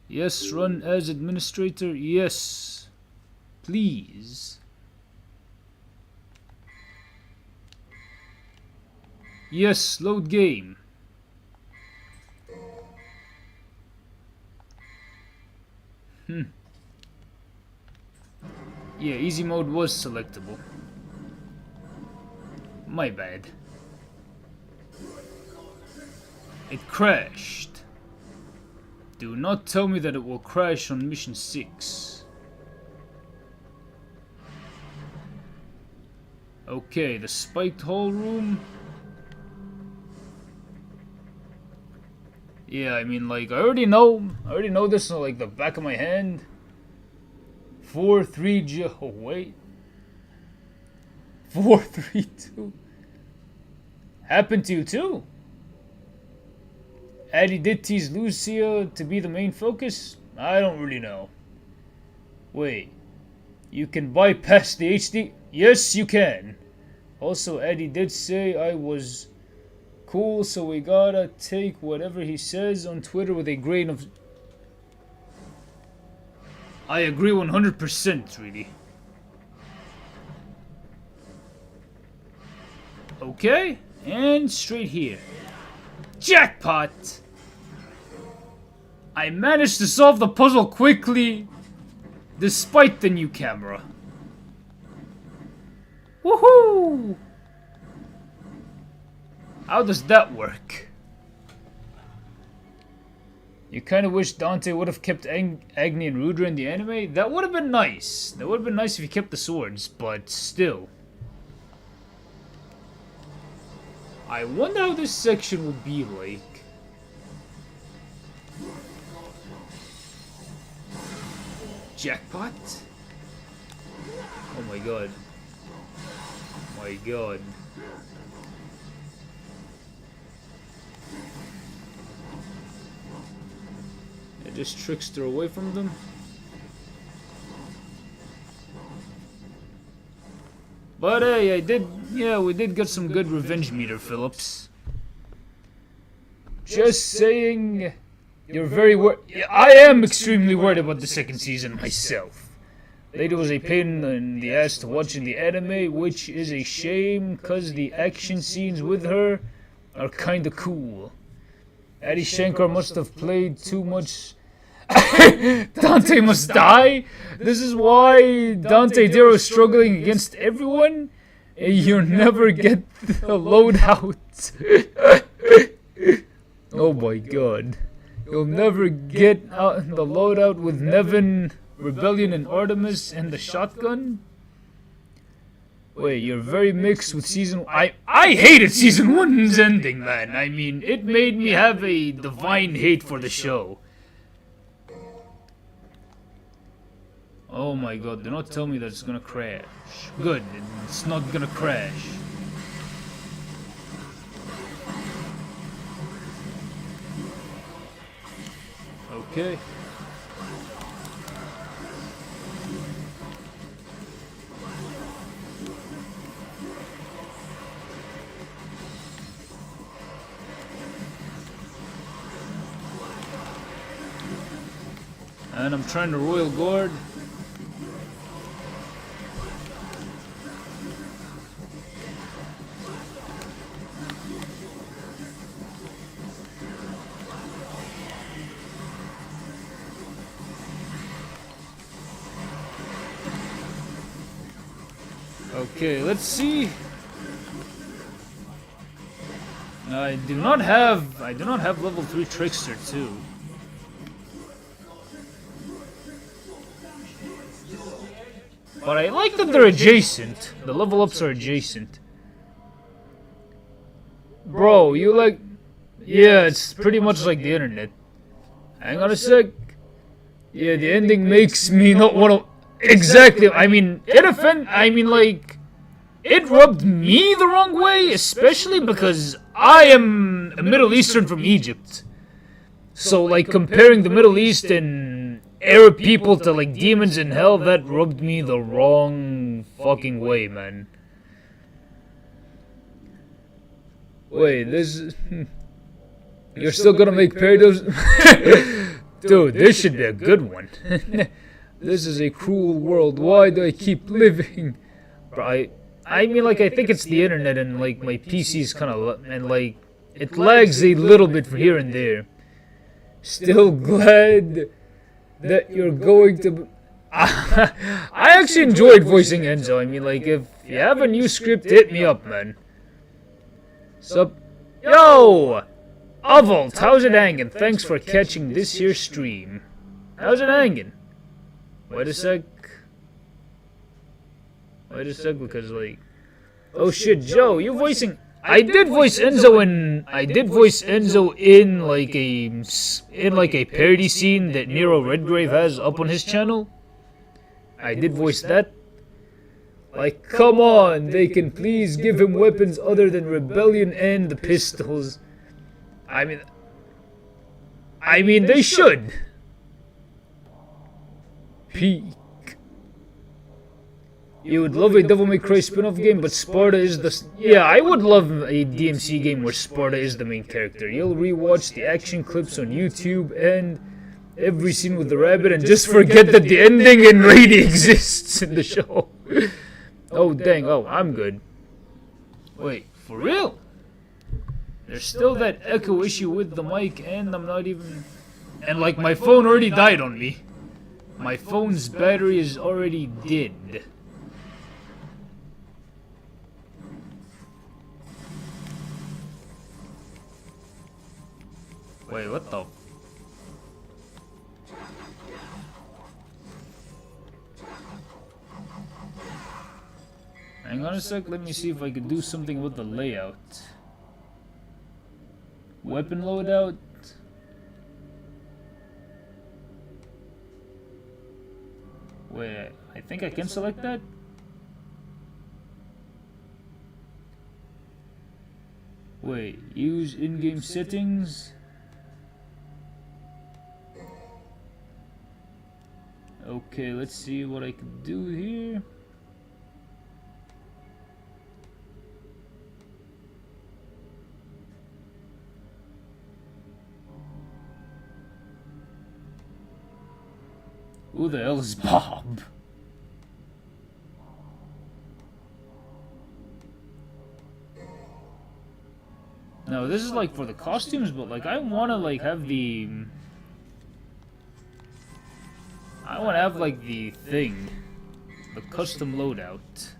Yes, run as administrator. Yes. Please. Yes, load game. Yeah, easy mode was selectable. My bad. It crashed. Do not tell me that it will crash on mission 6. Okay, the spiked hole room. Yeah, I mean, like, I already know this in, like, the back of my hand. 4-3 oh, wait. 4-3-2. Happened to you too? Addy did tease Lucia to be the main focus? I don't really know. Wait. You can bypass the HD? Yes, you can. Also, Addy did say I was cool, so we gotta take whatever he says on Twitter with a grain of... I agree 100%, really. Okay, and straight here. Jackpot! I managed to solve the puzzle quickly, despite the new camera. Woohoo! How does that work? You kind of wish Dante would have kept Agni and Rudra in the anime? That would have been nice. That would have been nice if he kept the swords, but still. I wonder how this section will be like. Jackpot? Oh my god. My god. It just trickster away from them. But hey, we did get some good revenge meter, Phillips. Just saying, you're very I am extremely worried about the second season myself. Lady was a pain in the ass to watch in the anime, which is a shame, cause the action scenes with her are kinda cool. Adi Shankar must have played too much. Dante must die? This is why Dante Dero is struggling against everyone? You'll never get the loadout. Oh my god. You'll never get out the loadout with Nevin, Rebellion, and Artemis and the shotgun? Wait, you're very mixed with season... I hated season 1's ending, man. I mean, it made me have a divine hate for the show. Oh my god, do not tell me that it's gonna crash. Good, it's not gonna crash. Okay. And I'm trying to Royal Guard. Okay, let's see. I do not have level 3 Trickster too. But I like that they're adjacent. The level ups are adjacent. Bro, you like... Yeah, it's pretty much like the internet. Hang on a sec. Yeah, the ending makes me not want to... Exactly, I mean, like... It rubbed me the wrong way, especially because I am a Middle Eastern from Egypt. So, like, comparing the Middle East and Arab people to, like, demons in hell, that rubbed me the wrong fucking way, man. Wait, this... You're still gonna make Parados? Dude, this should be a good one. This is a cruel world. Why do I keep living? Bro, I mean, like, I think it's the internet and, like, my PC's kind of... And, like, it lags a little bit here and there. Still glad that you're going to... I actually enjoyed voicing Enzo. I mean, like, if you have a new script, hit me up, man. Sup? Yo! Avolt, how's it hanging? Thanks for catching this here stream. How's it hanging? Wait a sec. Wait a sec, because, like... Oh shit, Joe, you voicing... I did voice Enzo in like a parody scene that Nero Redgrave has up on his channel. I did voice that. Like, come on, they can please give him weapons other than Rebellion and the pistols. I mean they should. Peak. You would love a Devil May Cry spin-off game, but Sparta is the... Yeah, I would love a DMC game where Sparta is the main character. You'll rewatch the action clips on YouTube and every scene with the rabbit and just forget that the ending and really exists in the show. Oh, dang. Oh, I'm good. Wait, for real? There's still that echo issue with the mic and I'm not even... And, like, my phone already died on me. My phone's battery is already dead. Wait, what the? Hang on a sec, let me see if I can do something with the layout. Weapon loadout. Wait, I think I can select that? Wait, use in-game settings. Okay, let's see what I can do here. Who the hell is Bob? No, this is like for the costumes, but like I wanna like have the... I wanna have like the thing. The custom loadout.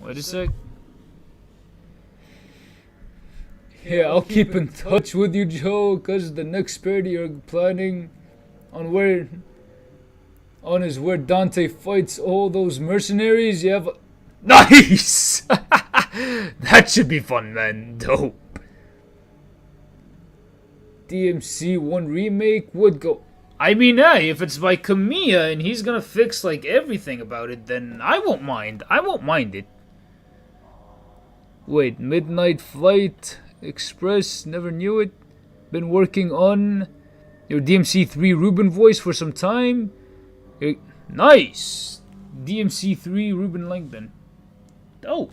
Wait a sec. Yeah, I'll keep in touch with you, Joe, cause the next party you're planning on is where Dante fights all those mercenaries. You have Nice! That should be fun, man. Dope. DMC 1 remake would go... I mean, hey, if it's by Kamiya and he's gonna fix, like, everything about it, then I won't mind. I won't mind it. Wait, Midnight Flight Express, never knew it. Been working on your DMC 3 Ruben voice for some time. Nice! DMC 3 Ruben Langdon. Dope.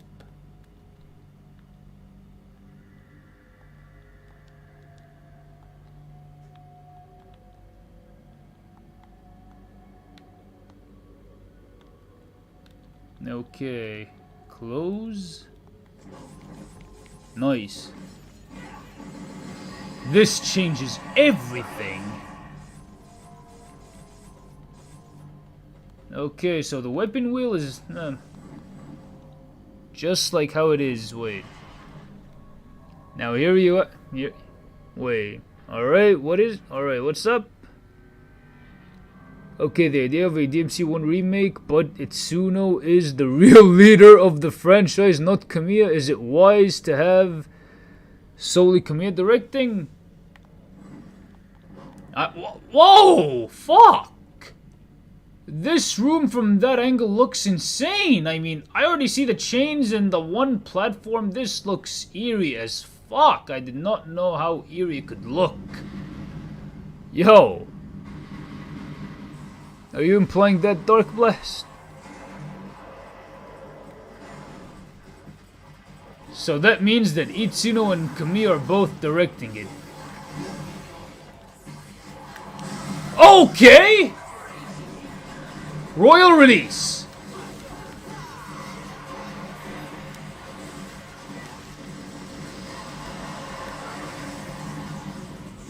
Okay. Close. Nice. This changes everything. Okay, so the weapon wheel is just like how it is. Wait. Now here you are. Here. Wait. Alright, Alright, what's up? Okay, the idea of a DMC1 remake, but Itsuno is the real leader of the franchise, not Kamiya. Is it wise to have solely Kamiya directing? Whoa! Fuck! This room from that angle looks insane. I mean, I already see the chains and the one platform. This looks eerie as fuck. I did not know how eerie it could look. Yo. Are you implying that, Dark Blast? So that means that Itsuno and Kamiya are both directing it. Okay! Royal release!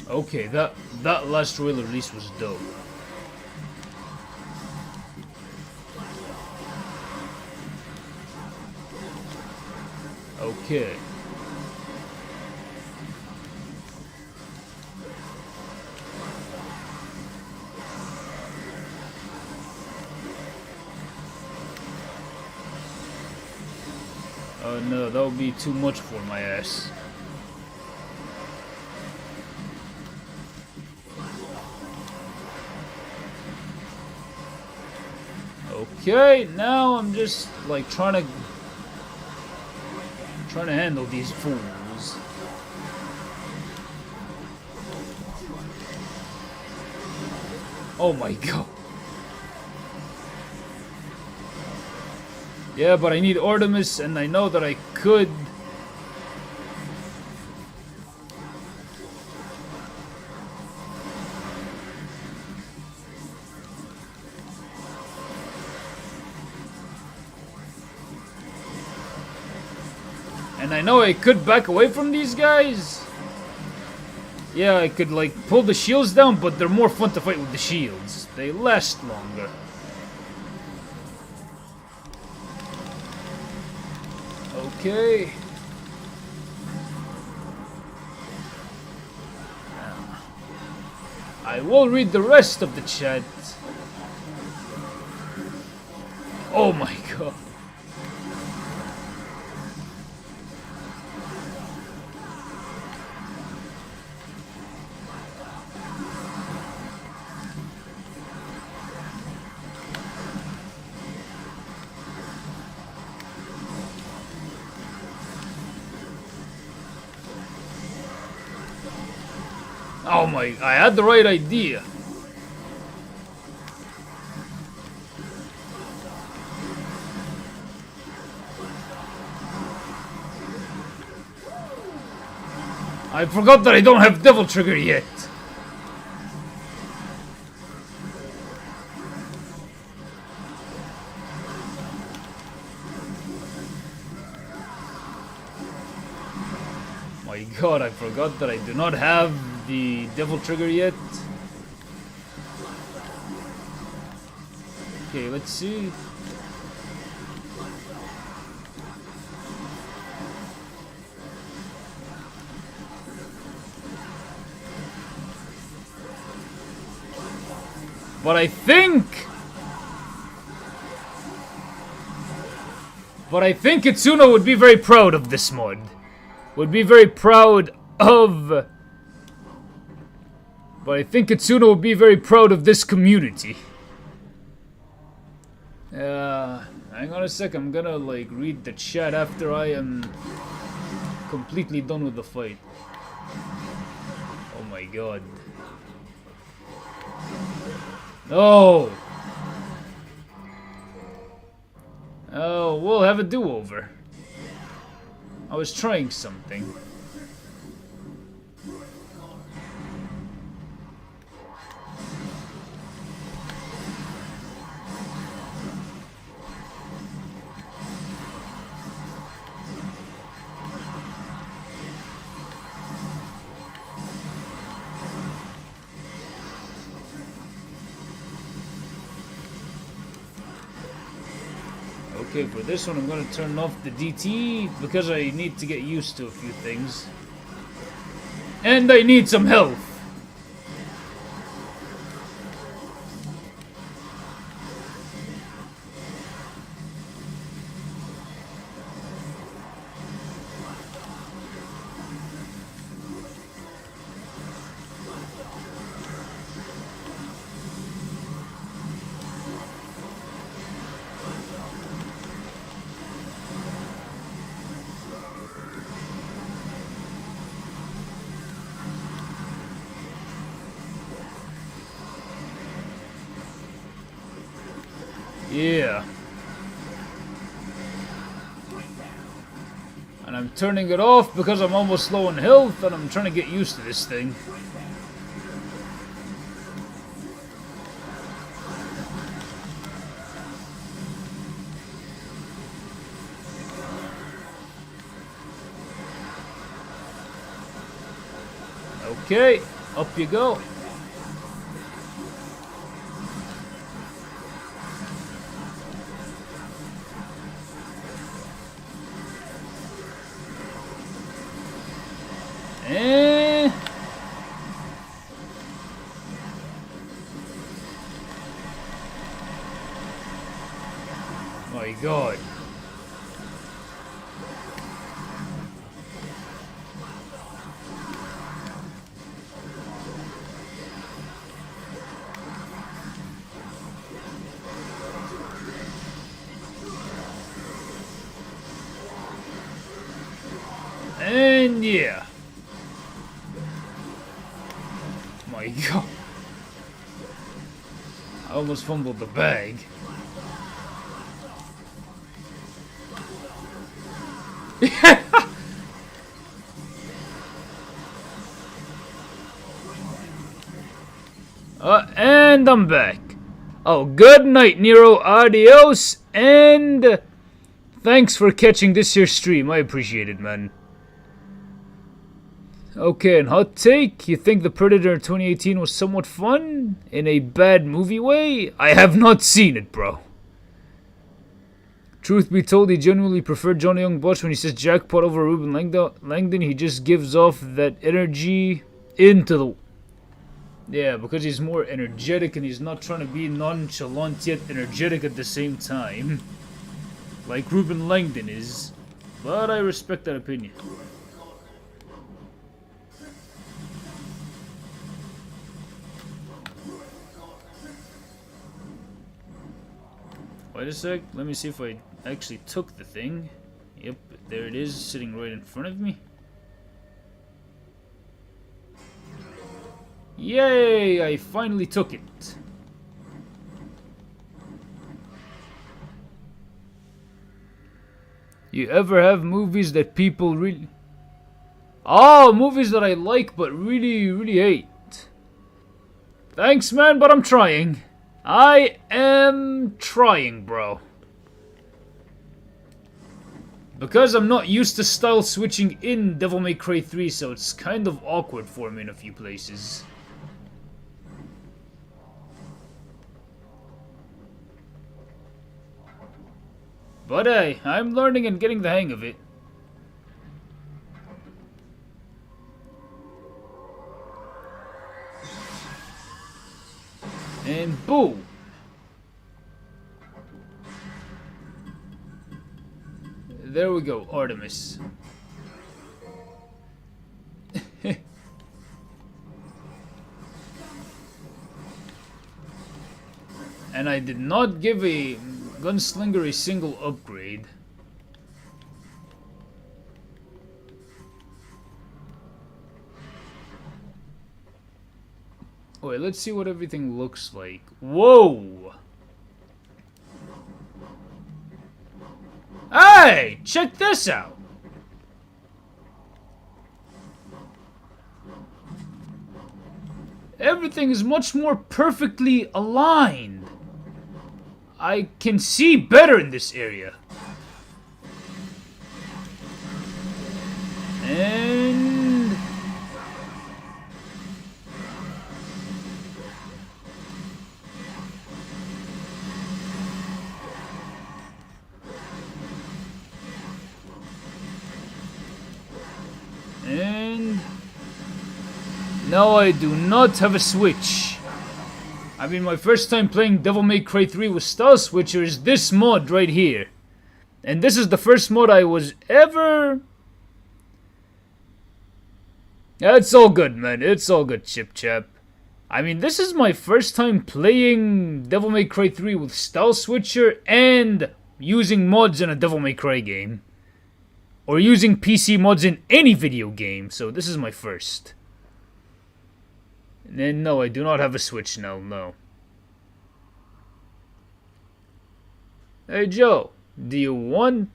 Okay, that last royal release was dope. Okay. Oh no, that would be too much for my ass. Okay, now I'm just like trying to handle these fools. Oh my god. Yeah, but I need Artemis, and I know that I could. And I know I could back away from these guys. Yeah, I could like pull the shields down, but they're more fun to fight with the shields. They last longer. Okay. I will read the rest of the chat. Oh my god. Oh my, I had the right idea. I forgot that I don't have Devil Trigger yet. My god, I forgot that I do not have the Devil Trigger yet. Okay, let's see. But I think Itsuno would be very proud of this mod. Would be very proud of... But I think Itsuno would be very proud of this community. Hang on a sec, I'm gonna like read the chat after I am completely done with the fight. Oh my god. No! Oh, we'll have a do-over. I was trying something. Okay, for this one I'm gonna turn off the DT because I need to get used to a few things. And I need some health. Yeah. And I'm turning it off because I'm almost low on health and I'm trying to get used to this thing. Okay, up you go. My God. And yeah. My God. I almost fumbled the bag. And I'm back. Oh, good night, Nero. Adios, and thanks for catching this here stream. I appreciate it, man. Okay, and hot take, you think The Predator 2018 was somewhat fun? In a bad movie way? I have not seen it, bro. Truth be told, he genuinely preferred Johnny Young Butch when he says jackpot over Ruben Langdon. He just gives off that energy into the... Yeah, because he's more energetic and he's not trying to be nonchalant yet energetic at the same time. Like Ruben Langdon is. But I respect that opinion. Wait a sec, let me see if I actually took the thing. Yep, there it is, sitting right in front of me. Yay, I finally took it. You ever have movies that people really... Oh, movies that I like but really hate. Thanks, man, but I'm trying. I am trying, bro. Because I'm not used to style switching in Devil May Cry 3, so it's kind of awkward for me in a few places. But hey, I'm learning and getting the hang of it. And boom! There we go, Artemis. And I did not give a gunslinger a single upgrade. Wait, let's see what everything looks like. Whoa! Hey! Check this out! Everything is much more perfectly aligned. I can see better in this area. And... No, I do not have a Switch. I mean, my first time playing Devil May Cry 3 with Style Switcher is this mod right here. And this is the first mod I was ever... Yeah, it's all good, man. It's all good, Chip Chap. I mean, this is my first time playing Devil May Cry 3 with Style Switcher and using mods in a Devil May Cry game. Or using PC mods in any video game, so this is my first. And no, I do not have a Switch now, no. Hey Joe, do you want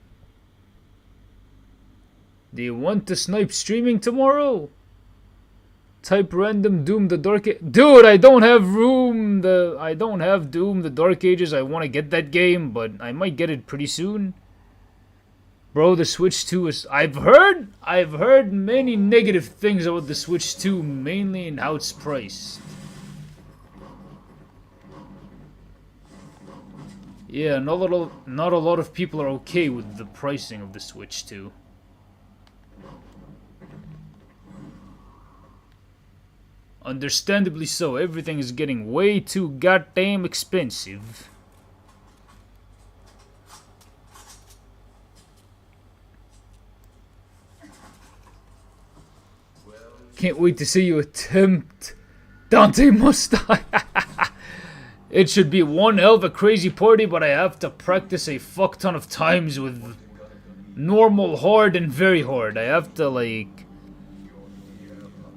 to snipe streaming tomorrow? Type random Doom the Dark Dude, I don't have Doom the Dark Ages. I want to get that game, but I might get it pretty soon. Bro, the Switch 2 is... I've heard many negative things about the Switch 2, mainly in how it's priced. Yeah, not a lot of people are okay with the pricing of the Switch 2. Understandably so, everything is getting way too goddamn expensive. Can't wait to see you attempt Dante Must Die. It should be one hell of a crazy party, but I have to practice a fuck ton of times with normal, hard, and very hard. I have to, like...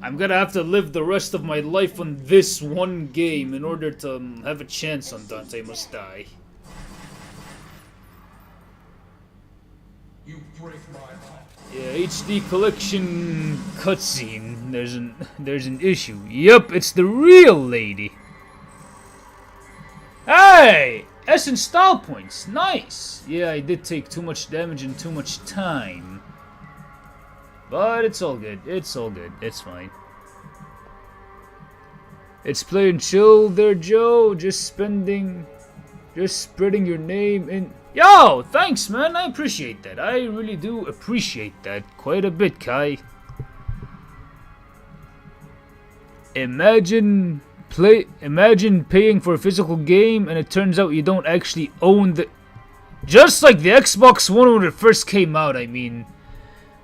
I'm gonna have to live the rest of my life on this one game in order to have a chance on Dante Must Die. You break my heart. Yeah, HD collection cutscene. There's an issue. Yup, it's the real lady. Hey! Essence style points. Nice. Yeah, I did take too much damage and too much time. But it's all good. It's all good. It's fine. It's plain chill there, Joe. Just spreading your name in... Yo! Thanks, man. I appreciate that. I really do appreciate that quite a bit, Kai. Imagine paying for a physical game and it turns out you don't actually own the... Just like the Xbox One when it first came out, I mean...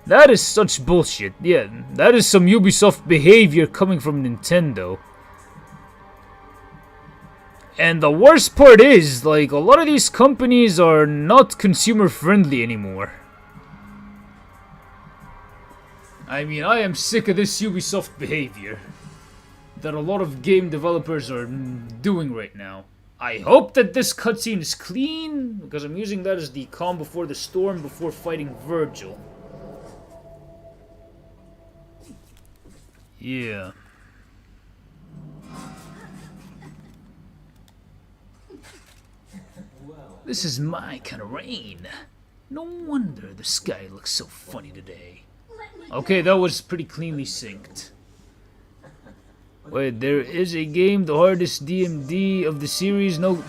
That is such bullshit. Yeah, that is some Ubisoft behavior coming from Nintendo. And the worst part is, like, a lot of these companies are not consumer friendly anymore. I mean, I am sick of this Ubisoft behavior that a lot of game developers are doing right now. I hope that this cutscene is clean, because I'm using that as the calm before the storm before fighting Virgil. Yeah. This is my kind of rain. No wonder the sky looks so funny today. Okay, that was pretty cleanly synced. Wait, there is a game, the hardest DMD of the series. No.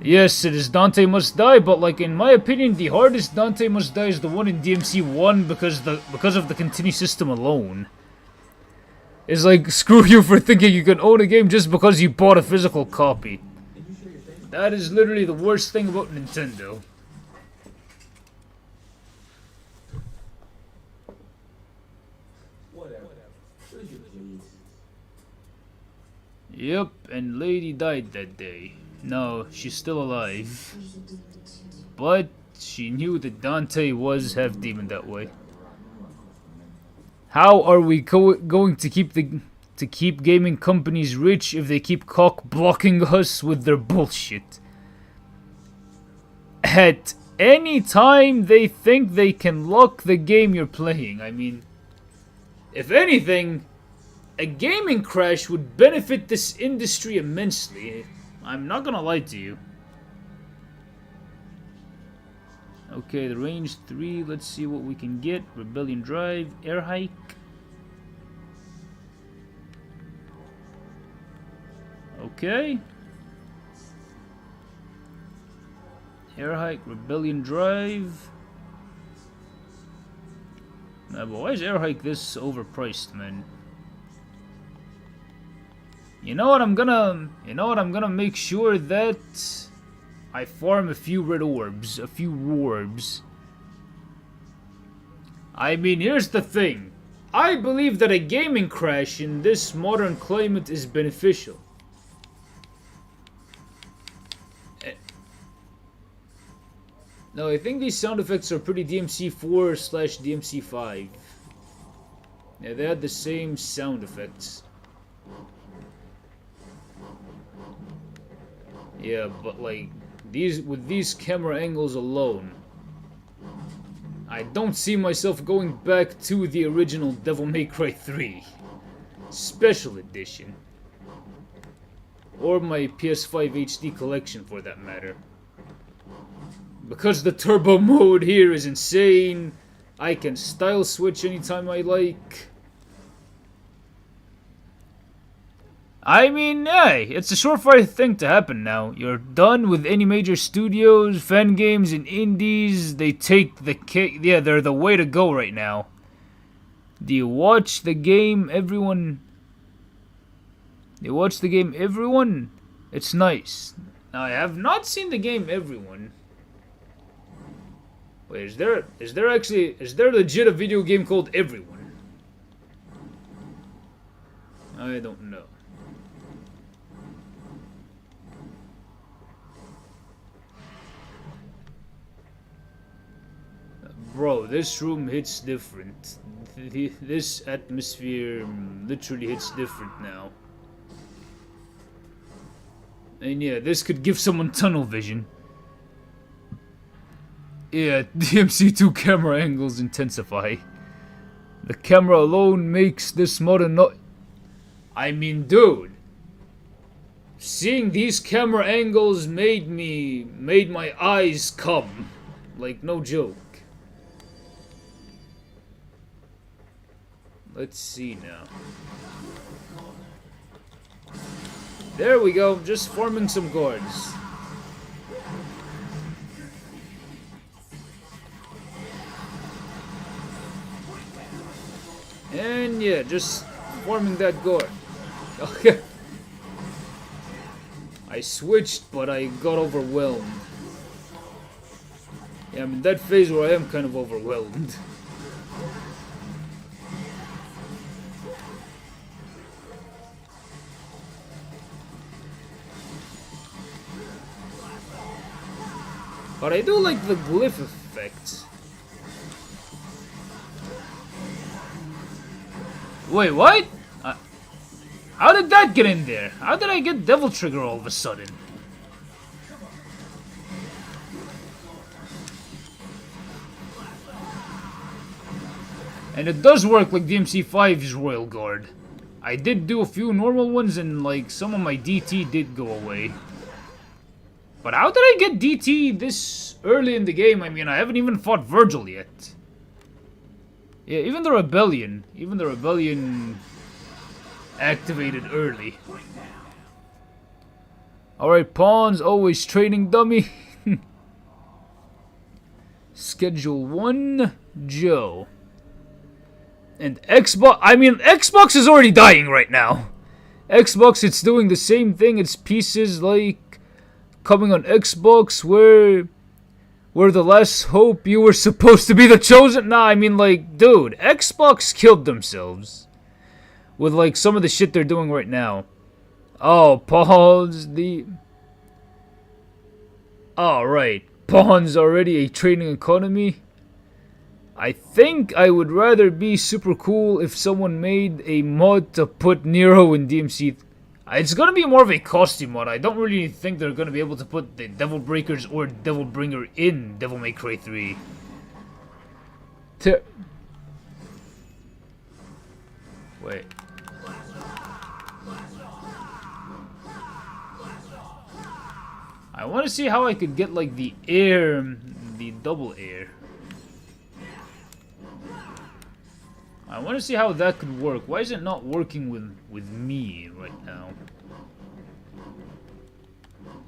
Yes, it is Dante Must Die, but like in my opinion, the hardest Dante Must Die is the one in DMC 1 because of the continue system alone. It's like, screw you for thinking you can own a game just because you bought a physical copy. That is literally the worst thing about Nintendo. Yep, and Lady died that day. No, she's still alive. But she knew that Dante was half demon that way. How are we going to keep gaming companies rich if they keep cock-blocking us with their bullshit? At any time they think they can lock the game you're playing. I mean, if anything, a gaming crash would benefit this industry immensely. I'm not gonna lie to you. Okay, the range 3, let's see what we can get. Rebellion Drive, air hike. Okay. Air hike, Rebellion Drive. Nah, but why is air hike this overpriced, man? You know what I'm gonna make sure that I farm a few red orbs, a few orbs. I mean, here's the thing. I believe that a gaming crash in this modern climate is beneficial. No, I think these sound effects are pretty DMC4/DMC5. Yeah, they had the same sound effects. Yeah, but like with these camera angles alone, I don't see myself going back to the original Devil May Cry 3 Special Edition, or my PS5 HD collection for that matter. Because the turbo mode here is insane, I can style switch anytime I like. I mean, hey, it's a surefire thing to happen now. You're done with any major studios, fan games, and indies. They take the cake. Yeah, they're the way to go right now. Do you watch the game, everyone? Do you watch the game, everyone? It's nice. Now, I have not seen the game, everyone. Wait, is there legit a video game called Everyone? I don't know. Bro, this room hits different. This atmosphere literally hits different now. And yeah, this could give someone tunnel vision. Yeah, DMC2 camera angles intensify. The camera alone makes this modern I mean, dude. Seeing these camera angles made my eyes come. Like, no joke. Let's see now. There we go, just forming some guards. And yeah, just forming that guard. Okay. I switched, but I got overwhelmed. Yeah, I'm in that phase where I am kind of overwhelmed. But I do like the glyph effect. Wait, what? How did that get in there? How did I get Devil Trigger all of a sudden? And it does work like DMC5's Royal Guard. I did do a few normal ones and like some of my DT did go away. But how did I get DT this early in the game? I mean, I haven't even fought Virgil yet. Yeah, even the Rebellion activated early. Alright, pawns, always training dummy. Schedule 1, Joe. And Xbox is already dying right now. Xbox, it's doing the same thing. It's pieces like coming on Xbox where the last hope you were supposed to be the chosen. Nah, I mean, like, dude, Xbox killed themselves with like some of the shit they're doing right now. Oh, pawns, right, pawns already a training economy. I think I would rather be super cool if someone made a mod to put Nero in DMC. It's gonna be more of a costume mod. I don't really think they're gonna be able to put the Devil Breakers or Devil Bringer in Devil May Cry 3. Wait. I want to see how I could get like the double air. I want to see how that could work. Why is it not working with me right now?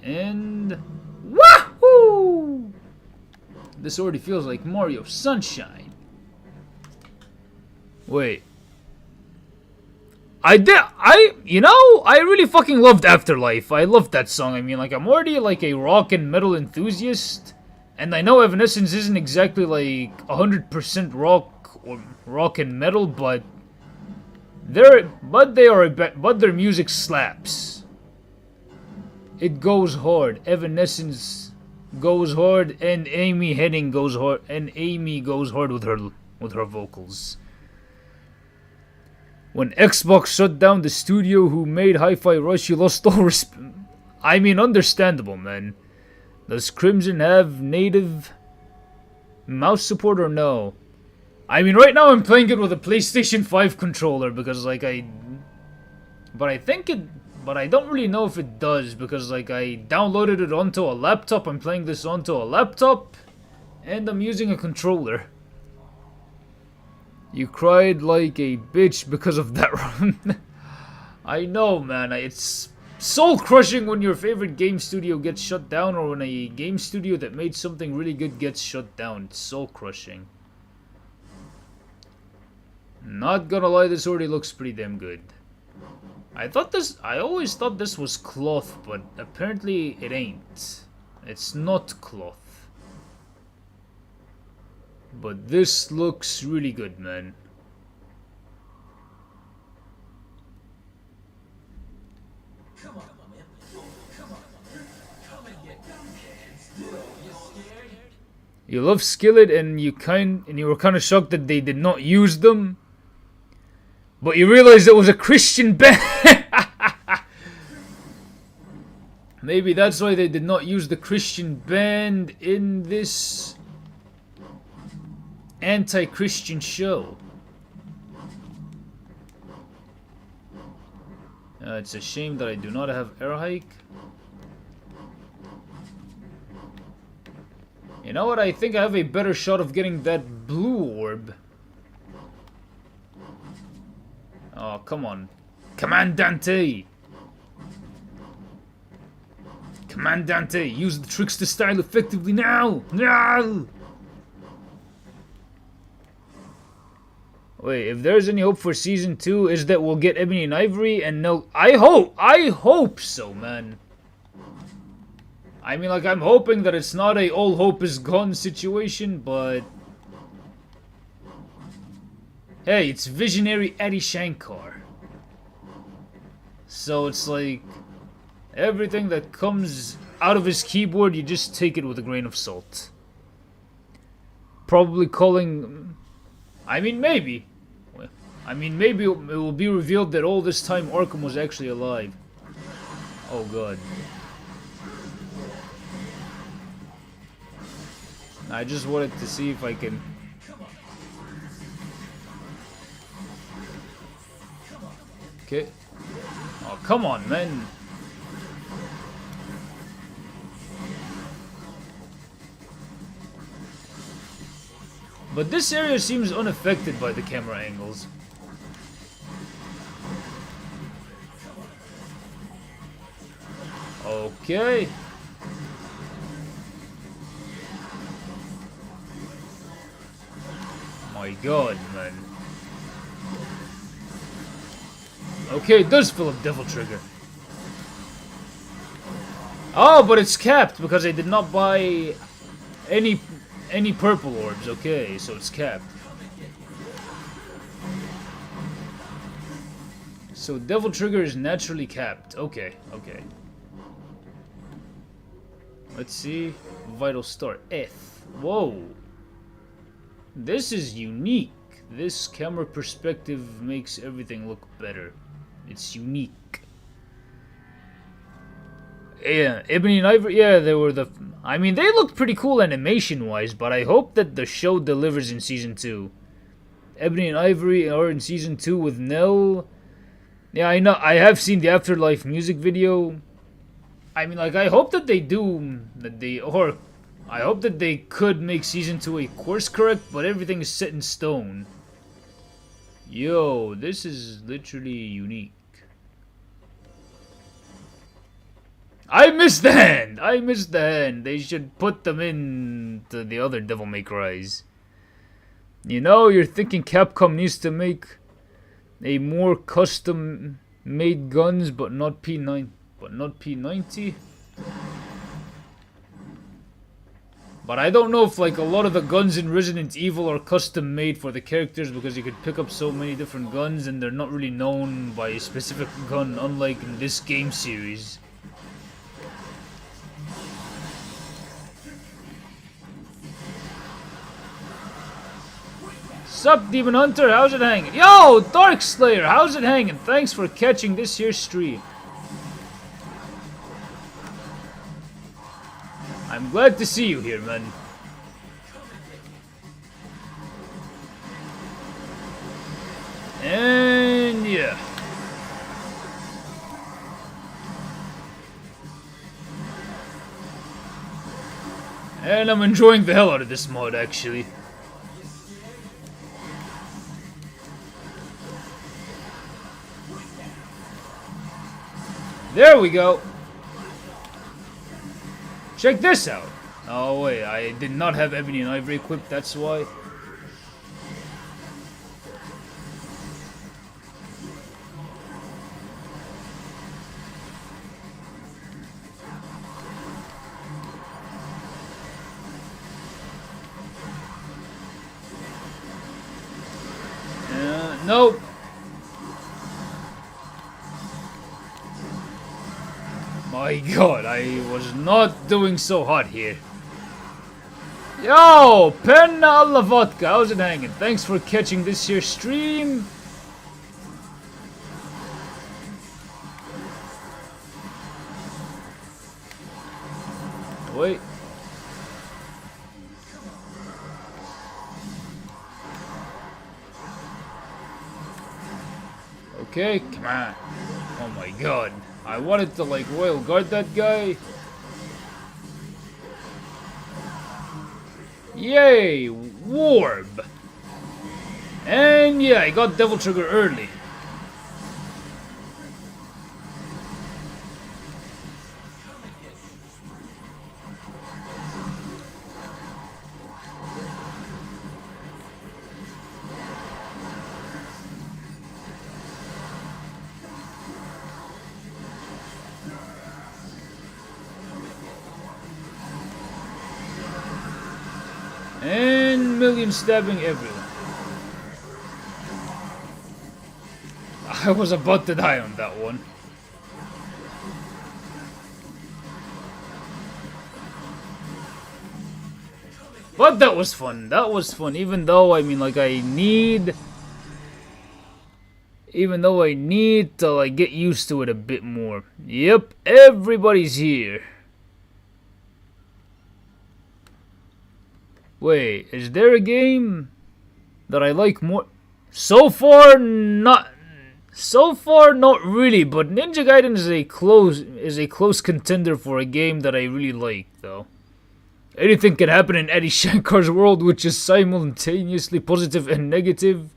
And wahoo! This already feels like Mario Sunshine. Wait. I really fucking loved Afterlife. I loved that song. I mean, like, I'm already, like, a rock and metal enthusiast. And I know Evanescence isn't exactly, like, 100% rock or rock and metal, but their music slaps. It goes hard. Evanescence goes hard, and Amy Hennig goes hard, and Amy goes hard with her vocals. When Xbox shut down the studio who made Hi-Fi Rush, you lost all respect. I mean, understandable, man. Does Crimson have native mouse support or no? I mean, right now I'm playing it with a PlayStation 5 controller because, like, but I don't really know if it does because, like, I downloaded it onto a laptop. I'm playing this onto a laptop, and I'm using a controller. You cried like a bitch because of that run. I know, man. It's soul crushing when your favorite game studio gets shut down, or when a game studio that made something really good gets shut down. It's soul crushing. Not gonna lie, this already looks pretty damn good. I always thought this was cloth, but apparently it ain't. It's not cloth. But this looks really good, man. Come on, come and get them. You scared? You love Skillet, and you were kind of shocked that they did not use them, but you realized it was a Christian band. Maybe that's why they did not use the Christian band in this anti-Christian show. It's a shame that I do not have air hike. You know what? I think I have a better shot of getting that blue orb. Oh, come on. Commandante! Commandante, use the trickster style effectively now! Now! Wait, if there's any hope for season 2, is that we'll get Ebony and Ivory and no... I hope so, man. I mean, like, I'm hoping that it's not a all hope is gone situation, but... Hey, it's visionary Adi Shankar. So it's like... everything that comes out of his keyboard, you just take it with a grain of salt. Probably calling... I mean, maybe. Maybe it will be revealed that all this time Arkham was actually alive. Oh, God. I just wanted to see if I can... Okay. Oh, come on, man. But this area seems unaffected by the camera angles. Okay. My God, man. Okay, it does fill up Devil Trigger. Oh, but it's capped because I did not buy any purple orbs. Okay, so it's capped. So Devil Trigger is naturally capped. Okay, okay. Let's see. Vital Star F. Whoa. This is unique. This camera perspective makes everything look better. It's unique. Yeah, Ebony and Ivory, yeah, they were the... I mean, they looked pretty cool animation-wise, but I hope that the show delivers in Season 2. Ebony and Ivory are in Season 2 with Nell. Yeah, I know, I have seen the Afterlife music video. I mean, like, I hope that they do... I hope that they could make Season 2 a course correct, but everything is set in stone. Yo, this is literally unique. I missed the hand! I missed the hand. They should put them in to the other Devil May Cry's. You know, you're thinking Capcom needs to make a more custom made guns, but not P90. But I don't know if like a lot of the guns in Resident Evil are custom made for the characters, because you could pick up so many different guns and they're not really known by a specific gun, unlike in this game series. Sup, Demon Hunter? How's it hanging? Yo, Dark Slayer, how's it hanging? Thanks for catching this here stream. I'm glad to see you here, man. And yeah. And I'm enjoying the hell out of this mod, actually. There we go. Check this out. Oh wait, I did not have Ebony and Ivory equipped, that's why. Nope. My god, I was not doing so hot here. Yo, Penna alla vodka, how's it hanging? Thanks for catching this here stream. Wait. Okay, come on. Oh my god. I wanted to like royal guard that guy. Yay! Warb! And yeah, I got Devil Trigger early. And million stabbing everyone. I was about to die on that one. But that was fun. That was fun. Even though, I mean, like, even though I need to, like, get used to it a bit more. Yep, everybody's here. Wait, is there a game that I like more? So far, not really. But Ninja Gaiden is a close contender for a game that I really like, though. Anything can happen in Eddie Shankar's world, which is simultaneously positive and negative.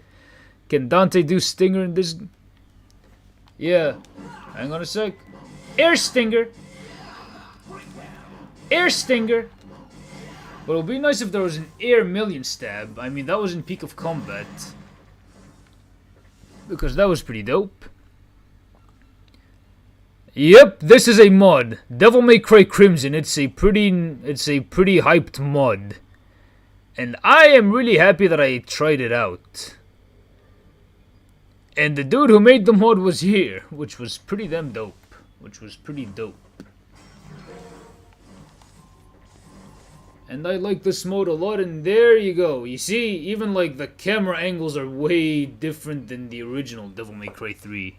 Can Dante do Stinger in this? Yeah. Hang on a sec. Air Stinger. Air Stinger. But it would be nice if there was an air million stab. I mean, that was in Peak of Combat. Because that was pretty dope. Yep, this is a mod. Devil May Cry Crimson. It's a pretty hyped mod. And I am really happy that I tried it out. And the dude who made the mod was here, which was pretty damn dope. And I like this mode a lot, and there you go. You see, even like the camera angles are way different than the original Devil May Cry 3.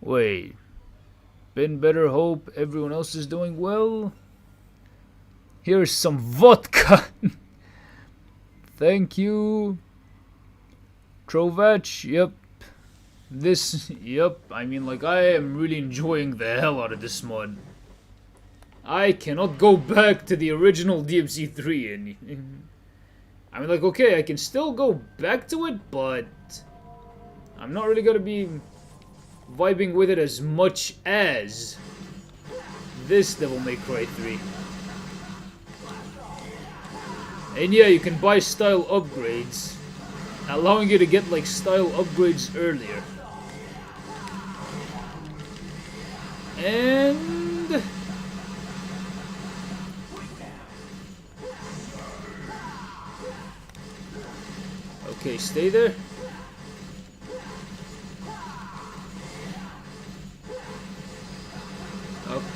Wait. Been better, hope everyone else is doing well. Here's some vodka. Thank you. Trovach, yep. Yep, I mean, like, I am really enjoying the hell out of this mod. I cannot go back to the original DMC3 and I mean, like, okay, I can still go back to it, but I'm not really gonna be vibing with it as much as this Devil May Cry 3. And yeah, you can buy style upgrades, allowing you to get like style upgrades earlier. And okay, stay there.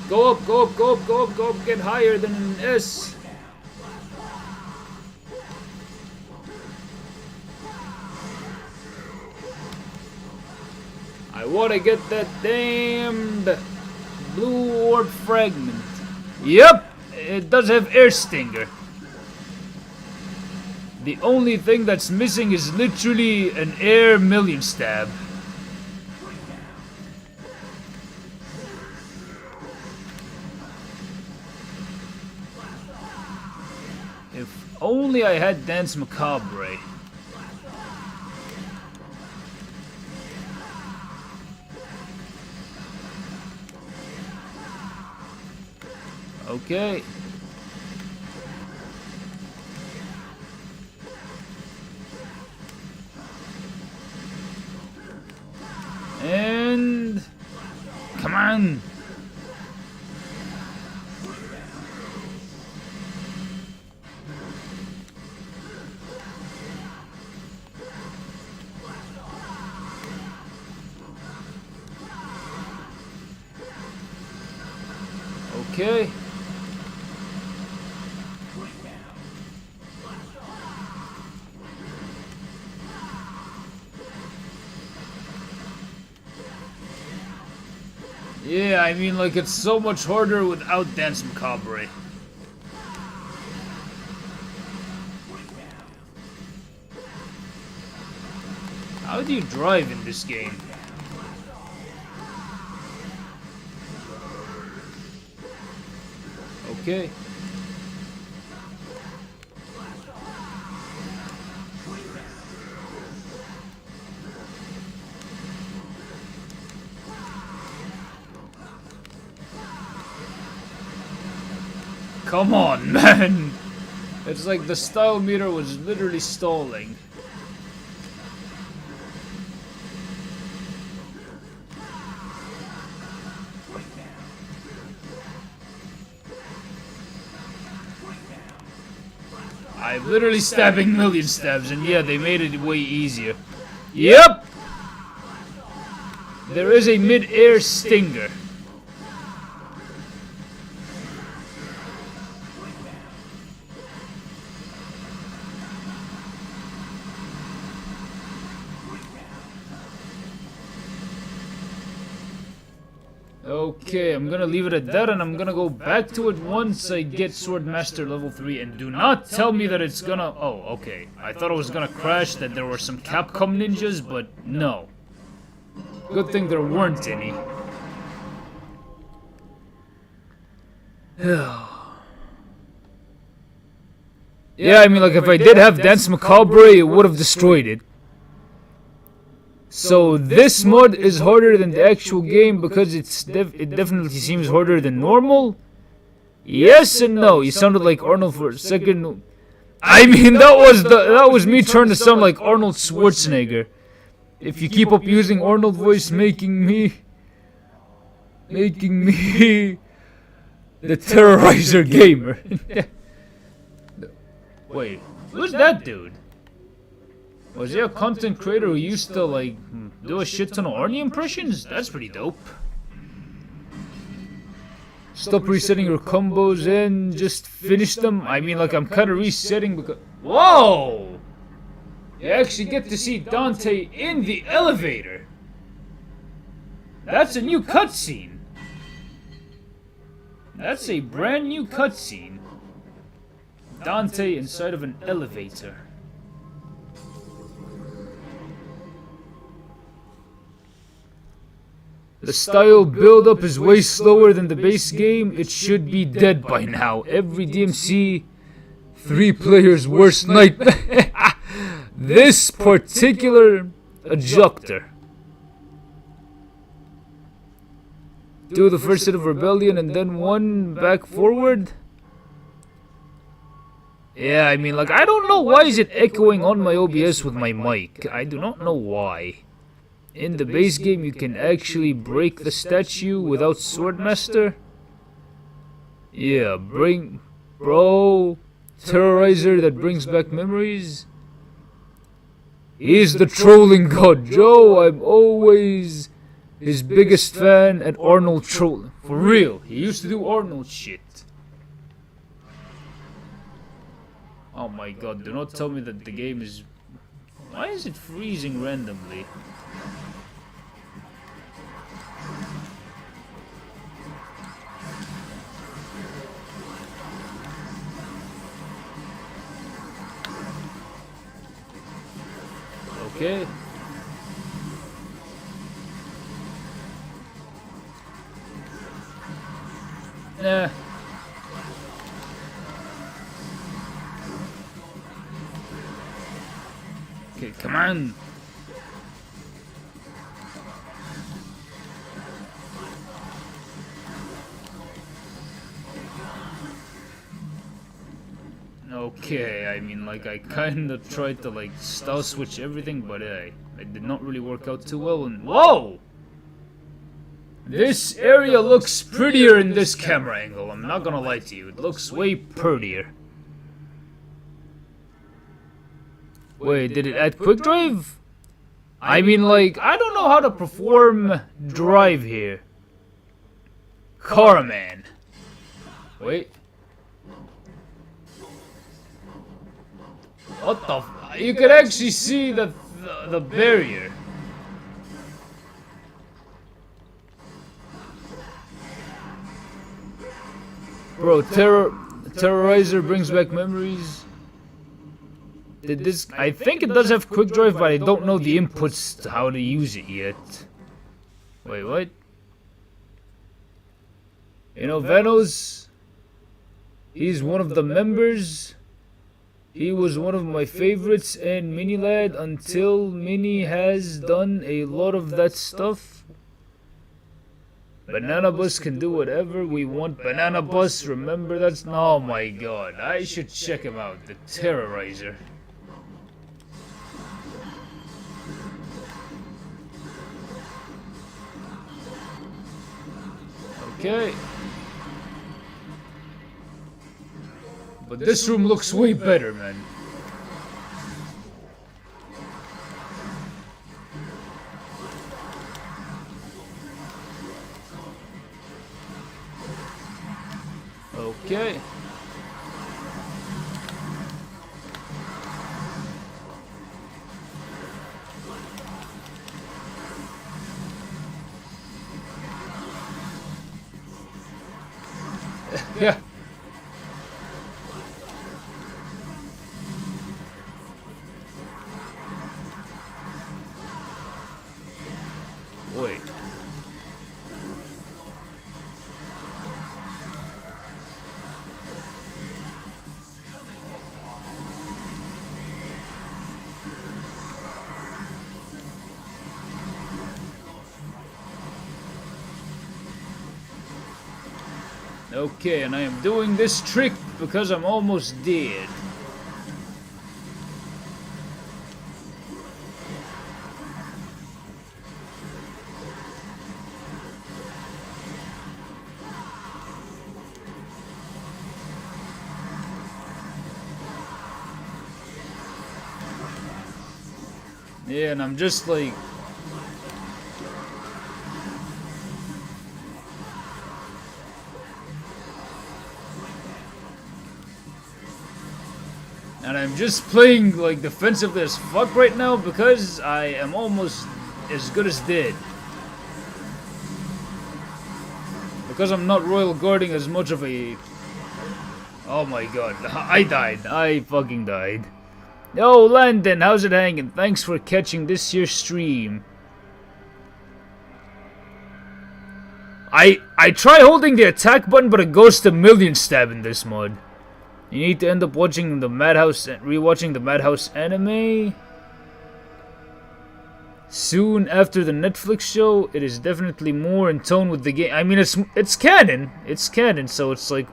Go up, go up, go up, go up, go up, get higher than an S. I wanna get that damned blue orb fragment. Yep, it does have air stinger. The only thing that's missing is literally an air million stab. If only I had Dance Macabre. Okay. And come on. Okay. Yeah, I mean, like, it's so much harder without Dance Macabre. How do you drive in this game? Okay. Come on, man! It's like the style meter was literally stalling. I'm literally stabbing million stabs, and yeah, they made it way easier. Yep! There is a mid-air stinger. Okay, I'm gonna leave it at that, and I'm gonna go back to it once I get Sword Master level 3, and do not tell me that it's gonna... Oh, okay. I thought it was gonna crash, that there were some Capcom ninjas, but no. Good thing there weren't any. Yeah, I mean, like, if I did have Dance Macabre, it would have destroyed it. So this mod is harder than the actual game because it definitely seems harder than normal. Yes and no. You sounded like Arnold for a second. I mean, that was me trying to sound like Arnold Schwarzenegger. If you keep up using Arnold voice, making me the terrorizer gamer. Wait, who's that dude? Was he a content creator who used to, like, do a shit ton of Arnie impressions? That's pretty dope. Stop resetting your combos and just finish them? I mean, like, I'm kind of resetting because... Whoa! You actually get to see Dante in the elevator. That's a new cutscene. That's a brand new cutscene. Dante inside of an elevator. The style build-up is way slower than the base game. It should be dead by now. Every DMC 3 player's worst nightmare. This particular adjuctor. Do the first hit of Rebellion and then one back forward. Yeah, I mean, like, I don't know why is it echoing on my OBS with my mic. I do not know why. In the base game, you can actually break the statue without Swordmaster. Yeah, bro, terrorizer that brings back memories. He's the trolling god, Joe. I'm always his biggest fan and Arnold trolling. For real, he used to do Arnold shit. Oh my god, do not tell me that the game is... Why is it freezing randomly? Okay. Nah. Okay, come on. Okay, I mean, like, I kinda tried to, like, style switch everything, but it did not really work out too well, and... Whoa! This area looks prettier in this camera angle, I'm not gonna lie to you, it looks way prettier. Wait, did it add quick drive? I mean, like, I don't know how to perform drive here. Carman. Wait. What the f- You can actually see the barrier. Bro, Terrorizer brings back memories. Did this... I think it does have quick drive, but I don't know the inputs to how to use it yet. Wait, what? You know, Vanos... He's one of the members... He was one of my favorites and Mini Lad until Mini has done a lot of that stuff. Banana Bus can do whatever we want. Banana Bus, remember that's... Oh my god, I should check him out, the Terrorizer. Okay. But this room looks way better, man. Okay. Yeah. Wait. Okay, and I am doing this trick because I'm almost dead. Yeah, and I'm just like... And I'm just playing like defensively as fuck right now because I am almost as good as dead. Because I'm not royal guarding as much of a... Oh my god, I died. I fucking died. Yo, Landon, how's it hanging? Thanks for catching this year's stream. I try holding the attack button, but it goes to million stab in this mod. You need to end up watching the Madhouse, rewatching the Madhouse anime soon after the Netflix show. It is definitely more in tone with the game. I mean, it's canon. It's canon, so it's like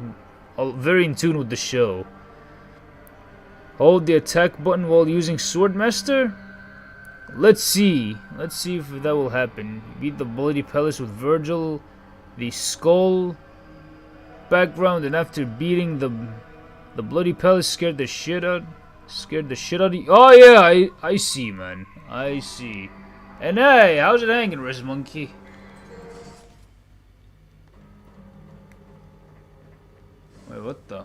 very in tune with the show. Hold the attack button while using Swordmaster? Let's see. Let's see if that will happen. Beat the Bloody Palace with Virgil, the Skull background, and after beating the Bloody Palace scared the shit out of you. Oh yeah, I see, man. I see. And hey, how's it hanging, Res Monkey? Wait, what the?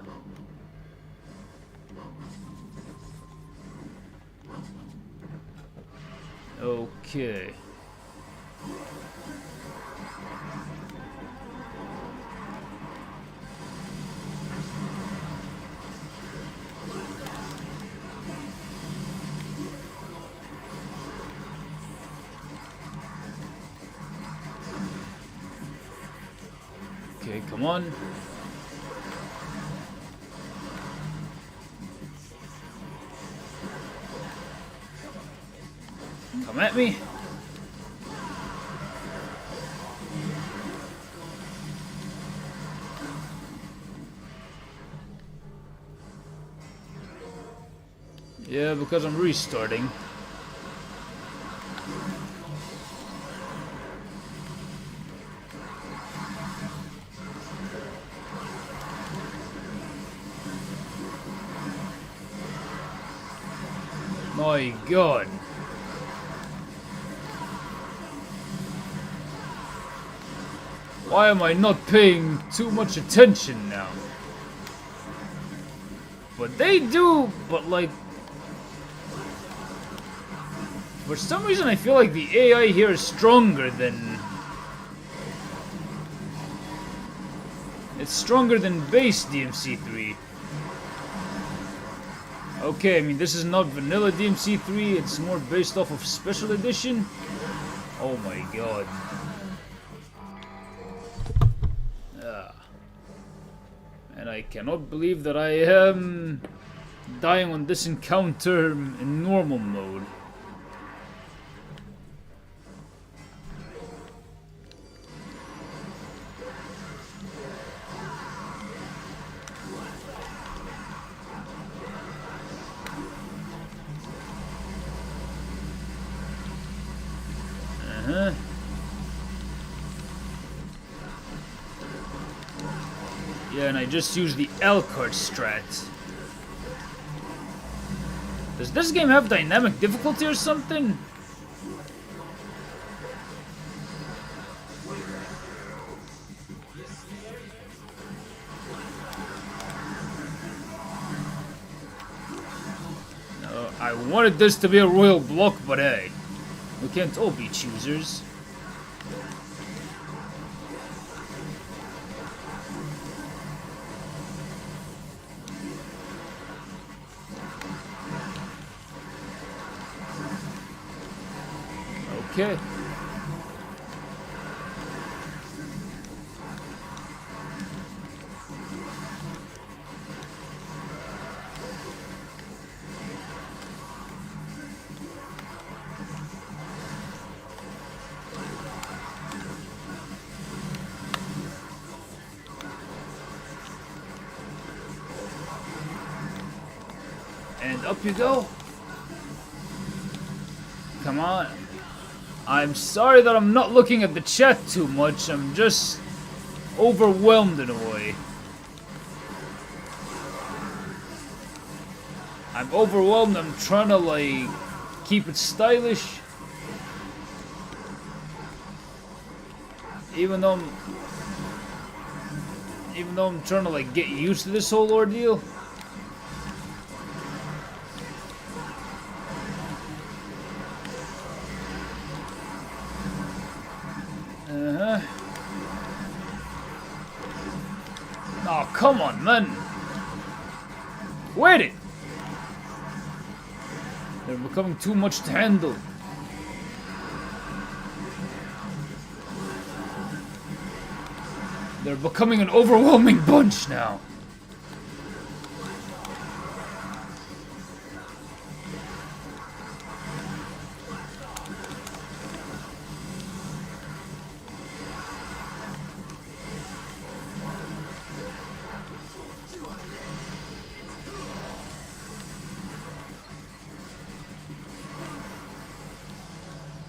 Okay. Okay, come on. Come at me. Yeah, because I'm restarting. My God. Why am I not paying too much attention now? But they do, but like... For some reason I feel like the AI here is stronger than... It's stronger than base DMC3. Okay, I mean this is not vanilla DMC3, it's more based off of special edition. Oh my God. And I cannot believe that I am dying on this encounter in normal mode. Yeah, and I just used the L-card strat. Does this game have dynamic difficulty or something? No, I wanted this to be a royal block, but hey, we can't all be choosers. Okay. And up you go. Come on. I'm sorry that I'm not looking at the chat too much. I'm just overwhelmed in a way. I'm overwhelmed. I'm trying to like keep it stylish. Even though I'm trying to like get used to this whole ordeal. Oh, come on, man. Quit it. They're becoming too much to handle. They're becoming an overwhelming bunch now.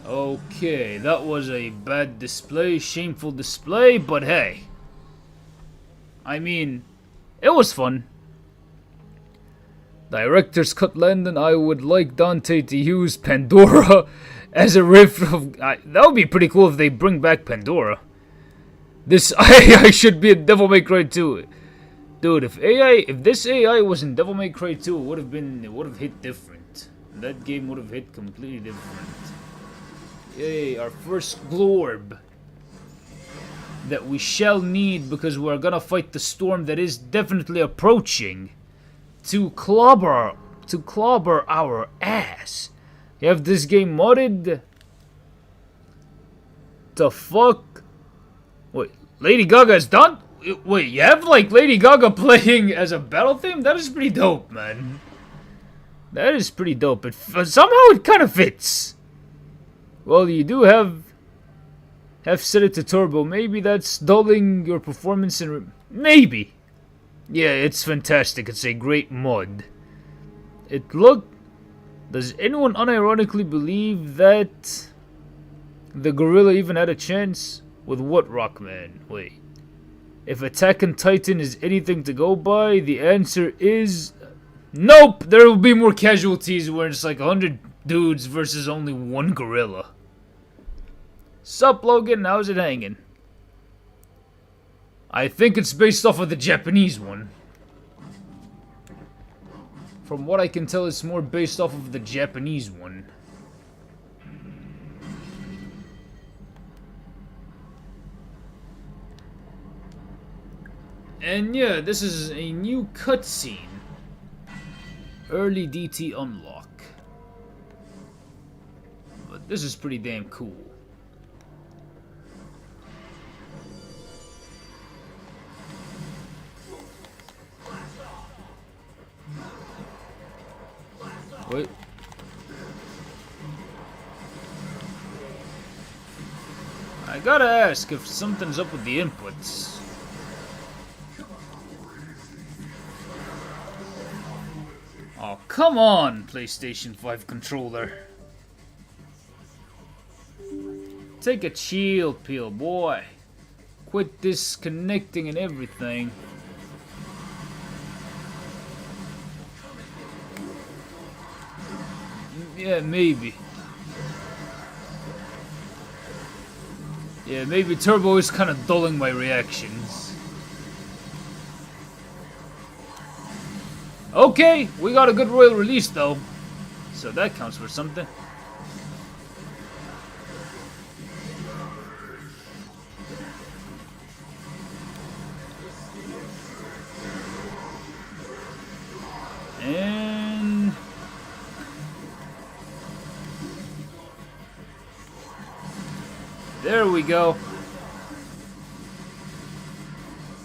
Okay, that was a bad display, shameful display, but hey. I mean, it was fun. Director's Cut Landon, I would like Dante to use Pandora as a riff of... that would be pretty cool if they bring back Pandora. This AI should be in Devil May Cry 2. Dude, if this AI was in Devil May Cry 2, it would have hit different. That game would have hit completely different. Yay, our first glorb that we shall need because we're gonna fight the storm that is definitely approaching to clobber our ass. You have this game modded? The fuck? Wait, Lady Gaga is done? Wait, you have like Lady Gaga playing as a battle theme? That is pretty dope, man. That is pretty dope. Somehow it kind of fits. Well, you do have set it to turbo. Maybe that's dulling your performance in... Maybe. Yeah, it's fantastic. It's a great mod. Does anyone unironically believe that the gorilla even had a chance? With what, Rockman? Wait. If Attack on Titan is anything to go by, the answer is... Nope! There will be more casualties where it's like 100 dudes versus only one gorilla. Sup, Logan? How's it hanging? I think it's based off of the Japanese one. From what I can tell, it's more based off of the Japanese one. And yeah, this is a new cutscene. Early DT unlock. But this is pretty damn cool. Wait. I gotta ask if something's up with the inputs. Oh, come on, PlayStation 5 controller. Take a chill pill, boy. Quit disconnecting and everything. Yeah, maybe. Yeah, maybe Turbo is kind of dulling my reactions. Okay, we got a good royal release though. So that counts for something. And... there we go.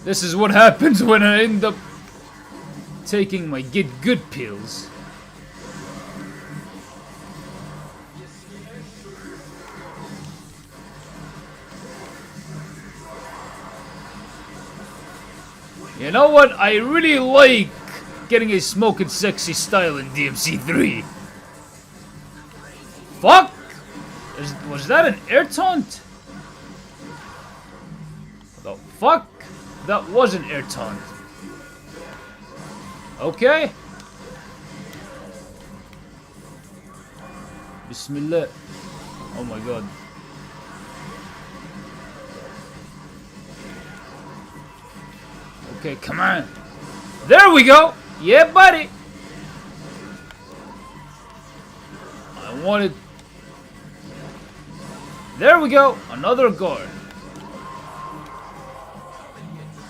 This is what happens when I end up taking my get good pills. You know what? I really like getting a smoking sexy style in DMC3. Fuck! Was that an air taunt? The fuck? That was an air taunt. Okay. Bismillah. Oh my god. Okay, come on. There we go. Yeah, buddy. I wanted... there we go. Another guard.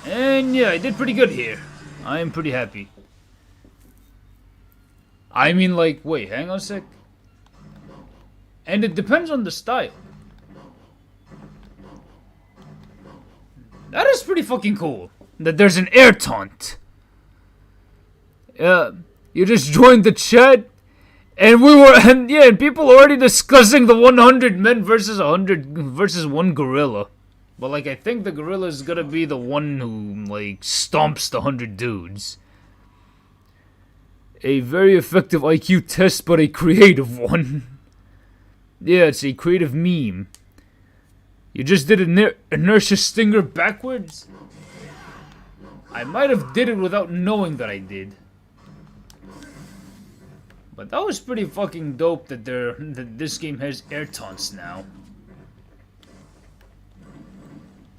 And yeah, I did pretty good here. I am pretty happy. I mean, like, wait, hang on a sec. And it depends on the style. That is pretty fucking cool. That there's an air taunt. You just joined the chat, and and people already discussing the 100 men versus 100 versus one gorilla. But like, I think the gorilla is gonna be the one who like stomps the 100 dudes. A very effective IQ test, but a creative one. Yeah, it's a creative meme. You just did an inertia stinger backwards? I might have did it without knowing that I did. But that was pretty fucking dope that this game has air taunts now.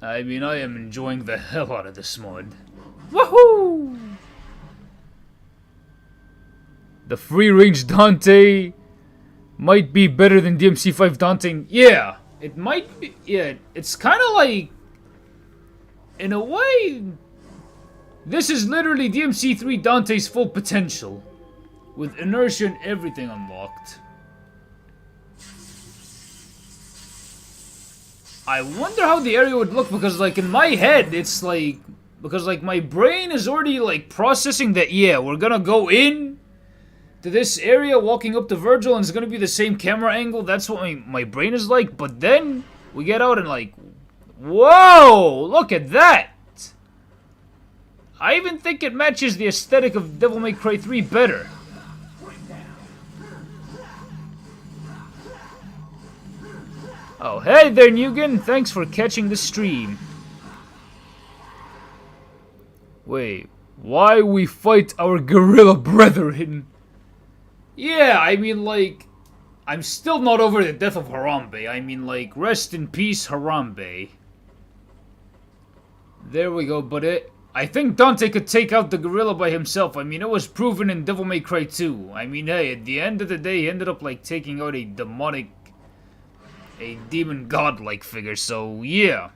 I mean, I am enjoying the hell out of this mod. Woohoo! The free-range Dante might be better than DMC5 Dante. Yeah, it might be. Yeah, it's kind of like, in a way, this is literally DMC3 Dante's full potential, with inertia and everything unlocked. I wonder how the area would look, because like in my head it's like, because like my brain is already like processing that, yeah, we're gonna go in to this area walking up to Virgil and it's gonna be the same camera angle. That's what my brain is like. But then we get out and like, whoa, look at that. I even think it matches the aesthetic of Devil May Cry 3 better. Oh, hey there, Nugan. Thanks for catching the stream. Wait, why we fight our gorilla brethren? Yeah, I mean, like, I'm still not over the death of Harambe. I mean, like, rest in peace, Harambe. There we go, but I think Dante could take out the gorilla by himself. I mean, it was proven in Devil May Cry 2. I mean, hey, at the end of the day, he ended up, like, taking out a demon god-like figure, so yeah.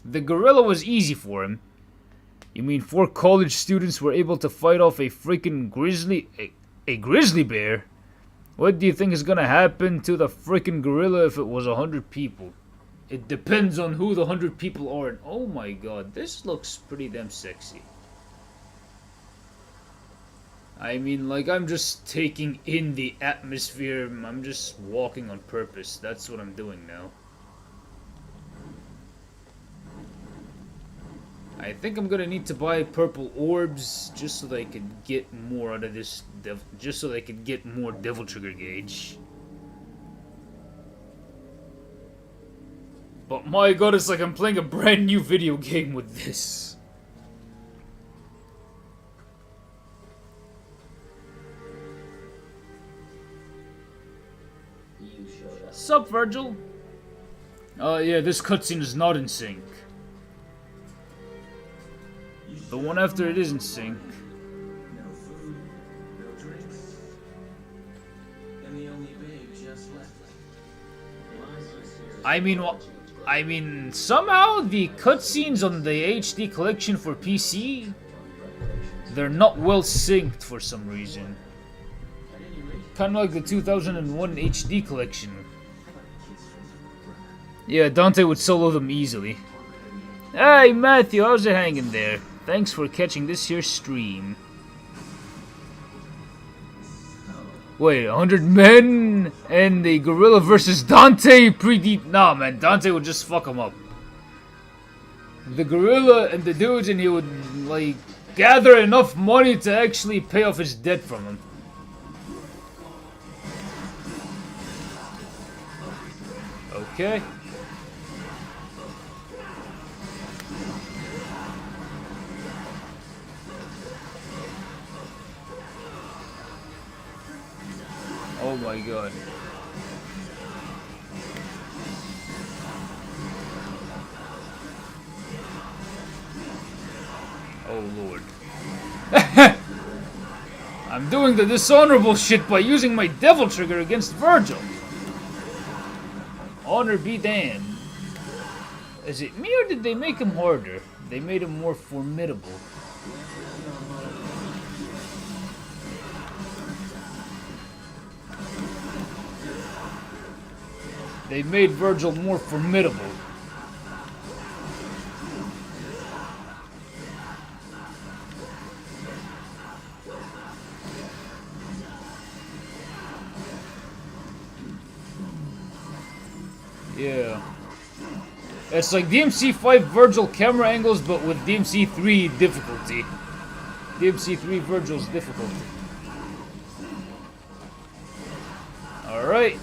The gorilla was easy for him. You mean 4 college students were able to fight off a freaking grizzly... A grizzly bear? What do you think is gonna happen to the freaking gorilla if it was 100 people? It depends on who the 100 people are, and oh my god, this looks pretty damn sexy. I mean, like, I'm just taking in the atmosphere. I'm just walking on purpose. That's what I'm doing now. I think I'm gonna need to buy purple orbs just so that I could get more out of this just so that I could get more Devil Trigger gauge. But my god, it's like I'm playing a brand new video game with this. Sup, Virgil? Yeah, this cutscene is not in sync. The one after it is in sync. No food, no drinks. And the only babe just left. I mean, somehow the cutscenes on the HD collection for PC, they're not well synced for some reason. Kinda like the 2001 HD collection. Yeah, Dante would solo them easily. Hey Matthew, how's it hanging there? Thanks for catching this here stream. Wait, 100 men and the gorilla versus Dante Nah man, Dante would just fuck him up. The gorilla and the dudes, and he would like gather enough money to actually pay off his debt from him. Okay. Oh my god. Oh lord. I'm doing the dishonorable shit by using my Devil Trigger against Virgil. Honor be damned. Is it me or did they make him harder? They made him more formidable. They made Virgil more formidable. Yeah. It's like DMC5 Virgil camera angles, but with DMC3 difficulty. DMC3 Virgil's difficulty. Alright.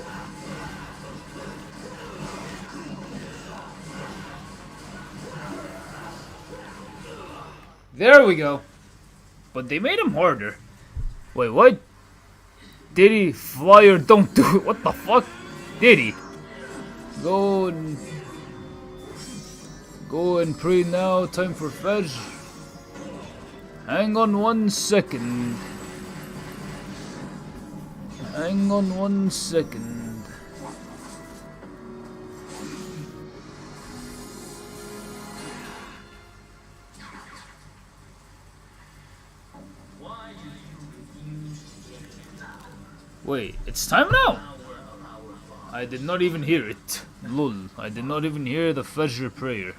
There we go. But they made him harder. Wait, what? Did he fly or don't do it? What the fuck? Did he? Go and pray now. Time for Fetch. Hang on 1 second. Hang on 1 second. Wait, it's time now? I did not even hear it. Lol, I did not even hear the Fajr prayer.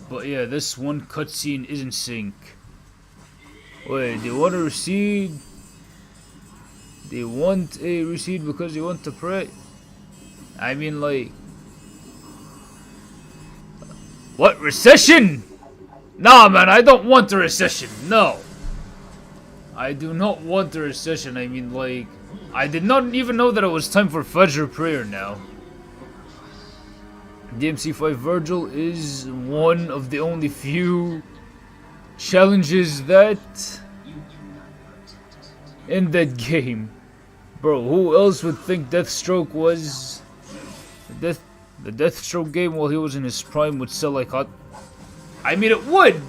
But yeah, this one cutscene is in sync. Wait, they want to recede? They want a recede because they want to pray? I mean, like... What? Recession? Nah, man, I don't want a recession. No. I do not want a recession. I mean, like... I did not even know that it was time for Fajr prayer now. DMC5 Virgil is one of the only few challenges that in that game. Bro, who else would think Deathstroke was the Deathstroke game while he was in his prime would sell like hot? I mean, it would,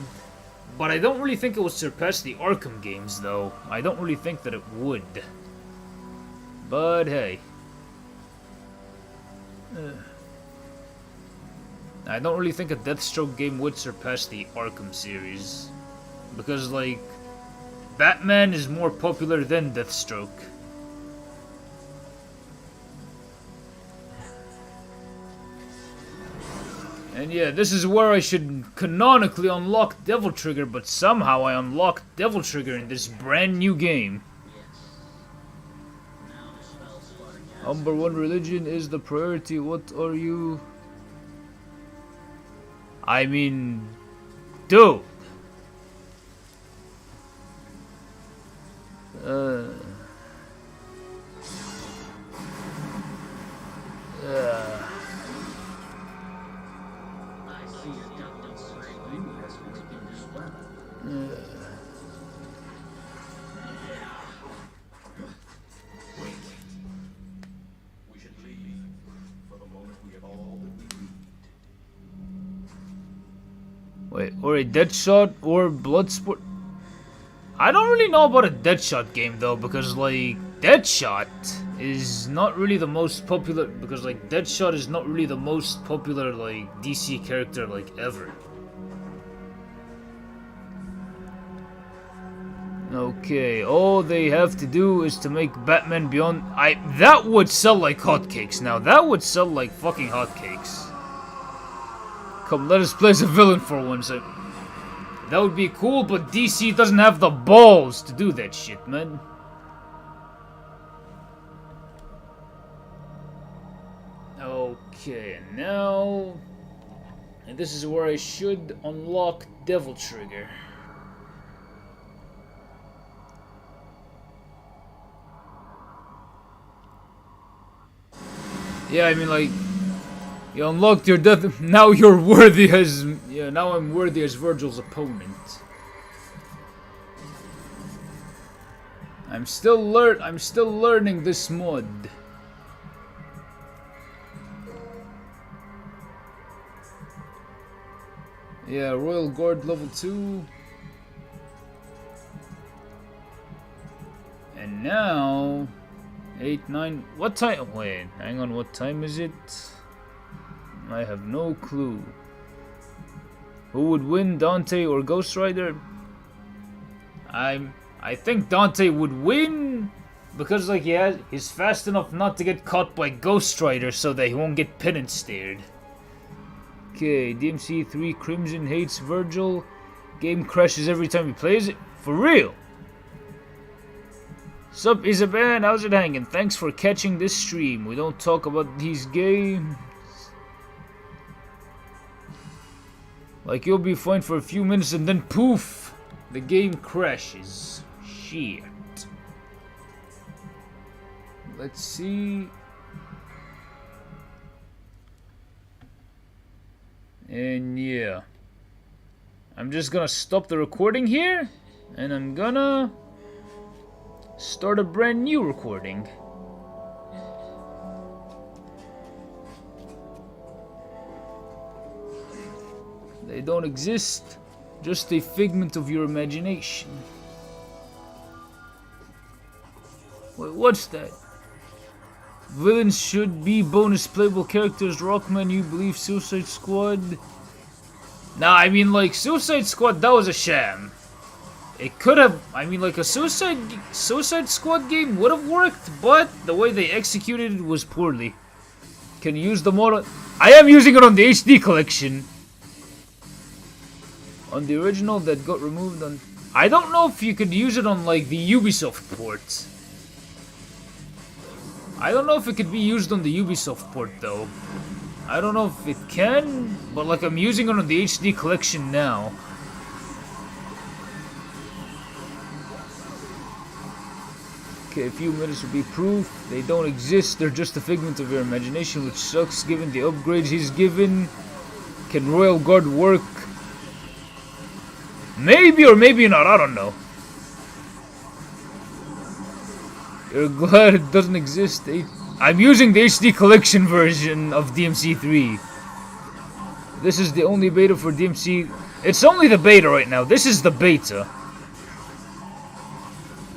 but I don't really think it would surpass the Arkham games, though. I don't really think that it would. But hey. I don't really think a Deathstroke game would surpass the Arkham series. Because, like, Batman is more popular than Deathstroke. And yeah, this is where I should canonically unlock Devil Trigger, but somehow I unlocked Devil Trigger in this brand new game. Number one religion is the priority. What are you? I mean, dude. Wait, or a Deadshot or Bloodsport? I don't really know about a Deadshot game though, because like Deadshot is not really the most popular. Because like Deadshot is not really the most popular like DC character like ever. Okay, all they have to do is to make Batman Beyond. That would sell like hotcakes. Now that would sell like fucking hotcakes. Come, let us play as a villain for once. That would be cool, but DC doesn't have the balls to do that shit, man. Okay, now... And this is where I should unlock Devil Trigger. Yeah, I mean, like... You unlocked your death. Now you're worthy as... Yeah, now I'm worthy as Virgil's opponent. I'm still learning this mod. Yeah, Royal Guard level 2. And now... 8, 9... What time... Wait, hang on, what time is it? I have no clue. Who would win, Dante or Ghost Rider? I think Dante would win because like he's fast enough not to get caught by Ghost Rider so that he won't get penance stared. Okay, DMC 3 Crimson hates Virgil. Game crashes every time he plays it. For real? Sup Isaban, how's it hanging? Thanks for catching this stream. We don't talk about these games. Like, you'll be fine for a few minutes and then poof! The game crashes. Shit. Let's see. And yeah. I'm just gonna stop the recording here. And I'm gonna start a brand new recording. They don't exist. Just a figment of your imagination. Wait, what's that? Villains should be bonus playable characters. Rockman, you believe Suicide Squad? Nah, I mean, like, Suicide Squad, that was a sham. It could have, I mean, like, a Suicide Squad game would have worked, but the way they executed it was poorly. Can you use the mod? I am using it on the HD collection. On the original that got removed on... I don't know if you could use it on, like, the Ubisoft port. I don't know if it could be used on the Ubisoft port, though. I don't know if it can, but, like, I'm using it on the HD collection now. Okay, a few minutes will be proof. They don't exist, they're just a figment of your imagination, which sucks given the upgrades he's given. Can Royal Guard work? Maybe or maybe not, I don't know. You're glad it doesn't exist. I'm using the HD collection version of DMC3. This is the only beta for DMC. It's only the beta right now. This is the beta.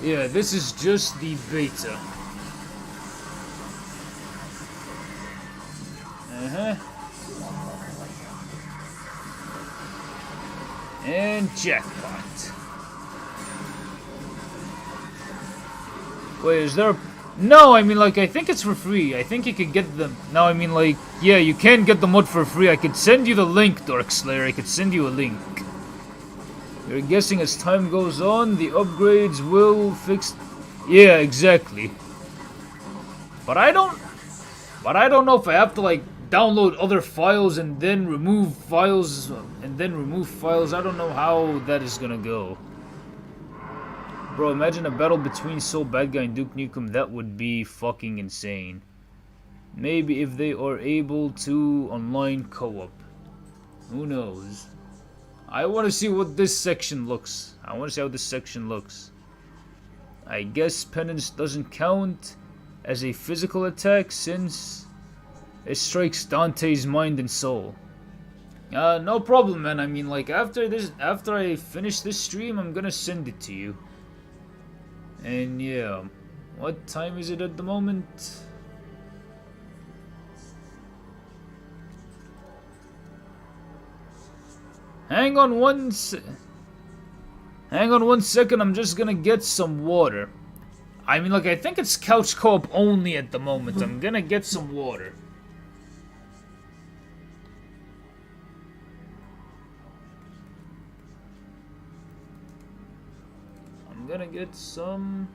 Yeah, this is just the beta. And jackpot. Wait, is there... No, I mean, like, I think it's for free. I think you could get them... No, I mean, like, yeah, you can get the mod for free. I could send you the link, Darkslayer. I could send you a link. You're guessing as time goes on, the upgrades will fix... Yeah, exactly. But I don't know if I have to, like, download other files and then remove files, I don't know how that is gonna go. Bro, imagine a battle between Soul Bad Guy and Duke Nukem. That would be fucking insane. Maybe if they are able to online co-op. Who knows? I want to see what this section looks. I want to see how this section looks. I guess penance doesn't count as a physical attack since it strikes Dante's mind and soul. No problem, man. I mean, like, after I finish this stream, I'm gonna send it to you. And yeah, what time is it at the moment? Hang on one second, I'm just gonna get some water. I mean, like, I think it's couch co-op only at the moment. I'm gonna get some water. I'm gonna get some...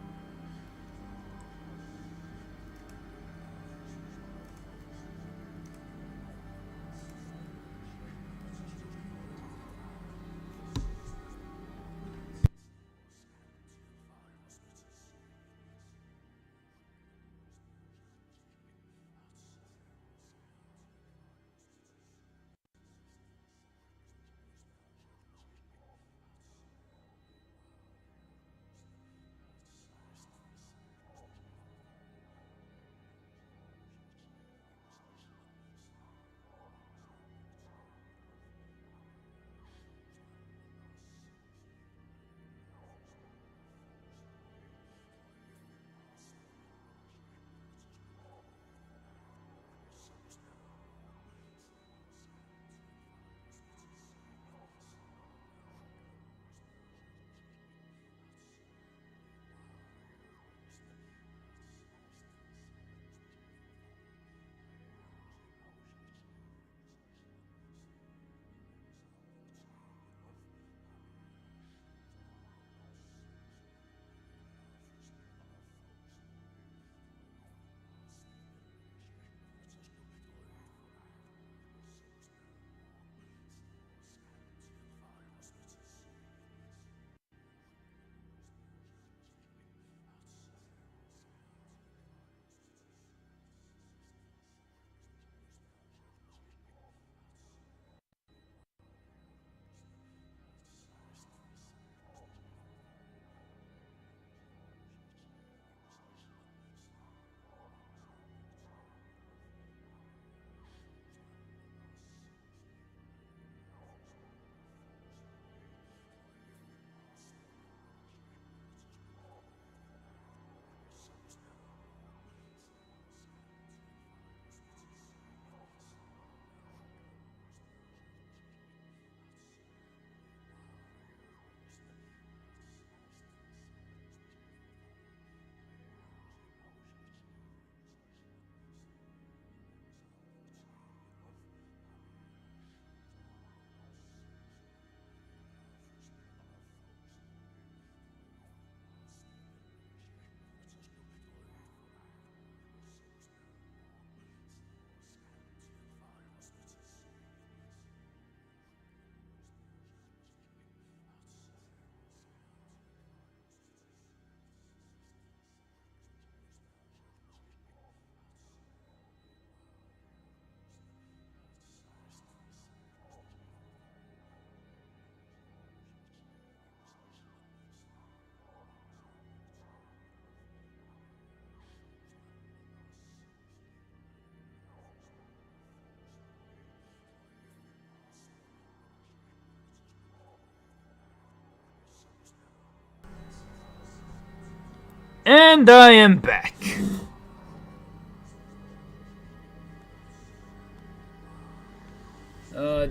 And I am back.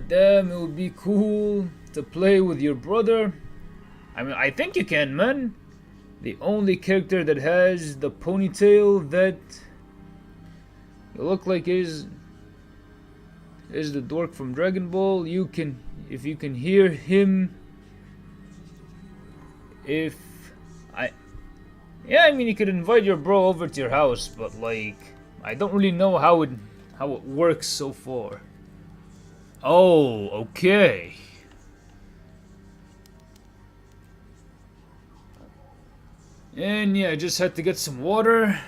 Damn, it would be cool to play with your brother. I mean, I think you can, man. The only character that has the ponytail that you look like is the dork from Dragon Ball. You can, if you can hear him, yeah, I mean, you could invite your bro over to your house, but like, I don't really know how it works so far. Oh, okay. And yeah, I just had to get some water,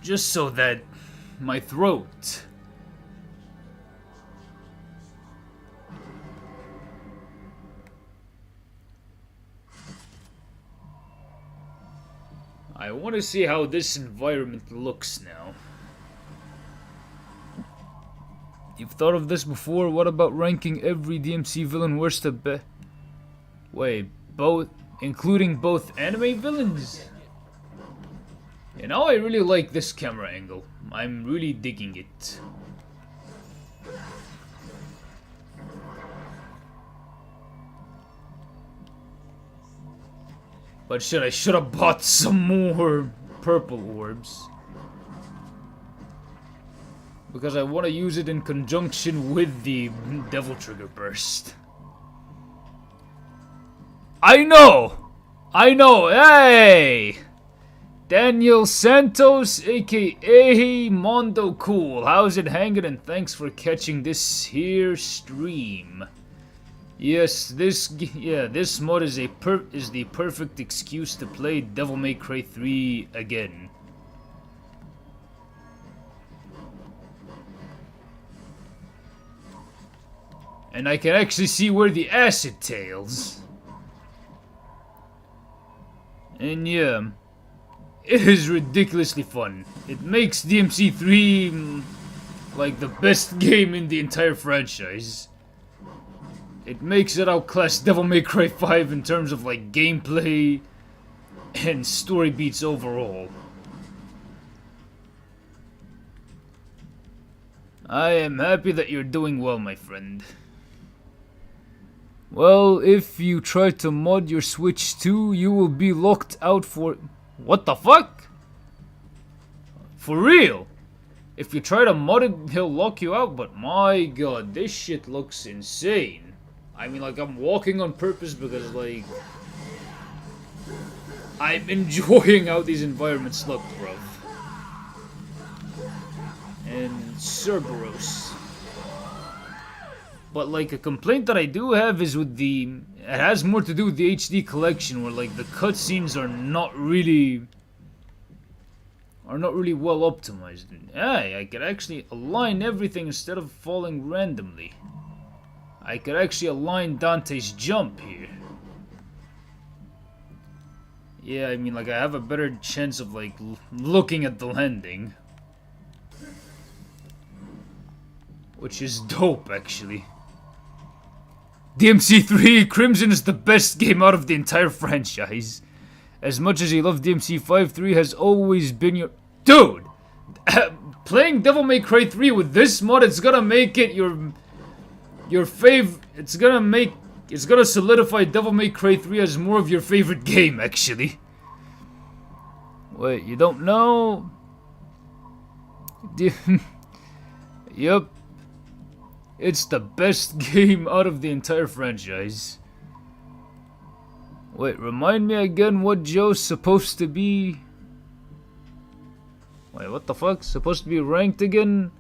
just so that my throat. I want to see how this environment looks now. You've thought of this before? What about ranking every DMC villain worse to best? Wait, both, including both anime villains? You know, I really like this camera angle. I'm really digging it. But shit, I should have bought some more purple orbs. Because I want to use it in conjunction with the Devil Trigger Burst. I know! Hey! Daniel Santos, aka Mondo Cool. How's it hanging? And thanks for catching this here stream. Yes, this mod is the perfect excuse to play Devil May Cry 3 again. And I can actually see where the acid tails. And yeah, it is ridiculously fun. It makes DMC 3 like the best game in the entire franchise. It makes it outclass Devil May Cry 5 in terms of like gameplay and story beats overall. I am happy that you're doing well, my friend. Well, if you try to mod your Switch too, you will be locked out for... What the fuck? For real? If you try to mod it, he'll lock you out, but my god, this shit looks insane. I mean, like, I'm walking on purpose because, like, I'm enjoying how these environments look, bro. And Cerberus. But, like, a complaint that I do have is with the... It has more to do with the HD collection, where, like, the cutscenes are not really well optimized. Hey, I could actually align everything instead of falling randomly. I could actually align Dante's jump here. Yeah, I mean, like, I have a better chance of, like, looking at the landing. Which is dope, actually. DMC 3 Crimson is the best game out of the entire franchise. As much as you love DMC 5, 3 has always been your... Dude! Playing Devil May Cry 3 with this mod, it's gonna make it your it's gonna solidify Devil May Cry 3 as more of your favorite game, actually. Wait, you don't know? Yep. It's the best game out of the entire franchise. Wait, remind me again what Joe's supposed to be... Wait, what the fuck? Supposed to be ranked again?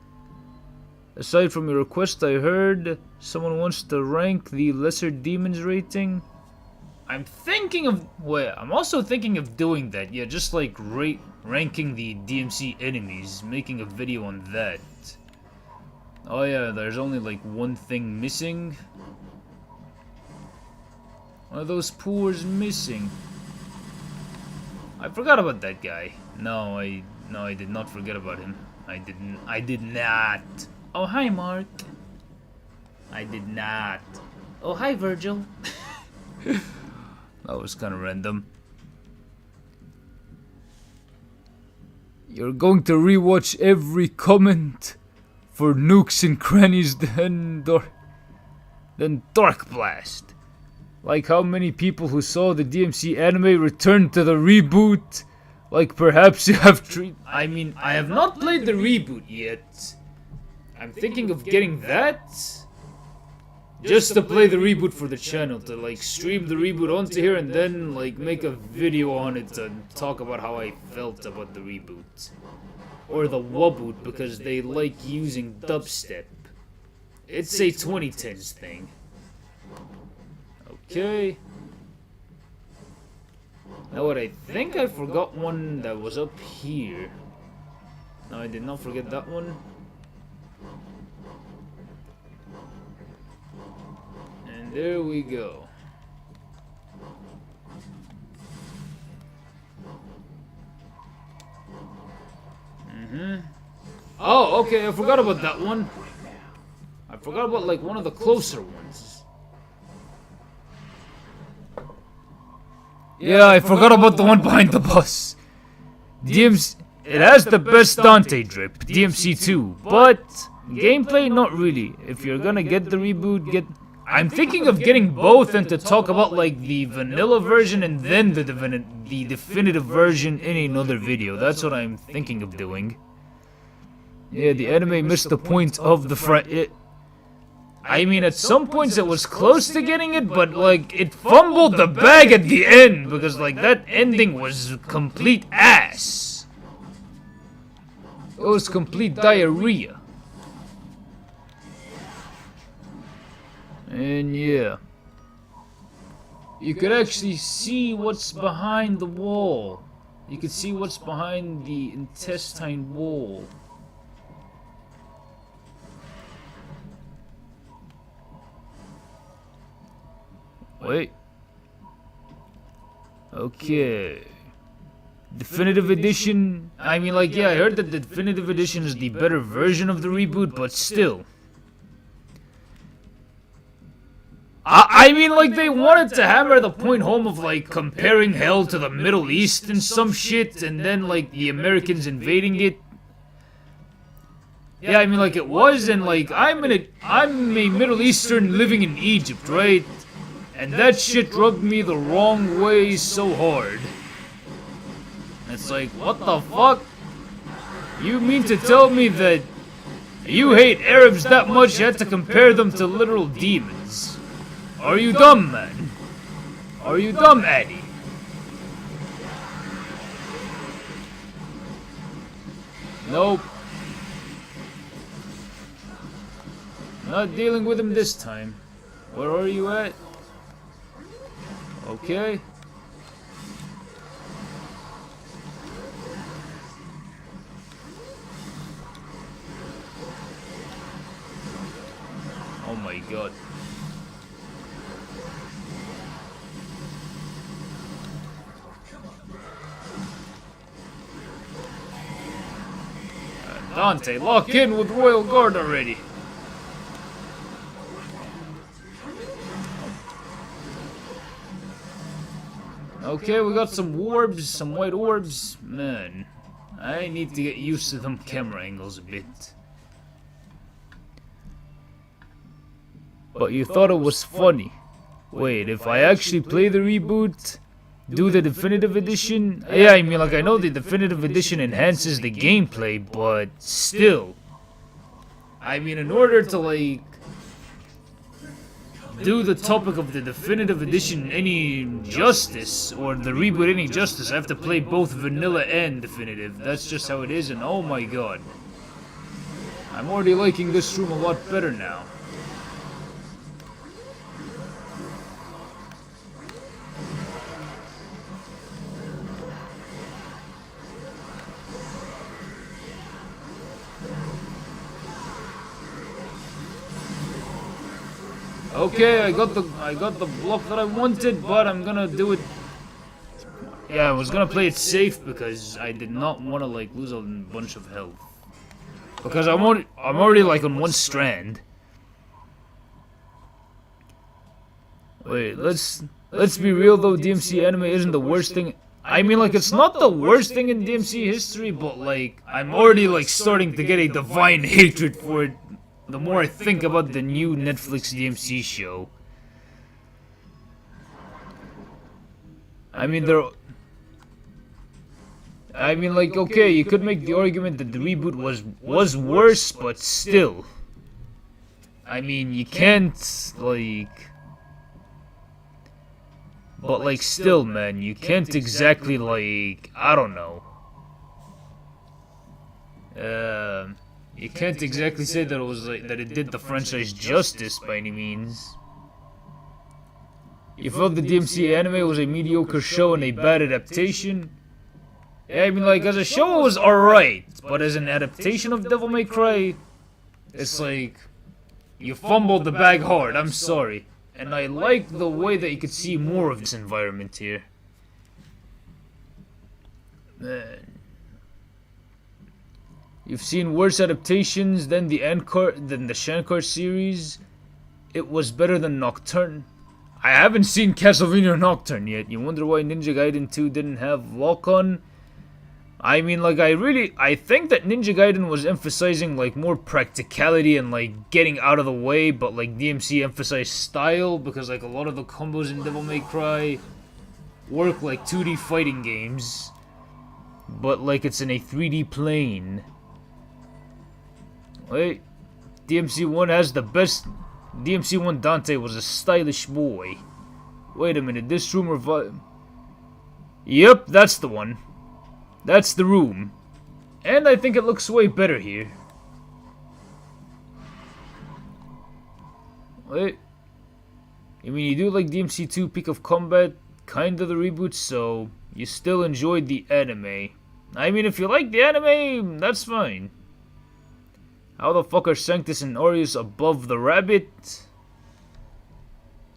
Aside from your request, I heard someone wants to rank the Lesser Demons rating. I'm also thinking of doing that. Yeah, just like ranking the DMC enemies, making a video on that. Oh yeah, there's only like one thing missing. One of those poors missing. I forgot about that guy. No, I did not forget about him. I did not. Oh, hi, Mark. I did not. Oh, hi, Virgil. That was kind of random. You're going to rewatch every comment for nukes and crannies, then Dark Blast. Like how many people who saw the DMC anime returned to the reboot. Like perhaps you have I mean, I have not played the reboot yet. I'm thinking of getting that. Just to play the reboot for the channel, to like stream the reboot onto here and then like make a video on it and talk about how I felt about the reboot. Or the Waboot because they like using dubstep. It's a 2010s thing. Okay. Now what, I think I forgot one that was up here. No, I did not forget that one. And there we go. Oh, okay, I forgot about that one. I forgot about like one of the closer ones. Yeah, I forgot about the one behind the bus. DMC, it has the best Dante drip, DMC 2, but gameplay not really. If you're gonna get the reboot, I'm thinking of getting both and to talk about like the vanilla version and then the definitive version in another video. That's what I'm thinking of doing. Yeah, the anime missed the point of the I mean, at some points it was close to getting it, but like it fumbled the bag at the end because like that ending was complete ass. It was complete diarrhea. And yeah, you could actually see what's behind the wall. You could see what's behind the intestine wall. Wait. Okay. Definitive edition. I mean, like, yeah, I heard that the definitive edition is the better version of the reboot, but still. I mean, like, they wanted to hammer the point home of, like, comparing hell to the Middle East and some shit, and then, like, the Americans invading it. Yeah, I mean, like, it was, and, like, I'm a Middle Eastern living in Egypt, right? And that shit rubbed me the wrong way so hard. It's like, what the fuck? You mean to tell me that you hate Arabs that much you had to compare them to literal demons? Are you dumb, man? Are you dumb, Addy? Nope. Not dealing with him this time. Where are you at? Okay. Oh my god. Dante, lock in with Royal Guard already. Okay, we got some orbs, some white orbs. Man, I need to get used to them camera angles a bit. But you thought it was funny. Wait, if I actually play the reboot, do the definitive edition? Yeah, I mean, like, I know the definitive edition enhances the gameplay, but still. I mean, in order to, like, do the topic of the definitive edition any justice, or the reboot any justice, I have to play both vanilla and definitive. That's just how it is, and oh my god. I'm already liking this room a lot better now. Okay, I got the block that I wanted, but I'm gonna do it. Yeah, I was gonna play it safe because I did not want to like lose a bunch of health. Because I'm already like on one strand. Wait, let's be real though. DMC anime isn't the worst thing. I mean, like, it's not the worst thing in DMC history, but, like, I'm already, like, starting to get a divine hatred for it the more I think about the new Netflix DMC show. I mean, like, okay, you could make the argument that the reboot was worse, but still. I mean, you can't, like... But, like, still, man, you can't exactly, like, I don't know. You can't exactly say that it was, like, that it did the franchise justice by any means. You felt the DMC anime was a mediocre show and a bad adaptation? Yeah, I mean, like, as a show it was alright, but as an adaptation of Devil May Cry, it's like, you fumbled the bag hard, I'm sorry. And I like the way that you could see more of this environment here. Man. You've seen worse adaptations than the Shankar series. It was better than Nocturne. I haven't seen Castlevania Nocturne yet. You wonder why Ninja Gaiden 2 didn't have lock-on? I mean, like, I think that Ninja Gaiden was emphasizing, like, more practicality and, like, getting out of the way, but, like, DMC emphasized style, because, like, a lot of the combos in Devil May Cry work like 2D fighting games, but, like, it's in a 3D plane. Wait, DMC1 has the best... DMC1 Dante was a stylish boy. Wait a minute, this room revived... Yep, that's the one. That's the room. And I think it looks way better here. Wait. I mean, you do like DMC2 Peak of Combat, kinda the reboot, so you still enjoyed the anime. I mean, if you like the anime, that's fine. How the fuck are Sanctus and Aureus above the rabbit?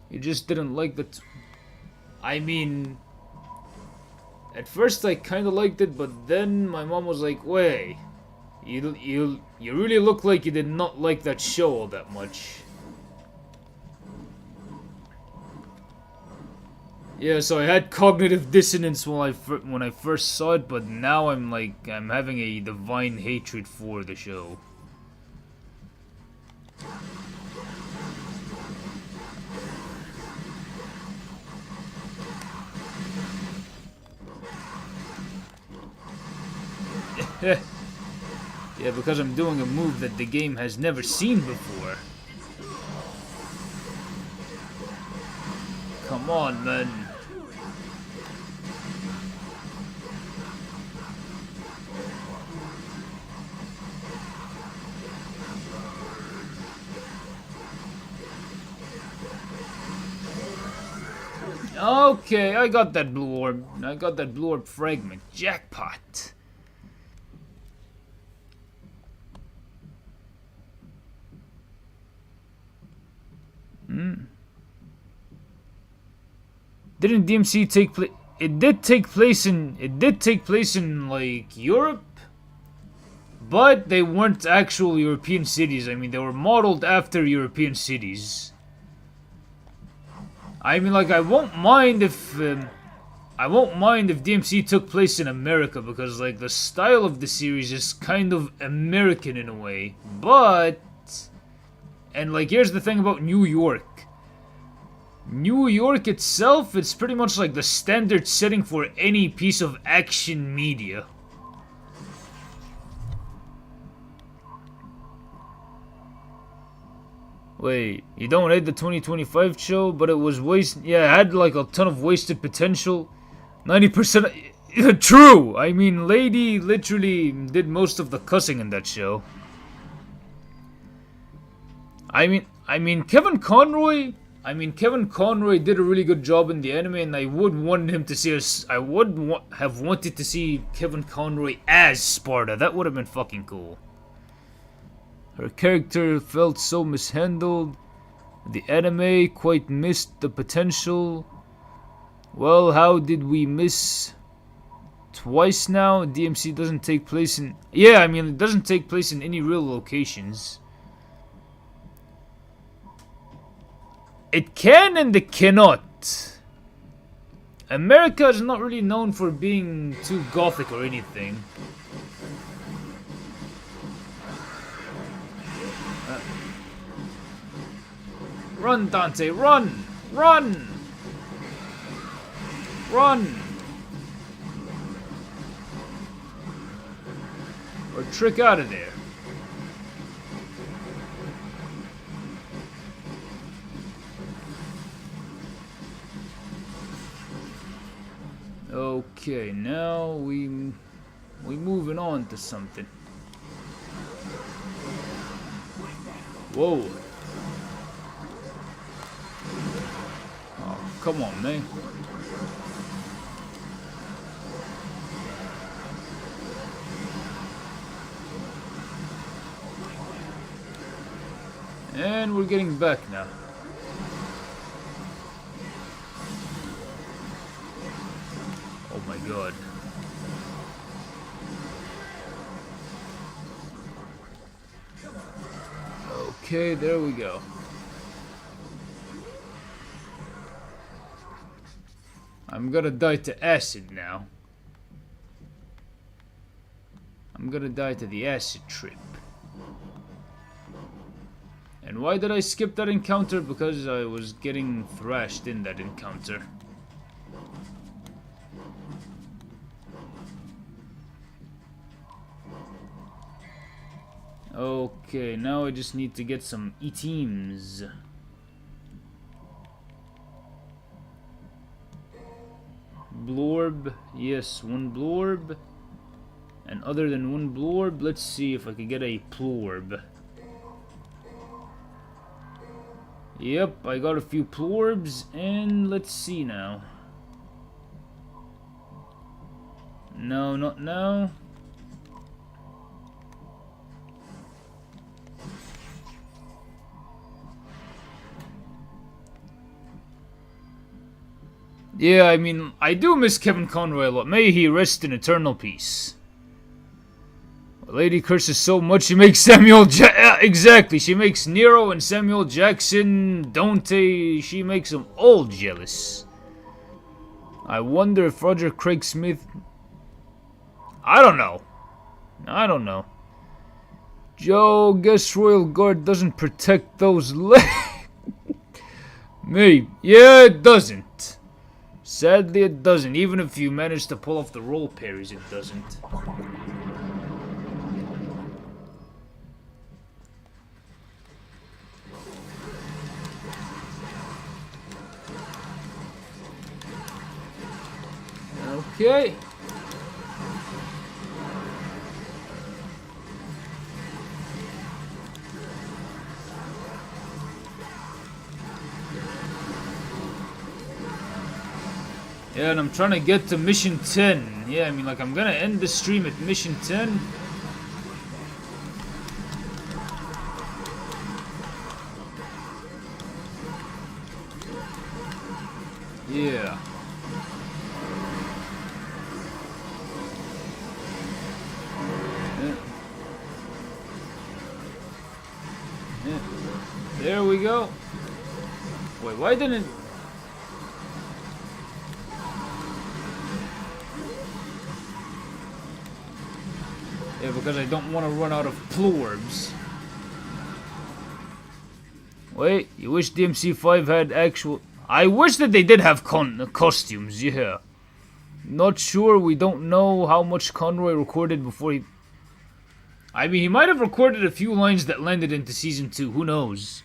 You just didn't like the... I mean... At first I kinda liked it, but then my mom was like, wait, you really look like you did not like that show all that much. Yeah, so I had cognitive dissonance when I first saw it, but now I'm having a divine hatred for the show. Yeah, because I'm doing a move that the game has never seen before. Come on, man. Okay, I got that blue orb. I got that blue orb fragment. Jackpot. Didn't DMC take place? It did take place in like Europe, but they weren't actual European cities. I mean, they were modeled after European cities. I mean, like, I won't mind if DMC took place in America, because like the style of the series is kind of American in a way. But, and like, here's the thing about New York. New York itself, it's pretty much like the standard setting for any piece of action media. Wait, you don't hate the 2025 show, but it was yeah, it had like a ton of wasted potential. 90%. True! I mean, Lady literally did most of the cussing in that show. I mean, Kevin Conroy did a really good job in the anime, and I would want him to see us. I would have wanted to see Kevin Conroy as Sparta. That would have been fucking cool. Her character felt so mishandled. The anime quite missed the potential. Well, how did we miss twice now? DMC doesn't take place in... Yeah, I mean, it doesn't take place in any real locations. It can and it cannot. America is not really known for being too gothic or anything. Run, Dante, run! Run! Run! Or trick out of there. Okay, now we moving on to something. Whoa. Oh, come on, man. And we're getting back now. Oh my god. Okay, there we go. I'm gonna die to acid now. I'm gonna die to the acid trip. And why did I skip that encounter? Because I was getting thrashed in that encounter. Okay, now I just need to get some items. Blorb, yes, one blorb. And other than one blorb, let's see if I can get a plorb. Yep, I got a few plorbs, and let's see now. No, not now. Yeah, I mean, I do miss Kevin Conroy a lot. May he rest in eternal peace. The lady curses so much she makes exactly, she makes Nero and Samuel Jackson, Dante, she makes them all jealous. I wonder if Roger Craig Smith... I don't know. Joe, guess Royal Guard doesn't protect those legs. Maybe. Yeah, it doesn't. Sadly, it doesn't. Even if you manage to pull off the roll parries, it doesn't. Okay. Yeah, and I'm trying to get to mission 10. Yeah, I mean, like, I'm gonna end the stream at mission 10. Yeah. There we go. Wait, why didn't... Yeah, because I don't want to run out of plorbs. Wait, you wish DMC5 had actual... I wish that they did have costumes, yeah. Not sure, we don't know how much Conroy recorded before he... I mean, he might have recorded a few lines that landed into Season 2, who knows?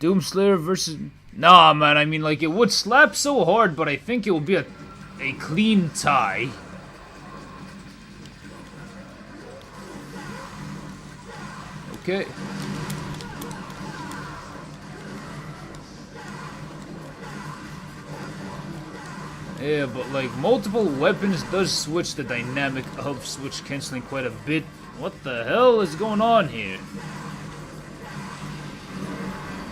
Doomslayer versus... Nah, man, I mean, like, it would slap so hard, but I think it will be a clean tie. Okay. Yeah, but like multiple weapons does switch the dynamic of switch canceling quite a bit. What the hell is going on here?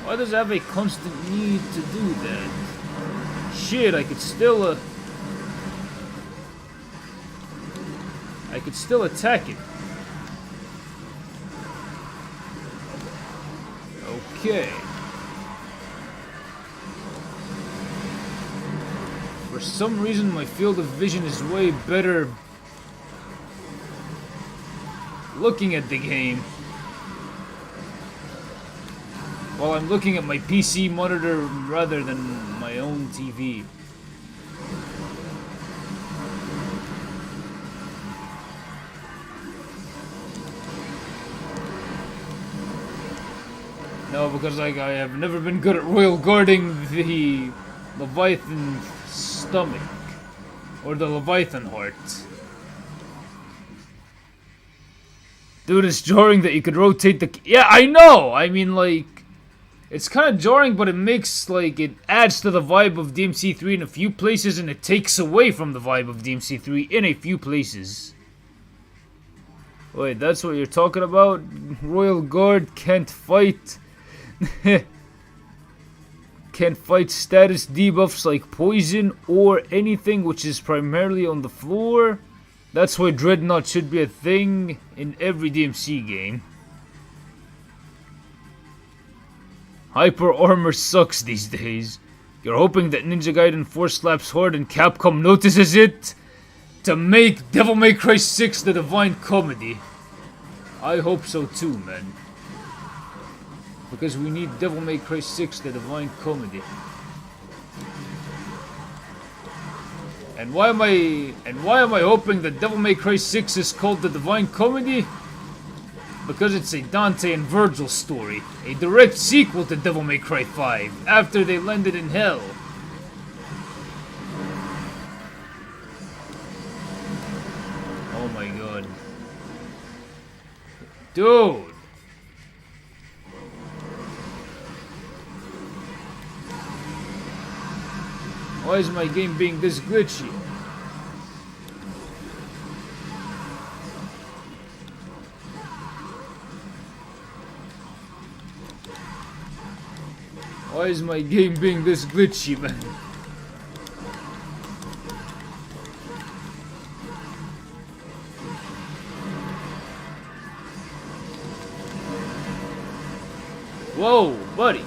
Why does it have a constant need to do that? Shit, I could still attack it. Okay. For some reason, my field of vision is way better looking at the game while I'm looking at my PC monitor rather than my own TV. No, because like I have never been good at royal guarding the Leviathan stomach or the Leviathan heart. Dude, it's jarring that you could rotate the... Yeah, I know! I mean, like... It's kind of jarring, but it makes, like... It adds to the vibe of DMC3 in a few places, and it takes away from the vibe of DMC3 in a few places. Wait, that's what you're talking about? Royal Guard can't fight... can't fight status debuffs like poison or anything which is primarily on the floor? That's why Dreadnought should be a thing in every DMC game. Hyper armor sucks these days. You're hoping that Ninja Gaiden 4 slaps hard and Capcom notices it to make Devil May Cry 6 the Divine Comedy. I hope so too, man. Because we need Devil May Cry 6 the Divine Comedy. And why am I hoping that Devil May Cry 6 is called the Divine Comedy? Because it's a Dante and Virgil story, a direct sequel to Devil May Cry 5 after they landed in hell. Oh my god. Dude. Why is my game being this glitchy? Why is my game being this glitchy, man? Whoa, buddy.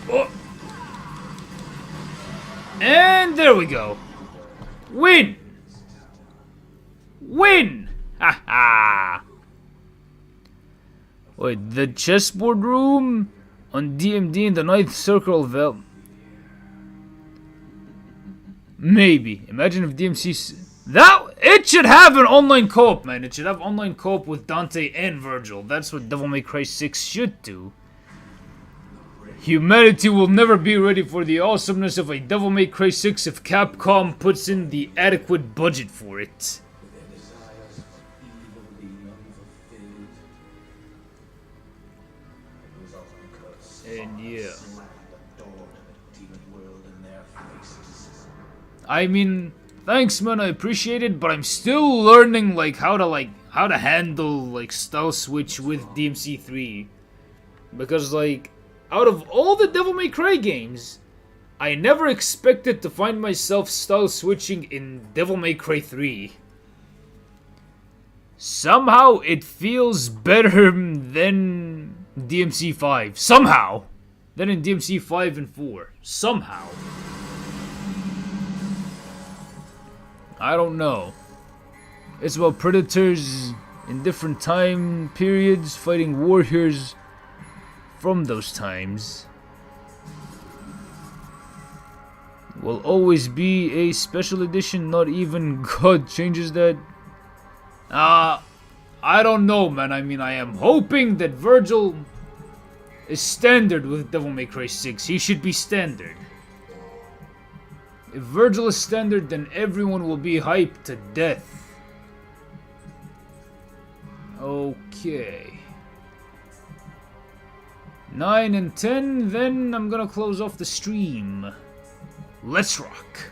Oh. And there we go. Win! Win! Ha ha! Wait, the chessboard room on DMD in the ninth circle of hell. Maybe. Imagine if DMC... It should have an online co-op, man. It should have online co-op with Dante and Virgil. That's what Devil May Cry 6 should do. Humanity will never be ready for the awesomeness of a Devil May Cry 6 if Capcom puts in the adequate budget for it. And yeah. I mean, thanks man, I appreciate it, but I'm still learning how to handle style switch with DMC3. Because out of all the Devil May Cry games, I never expected to find myself style switching in Devil May Cry 3. Somehow it feels better than DMC 5. Somehow! Than in DMC 5 and 4. Somehow. I don't know. It's about predators in different time periods fighting warriors from those times. Will always be a special edition, not even God changes that. I don't know, man. I mean, I am hoping that Virgil is standard with Devil May Cry 6. He should be standard. If Virgil is standard, then everyone will be hyped to death. Okay. 9 and 10, then I'm gonna close off the stream. Let's rock.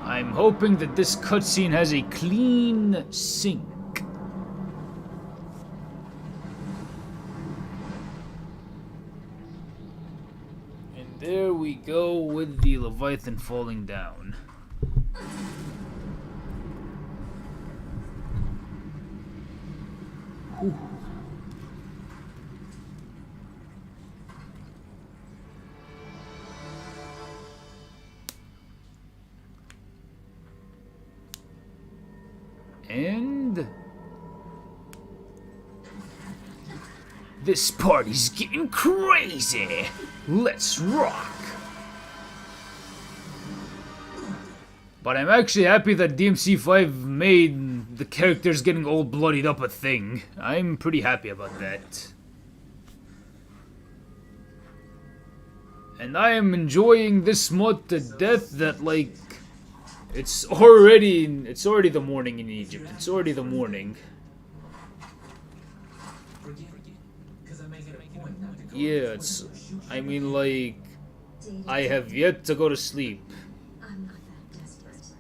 I'm hoping that this cutscene has a clean sync. And there we go with the Leviathan falling down. Whew. This party's getting crazy. Let's rock. But I'm actually happy that DMC5 made the characters getting all bloodied up a thing. I'm pretty happy about that. And I am enjoying this mod to death that, like, it's already the morning in Egypt. It's already the morning. Yeah, I mean, like, I have yet to go to sleep.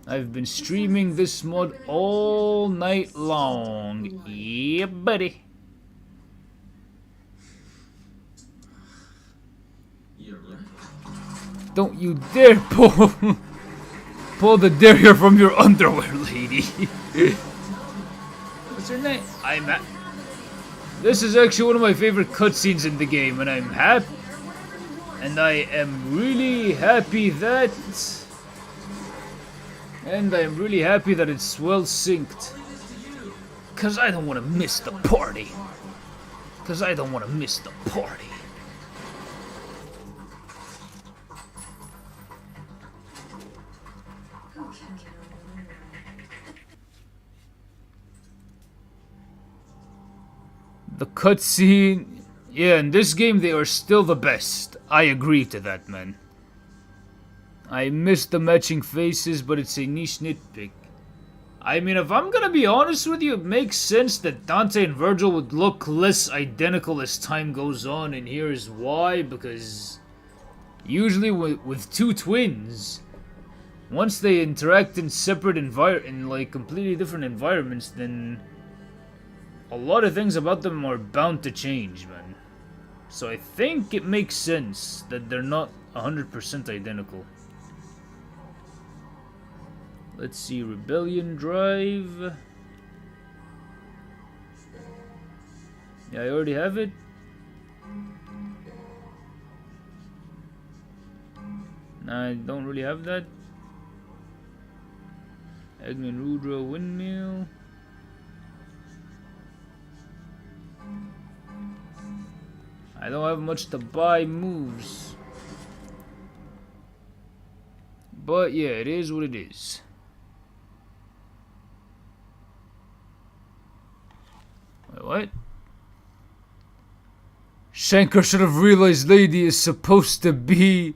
I've been streaming this mod all night long. Yeah, buddy. Don't you dare pull the derriere from your underwear, lady. What's her name? This is actually one of my favorite cutscenes in the game, and I'm happy. And I am really happy that. And I'm really happy that it's well synced. Cause I don't want to miss the party. The cutscene. Yeah, in this game they are still the best. I agree to that, man. I miss the matching faces, but it's a niche nitpick. I mean, if I'm gonna be honest with you, it makes sense that Dante and Virgil would look less identical as time goes on, and here's why, because usually with two twins, once they interact in separate like completely different environments, then a lot of things about them are bound to change, man. So I think it makes sense that they're not 100% identical. Let's see, Rebellion Drive. Yeah, I already have it. Nah, I don't really have that. Agni Rudra Windmill. I don't have much to buy moves. But yeah, it is what it is. Wait, what? Shankar should have realized Lady is supposed to be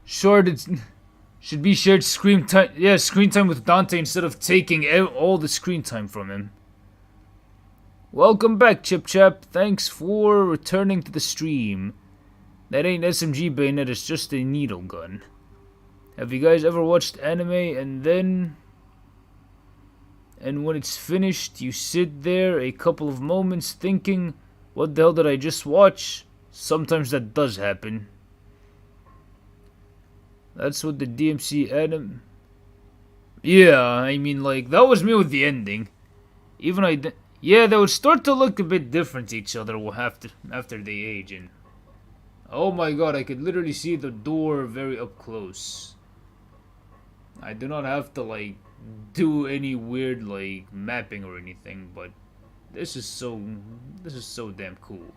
should be shared screen time. Yeah, screen time with Dante instead of taking all the screen time from him. Welcome back, Chip Chap. Thanks for returning to the stream. That ain't SMG bayonet, it's just a needle gun. Have you guys ever watched anime and when it's finished, you sit there a couple of moments thinking, what the hell did I just watch? Sometimes that does happen. That's what the DMC anime. Yeah, I mean, like, that was me with the ending. Yeah, they would start to look a bit different to each other after they age. And oh my god, I could literally see the door very up close. I do not have to, like, do any weird, like, mapping or anything, but this is so damn cool.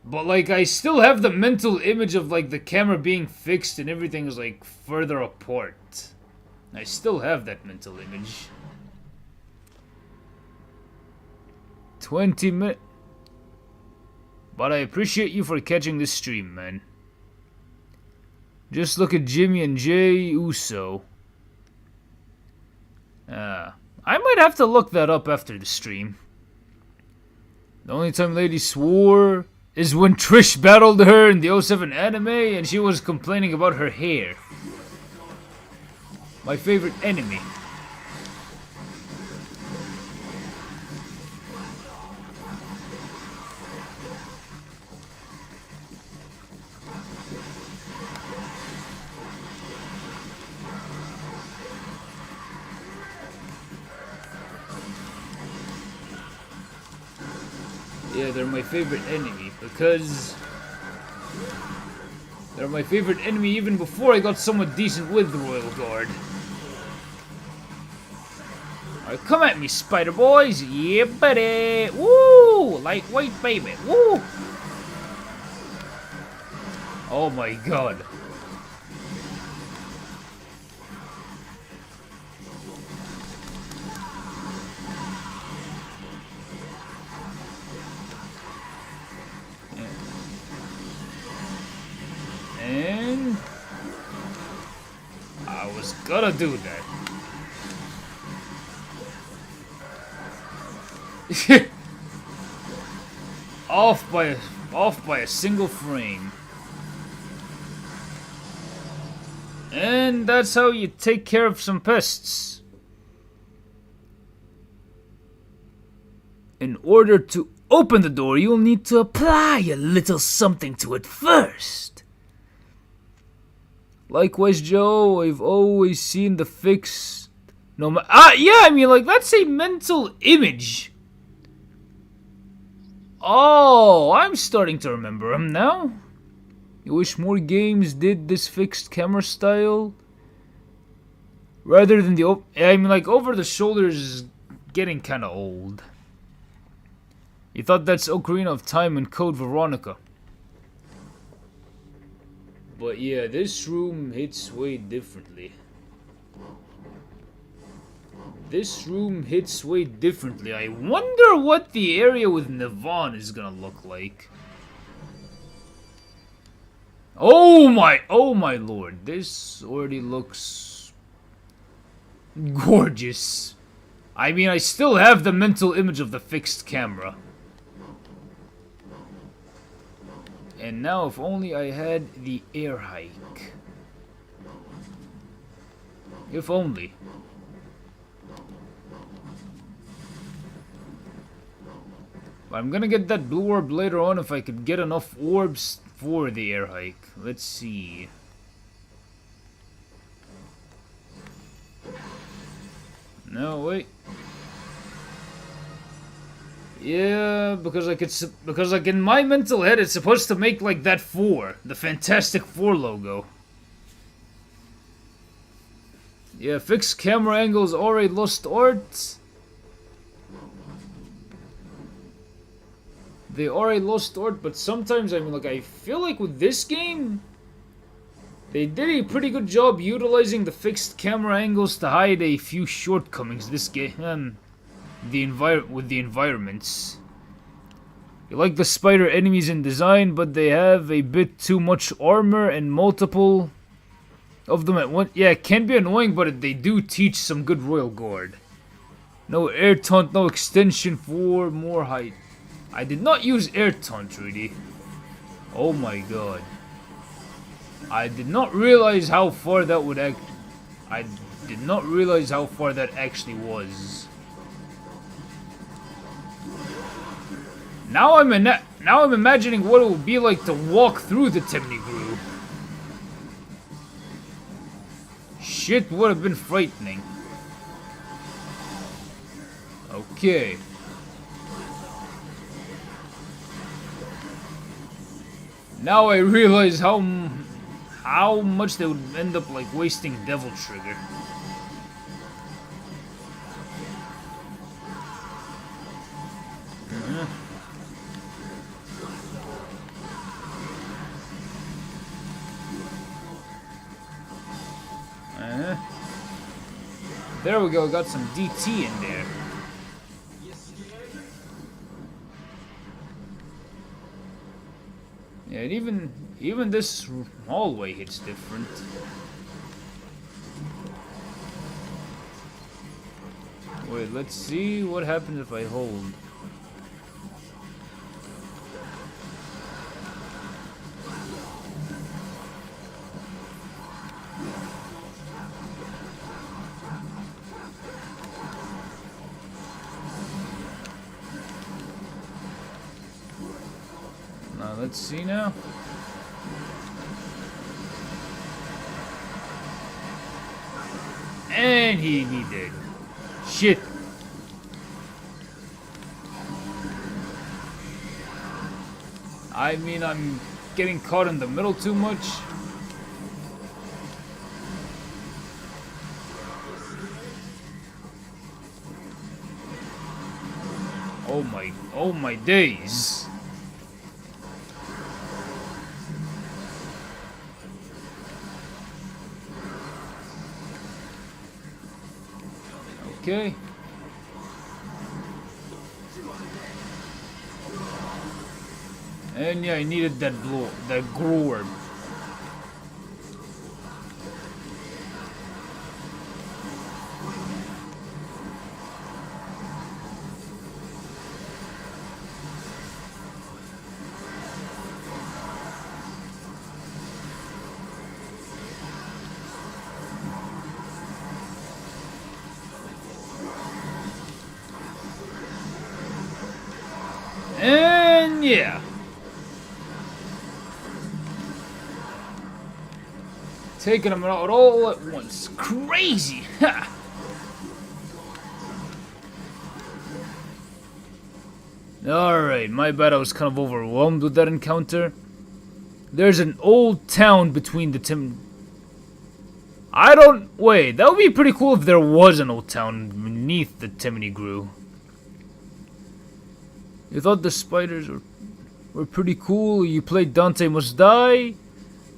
But, like, I still have the mental image of, like, the camera being fixed and everything is, like, further apart. I still have that mental image. 20 minutes. But I appreciate you for catching this stream, man. Just look at Jimmy and Jay Uso. I might have to look that up after the stream. The only time Lady swore is when Trish battled her in the 07 anime and she was complaining about her hair. My favorite enemy. Yeah, they're my favorite enemy because they're my favorite enemy even before I got somewhat decent with the Royal Guard. Alright, come at me, spider boys. Yeah, buddy. Woo! Lightweight, baby. Woo! Oh my god. And I was gonna do that. off by a single frame. And that's how you take care of some pests. In order to open the door, you'll need to apply a little something to it first. Likewise, Joe, I've always seen the fix. Yeah, I mean, like, that's a mental image. Oh, I'm starting to remember him now. You wish more games did this fixed camera style? Rather than I mean, like, over the shoulders is getting kind of old. You thought that's Ocarina of Time and Code Veronica. But yeah, this room hits way differently. This room hits way differently. I wonder what the area with Navon is gonna look like. Oh my lord. This already looks gorgeous. I mean, I still have the mental image of the fixed camera. And now if only I had the air hike. If only. I'm gonna get that blue orb later on if I could get enough orbs for the air hike. Let's see. No, wait. Yeah, because like in my mental head it's supposed to make like that 4, the Fantastic Four logo. Yeah, fixed camera angles already lost art. They already lost art, but sometimes, I mean, like, I feel like with this game, they did a pretty good job utilizing the fixed camera angles to hide a few shortcomings this game, with the environments. You like the spider enemies in design, but they have a bit too much armor and multiple of them at once. Yeah, it can be annoying, but they do teach some good Royal Guard. No air taunt, no extension for more height. I did not use air taunt, really. Oh my god. I did not realize how far that would I did not realize how far that actually was. Now I'm imagining what it would be like to walk through the Temne Grove. Shit would have been frightening. Okay. Now I realize how much they would end up like wasting Devil Trigger. There we go, got some DT in there. Yeah, and even this hallway hits different. Wait, let's see what happens if I hold. Now let's see now. And he did. Shit. I mean, I'm getting caught in the middle too much. Oh my days. Okay. And yeah, I needed that grower. And yeah. Taking them out all at once. Crazy! Ha! Alright, my bad, I was kind of overwhelmed with that encounter. There's an old town between the Wait, that would be pretty cool if there was an old town beneath the Timony grew. You thought the spiders were pretty cool, you played Dante Must Die,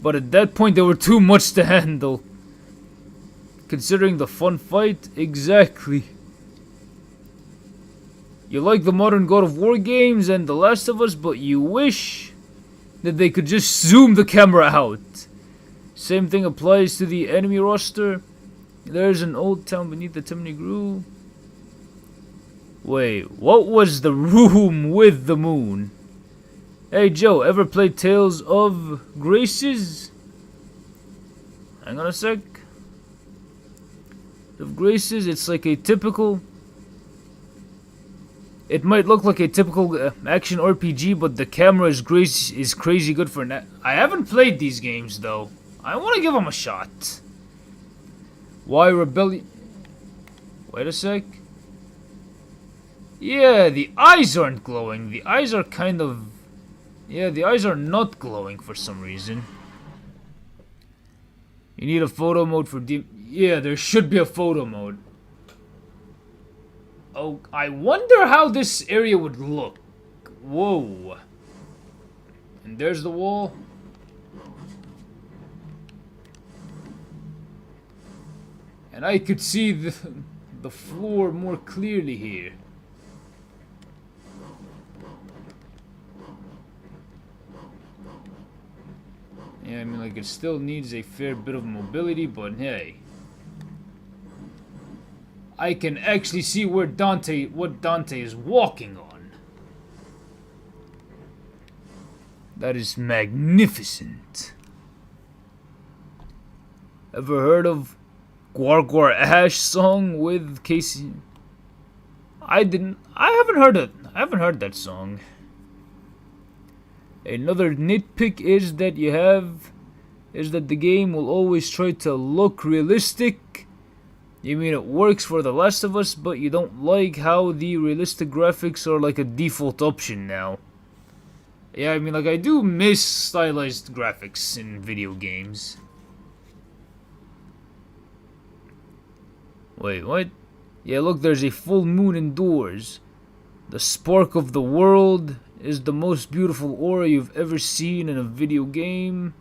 but at that point they were too much to handle. Considering the fun fight, exactly. You like the modern God of War games and The Last of Us, but you wish that they could just zoom the camera out. Same thing applies to the enemy roster. There's an old town beneath the Timony grew. Wait, what was the room with the moon? Hey Joe, ever played Tales of Graces? Hang on a sec. Of Graces, it's like a typical... It might look like a typical action RPG, but the camera is crazy good for net. I haven't played these games though. I want to give them a shot. Why Rebellion? Wait a sec. Yeah, the eyes aren't glowing. The eyes are kind of... Yeah, the eyes are not glowing for some reason. You need a photo mode for Yeah, there should be a photo mode. Oh, I wonder how this area would look. Whoa. And there's the wall. And I could see the floor more clearly here. Yeah, I mean, like, it still needs a fair bit of mobility, but hey. I can actually see what Dante is walking on. That is magnificent. Ever heard of Gwar Ash song with Casey? I haven't heard it. I haven't heard that song. Another nitpick is that the game will always try to look realistic. You mean it works for The Last of Us, but you don't like how the realistic graphics are like a default option now. Yeah, I mean, like, I do miss stylized graphics in video games. Wait, what? Yeah, look, there's a full moon indoors. The spark of the world is the most beautiful aura you've ever seen in a video game.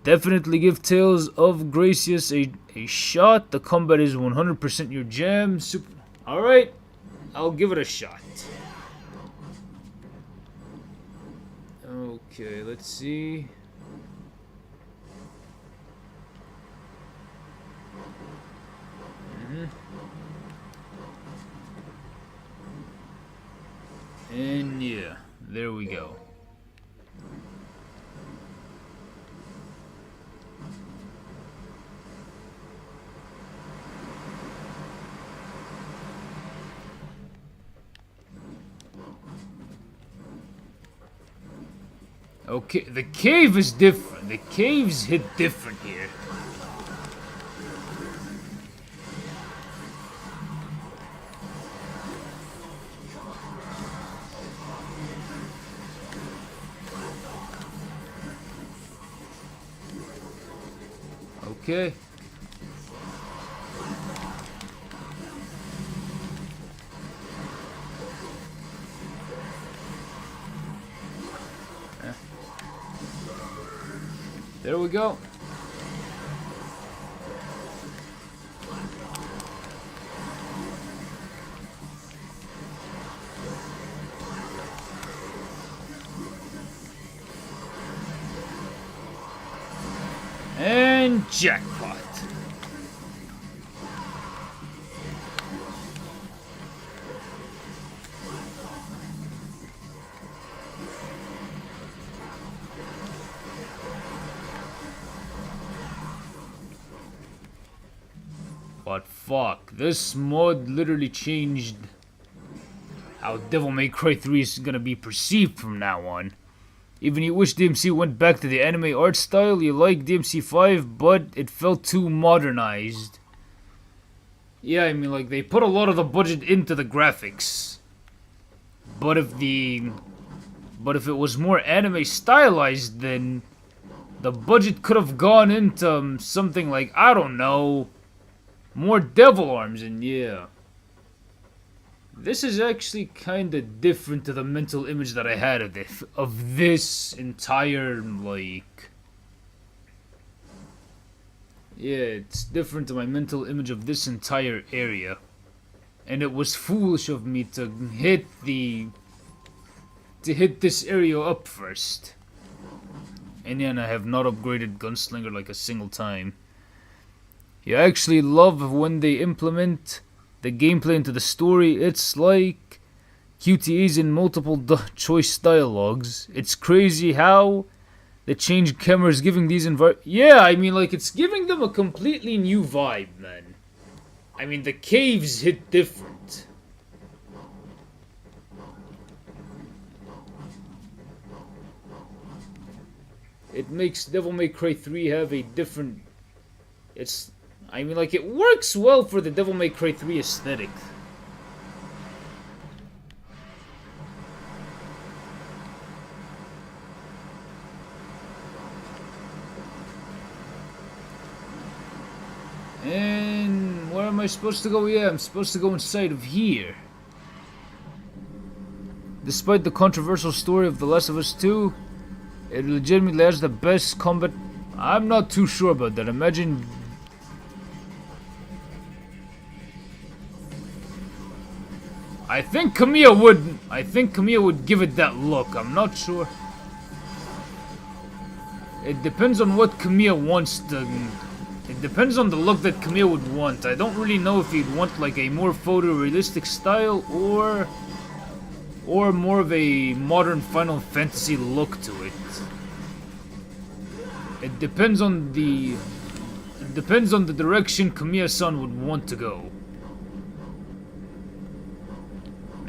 Definitely give Tales of Gracious a shot. The combat is 100% your jam. Alright, I'll give it a shot. Okay, let's see. And yeah, there we go. Okay, the cave is different. The caves hit different here. Okay. There we go. And jackpot. But fuck, this mod literally changed how Devil May Cry 3 is gonna be perceived from now on. Even you wish DMC went back to the anime art style, you like DMC 5, but it felt too modernized. Yeah, I mean, like, they put a lot of the budget into the graphics. But if it was more anime stylized, then the budget could have gone into something like, I don't know, more devil arms, and yeah. This is actually kind of different to the mental image that I had of this entire, like... Yeah, it's different to my mental image of this entire area. And it was foolish of me to hit this area up first. And then I have not upgraded Gunslinger like a single time. You actually love when they implement the gameplay into the story. It's like QTEs in multiple choice dialogues. It's crazy how the change camera is giving these Yeah, I mean, like, it's giving them a completely new vibe, man. I mean, the caves hit different. It makes Devil May Cry 3 have a different... I mean, like, it works well for the Devil May Cry 3 aesthetic. And where am I supposed to go? Yeah, I'm supposed to go inside of here. Despite the controversial story of The Last of Us 2, it legitimately has the best combat. I'm not too sure about that. Imagine... I think Kamiya would give it that look. I'm not sure. It depends on what Kamiya wants to... It depends on the look that Kamiya would want. I don't really know if he'd want like a more photorealistic style or more of a modern Final Fantasy look to it. It depends on the direction Kamiya-san would want to go.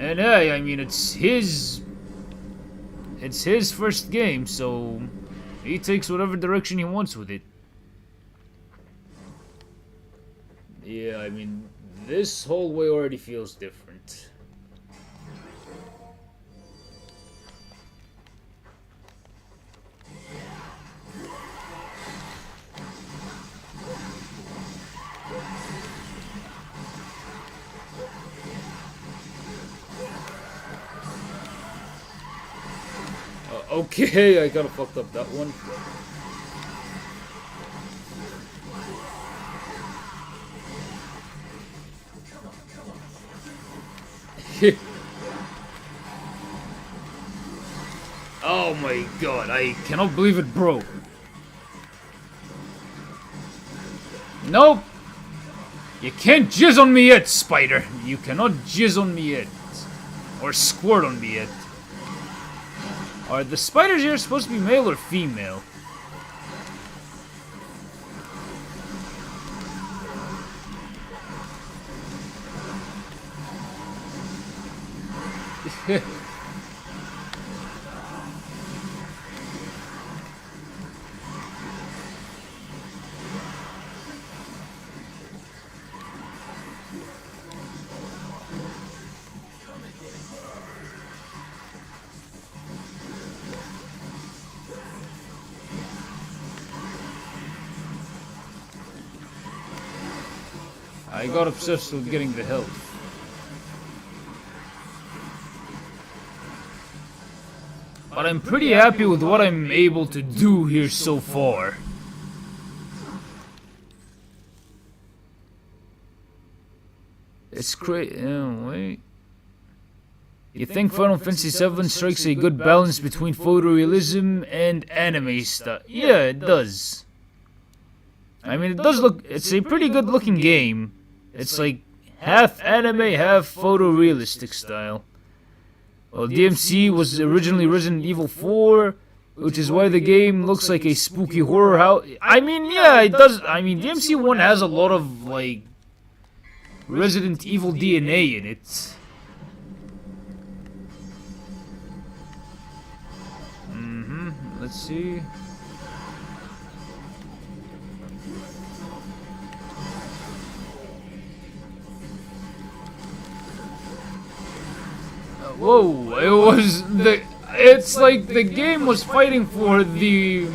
And hey, I mean, it's his first game, so he takes whatever direction he wants with it. Yeah, I mean, this whole way already feels different. Okay, I kinda fucked up that one. Oh my god, I cannot believe it broke. Nope! You can't jizz on me yet, spider! You cannot jizz on me yet. Or squirt on me yet. Are the spiders here supposed to be male or female? I got obsessed with getting the health. But I'm pretty happy with what I'm able to do here so far. It's crazy. Wait. You think Final Fantasy VII strikes a good balance between photorealism and anime style? Yeah, it does. I mean, it does look. It's a pretty good looking game. It's like half anime, half photorealistic style. Well, DMC was originally Resident Evil 4, which is why the game looks like a spooky horror house. I mean, yeah, it does. I mean, DMC 1 has a lot of, like, Resident Evil DNA in it. Let's see. Whoa, it was the. It's like the game was fighting for the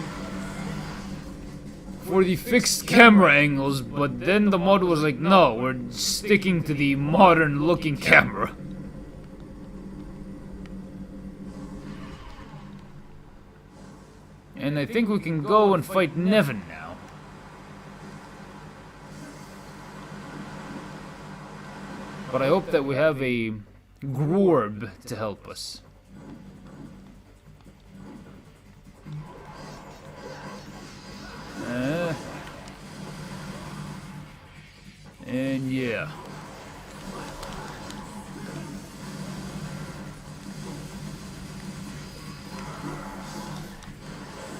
fixed camera angles, but then the mod was like, no, we're sticking to the modern looking camera. And I think we can go and fight Nevin now. But I hope that we have a Grorb to help us. And yeah.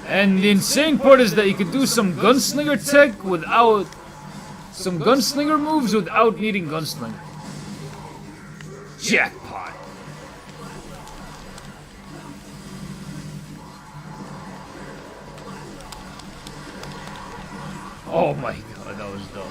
And the insane part is that you could do some gunslinger tech without... some gunslinger moves without needing gunslinger. Jackpot. Oh my god, that was dope.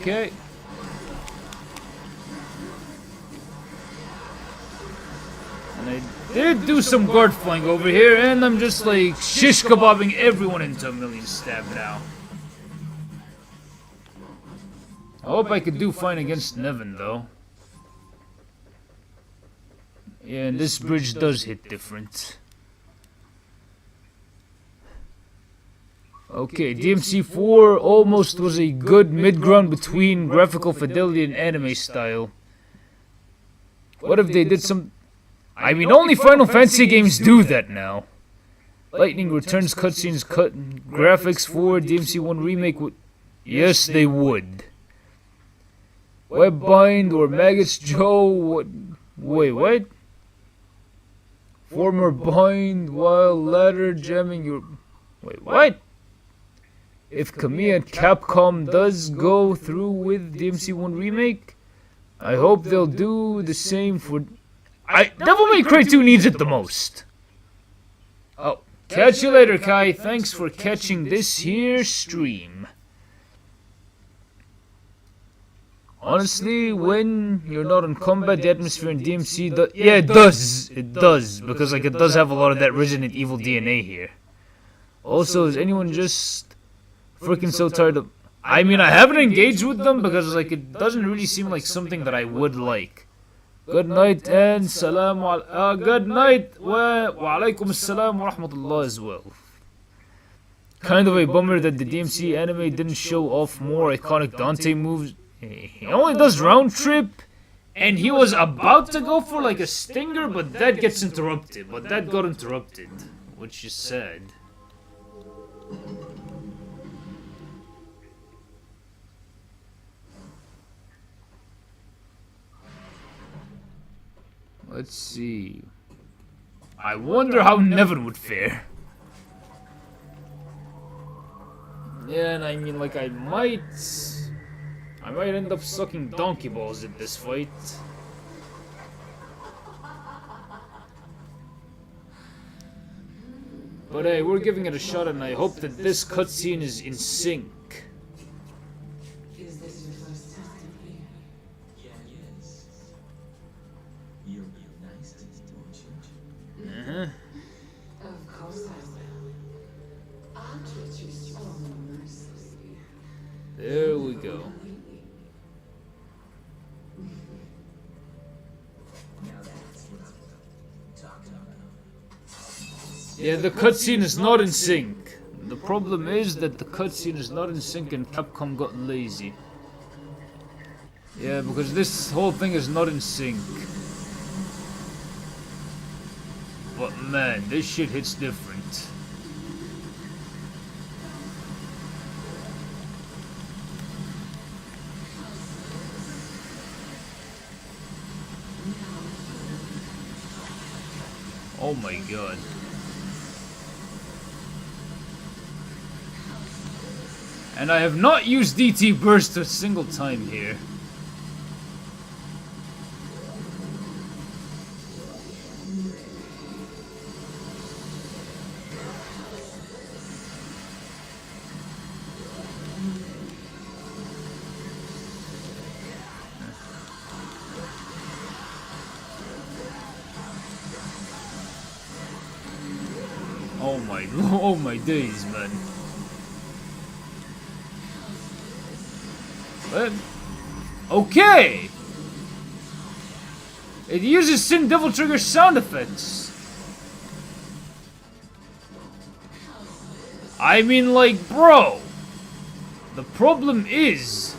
Okay. And I did do some guard flying over here, and I'm just like shish kebabbing everyone into a million stab now. I hope I could do fine against Nevin though. Yeah, and this bridge does hit different. Okay, DMC4 almost was a good mid-ground between graphical fidelity and anime style. What if they did some... I mean, only Final Fantasy games do that now. Lightning Returns cutscenes cut graphics for DMC1 remake would... Yes, they would. Webbind or Maggots Joe... What? Wait, what? Former bind while ladder jamming your... Wait, what? If Kamiya and Capcom does go through with DMC1 remake, I hope they'll do the same for... Devil May Cry 2 needs it the most. Oh, catch you later, Kai. Thanks for catching this here stream. Honestly, when you're not in combat, the atmosphere in DMC does... Yeah, it does. It does. Because, like, it does have a lot of that Resident Evil DNA here. Also, is anyone just... freaking so tired of... I mean, I haven't engaged with them because, like, it doesn't really seem like something that I would like. Good night and salam good night wa alaikum assalam wa rahmatullah as well. Kind of a bummer that the DMC anime didn't show off more iconic Dante moves. He only does round trip, and he was about to go for like a stinger, but that gets interrupted. But that got interrupted, which is sad. Let's see. I wonder how Nevin would fare. Yeah, and I mean, like, I might end up sucking donkey balls in this fight. But hey, we're giving it a shot, and I hope that this cutscene is in sync. Is this your first time here? Yeah, yes. You'll be nice to me, won't you? Of course I will. I'll treat you so nicely. There we go. Now that's what I'm talking about. Yeah, the cutscene is not in sync. The problem is that the cutscene is not in sync and Capcom got lazy. Yeah, because this whole thing is not in sync. But man, this shit hits different. Oh my god. And I have not used DT Burst a single time here. Oh my days, man. What? Okay! It uses Sin Devil Trigger sound effects. I mean, like, bro. The problem is...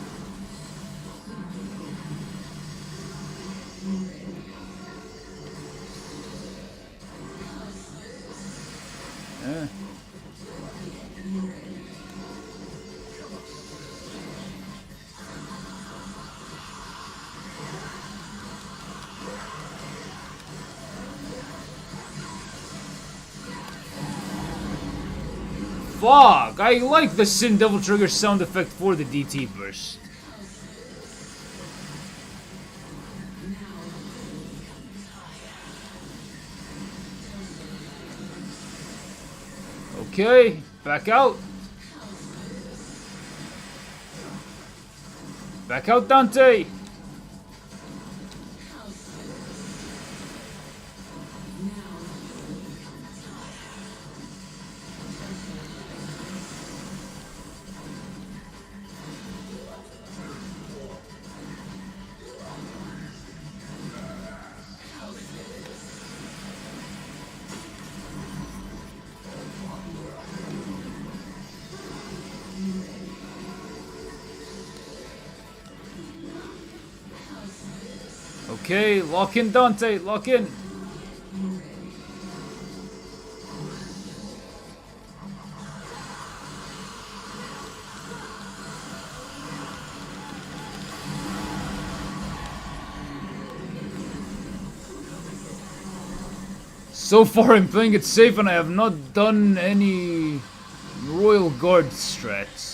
Fuck! I like the Sin Devil Trigger sound effect for the DT burst. Okay, back out. Back out, Dante! Okay, lock in Dante, lock in. So far I'm playing it safe and I have not done any Royal Guard strats.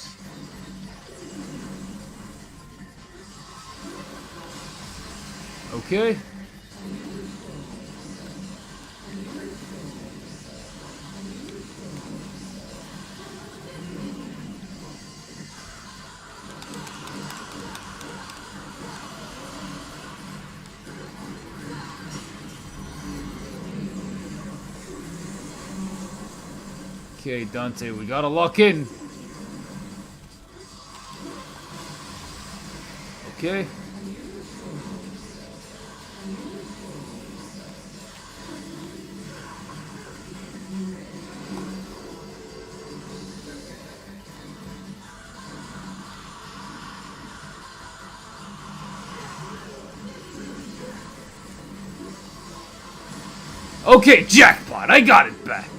Okay. Okay, Dante, we gotta lock in. Okay. Okay, jackpot, I got it back.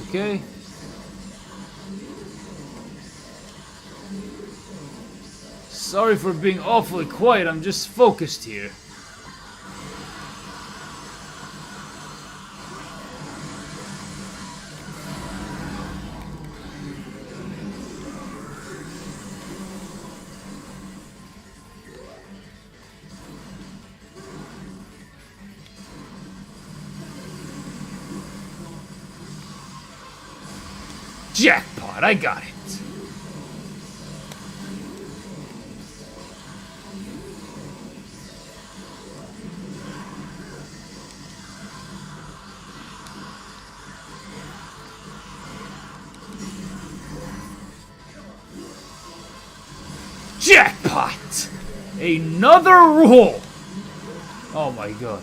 Okay. Sorry for being awfully quiet, I'm just focused here. Jackpot, I got it. Jackpot! Another roll! Oh my god.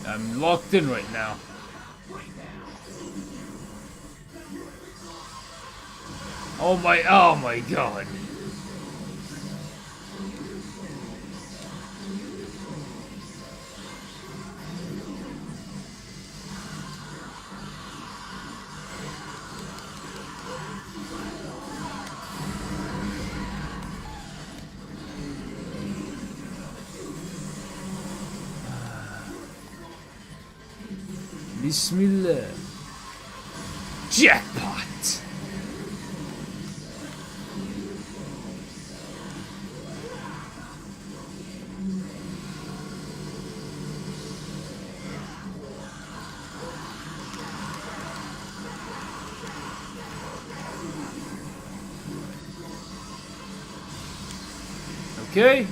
I'm locked in right now. Oh my god. Bismillah. Jackpot. Okay.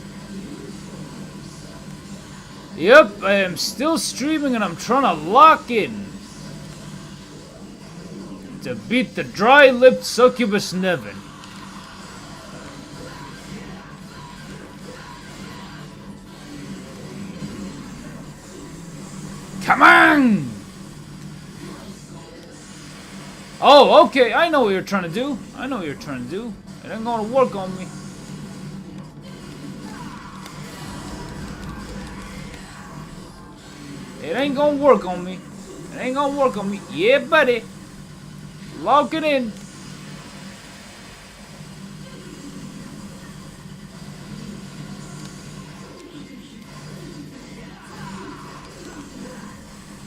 Yep, I am still streaming and I'm trying to lock in to beat the dry-lipped succubus Nevin. Come on! Oh, okay, I know what you're trying to do. I know what you're trying to do. It ain't gonna work on me. It ain't gonna work on me. It ain't gonna work on me. Yeah, buddy. Lock it in.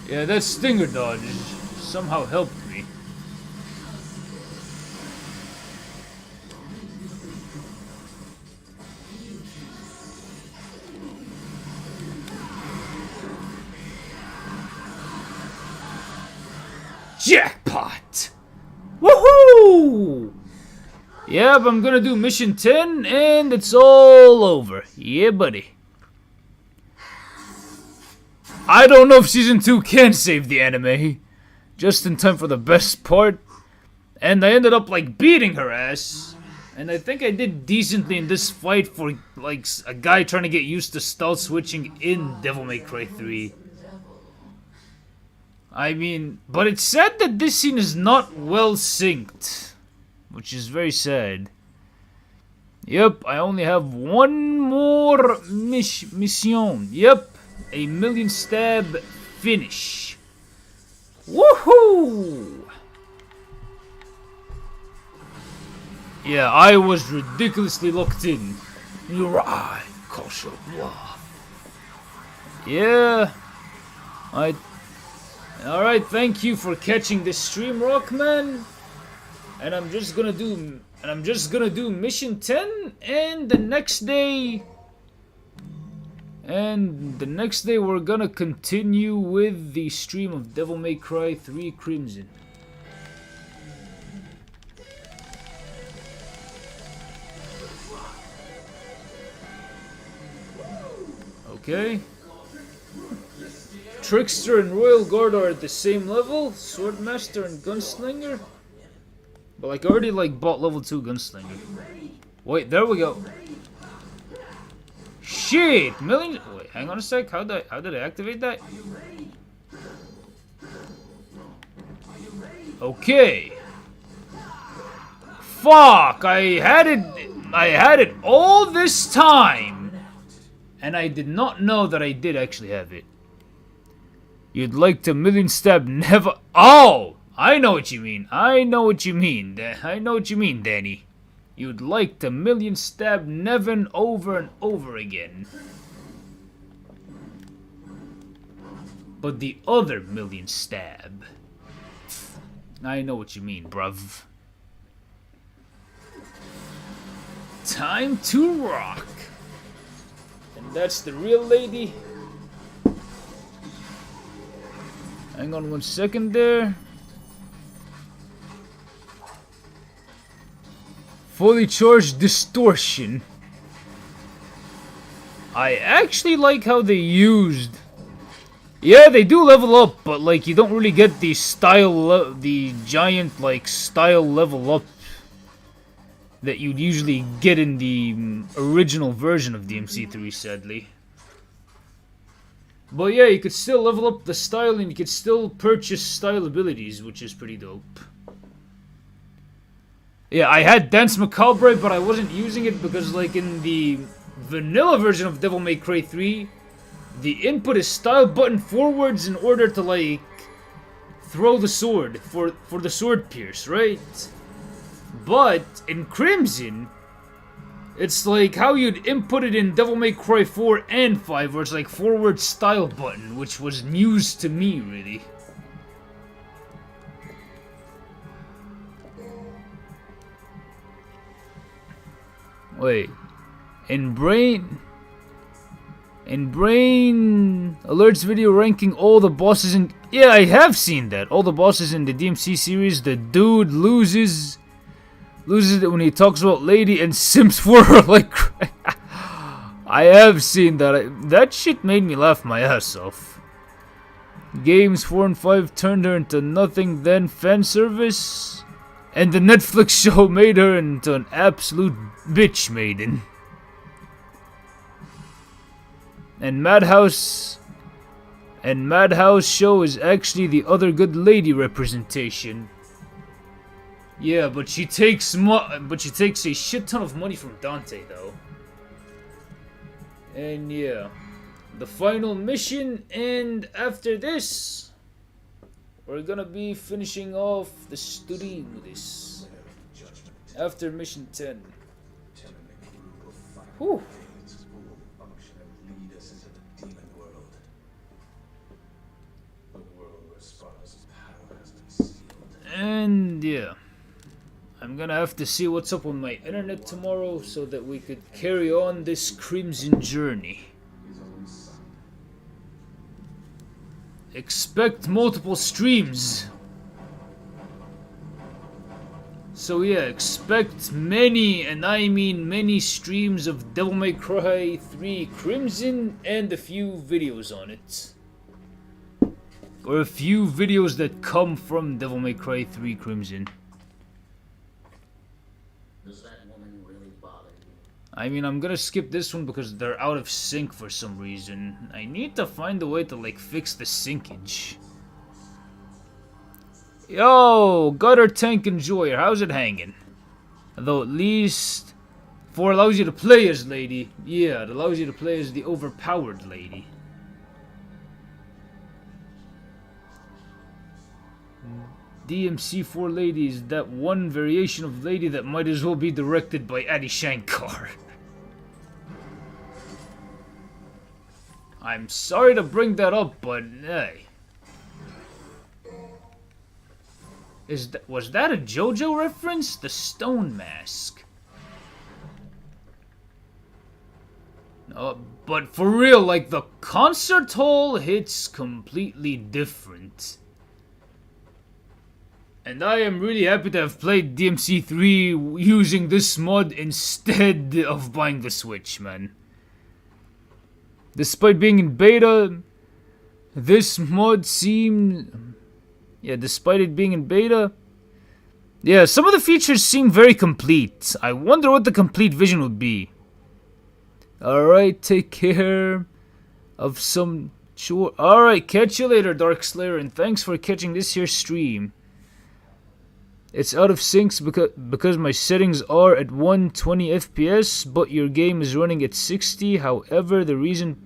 Yeah, that stinger dodge somehow helped me. Jackpot! Woohoo! Yep, I'm gonna do mission 10 and it's all over. Yeah, buddy. I don't know if season 2 can save the anime. Just in time for the best part. And I ended up like beating her ass. And I think I did decently in this fight for like a guy trying to get used to stealth switching in Devil May Cry 3. I mean, but it's sad that this scene is not well synced, which is very sad. Yep, I only have one more mission. Yep, a million stab finish. Woohoo! Yeah, I was ridiculously locked in. Your eye, Kosha. Yeah, Alright, thank you for catching this stream, Rockman. And I'm just gonna do mission 10 and the next day we're gonna continue with the stream of Devil May Cry 3 Crimson. Okay. Trickster and Royal Guard are at the same level. Swordmaster and Gunslinger. But like I already like bought level 2 Gunslinger. Wait, there we go. Shit! Million. Wait, hang on a sec. How did I activate that? Okay. Fuck! I had it all this time, and I did not know that I did actually have it. You'd like to million stab never. Oh! I know what you mean. I know what you mean, Danny. You'd like to million stab Nevin over and over again. But the other million stab I know what you mean, bruv. Time to rock. And that's the real lady. Hang on 1 second there. Fully charged distortion. I actually like how they used. Yeah, they do level up, but like you don't really get the the giant like style level up that you'd usually get in the original version of DMC3, sadly. But yeah, you could still level up the style and you could still purchase style abilities, which is pretty dope. Yeah, I had Dance Macabre, but I wasn't using it because, like, in the vanilla version of Devil May Cry 3, the input is style button forwards in order to, like, throw the sword for the sword pierce, right? But in Crimson, it's like how you'd input it in Devil May Cry 4 and 5, where it's like forward style button, which was news to me, really. Wait, in Brain Alert's video ranking all the bosses in... Yeah, I have seen that. All the bosses in the DMC series, the dude loses it when he talks about Lady and simps for her like... I have seen that. That shit made me laugh my ass off. Games 4 and 5 turned her into nothing then fan service. And the Netflix show made her into an absolute bitch maiden. And Madhouse show is actually the other good lady representation. Yeah, but she takes a shit ton of money from Dante though. And yeah, the final mission, and after this, we're gonna be finishing off the study with this. After mission 10. Whew. And yeah, I'm gonna have to see what's up on my internet tomorrow so that we could carry on this Crimson journey. Expect multiple streams. So yeah, expect many, and I mean many, streams of Devil May Cry 3 Crimson and a few videos on it. Or a few videos that come from Devil May Cry 3 Crimson. Does that woman really bother you? I mean, I'm gonna skip this one because they're out of sync for some reason. I need to find a way to, like, fix the syncage. Yo, Gutter Tank Enjoyer, how's it hanging? Though at least 4 allows you to play as Lady. Yeah, it allows you to play as the overpowered Lady. DMC4 Lady is that one variation of Lady that might as well be directed by Adi Shankar. I'm sorry to bring that up, but hey. Was that a JoJo reference? The Stone Mask. But for real, like, the concert hall hits completely different. And I am really happy to have played DMC3 using this mod instead of buying the Switch, man. Despite being in beta, this mod seems... Yeah, despite it being in beta... Yeah, some of the features seem very complete. I wonder what the complete vision would be. Alright, take care of some... Alright, catch you later, Dark Slayer, and thanks for catching this here stream. It's out of sync because my settings are at 120 FPS, but your game is running at 60. However, the reason...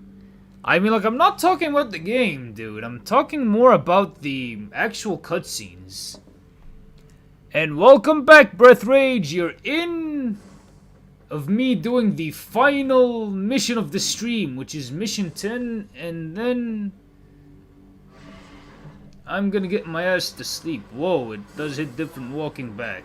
I mean, like, I'm not talking about the game, dude. I'm talking more about the actual cutscenes. And welcome back, Breath Rage. You're in of me doing the final mission of the stream, which is mission 10, and then... I'm gonna get my ass to sleep. Whoa, it does hit different walking back.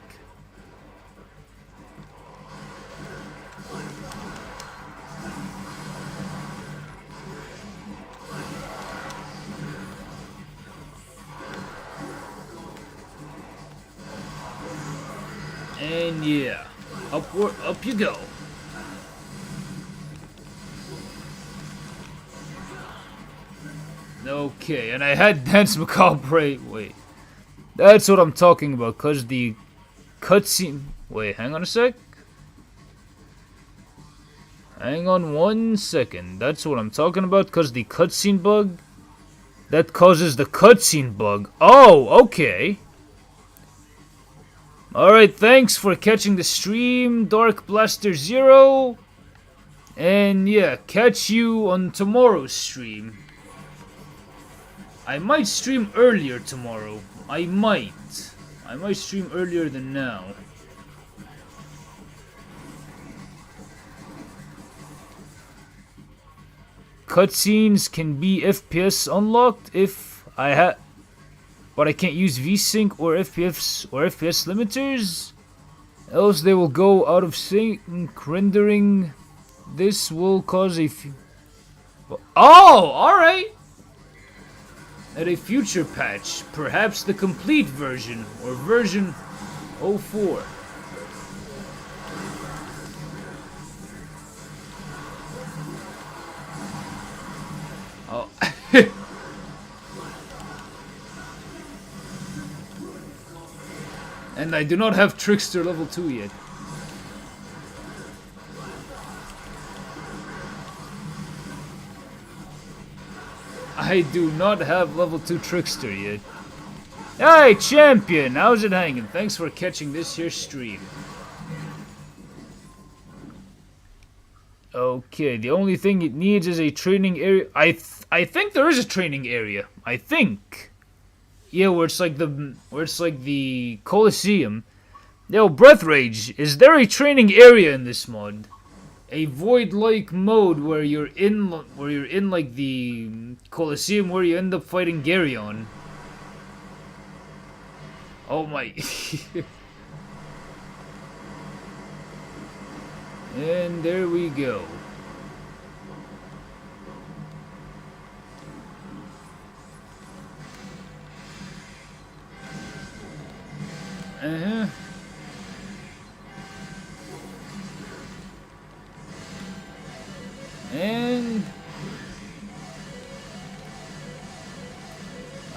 And yeah, upward, up you go. Okay, and I had Dance Macabre. Wait, that's what I'm talking about, cause the cutscene. Wait, hang on a sec. Hang on 1 second. That's what I'm talking about, cause the cutscene bug. That causes the cutscene bug. Oh, okay. Alright, thanks for catching the stream, Dark Blaster Zero. And yeah, catch you on tomorrow's stream. I might stream earlier tomorrow. I might stream earlier than now. Cutscenes can be FPS unlocked if I have, but I can't use VSync or FPS limiters. Else they will go out of sync. Rendering this will cause a. Oh, all right. At a future patch, perhaps the complete version or version 04. Oh. And I do not have Trickster level 2 yet. I do not have level 2 Trickster yet. Hey, champion! How's it hanging? Thanks for catching this here stream. Okay, the only thing it needs is a training area. I think there is a training area. I think. Yeah, where it's like the Coliseum. Yo, Breath Rage, is there a training area in this mod? A void-like mode where you're in like the Coliseum where you end up fighting Garyon. Oh my. And there we go. Uh-huh. And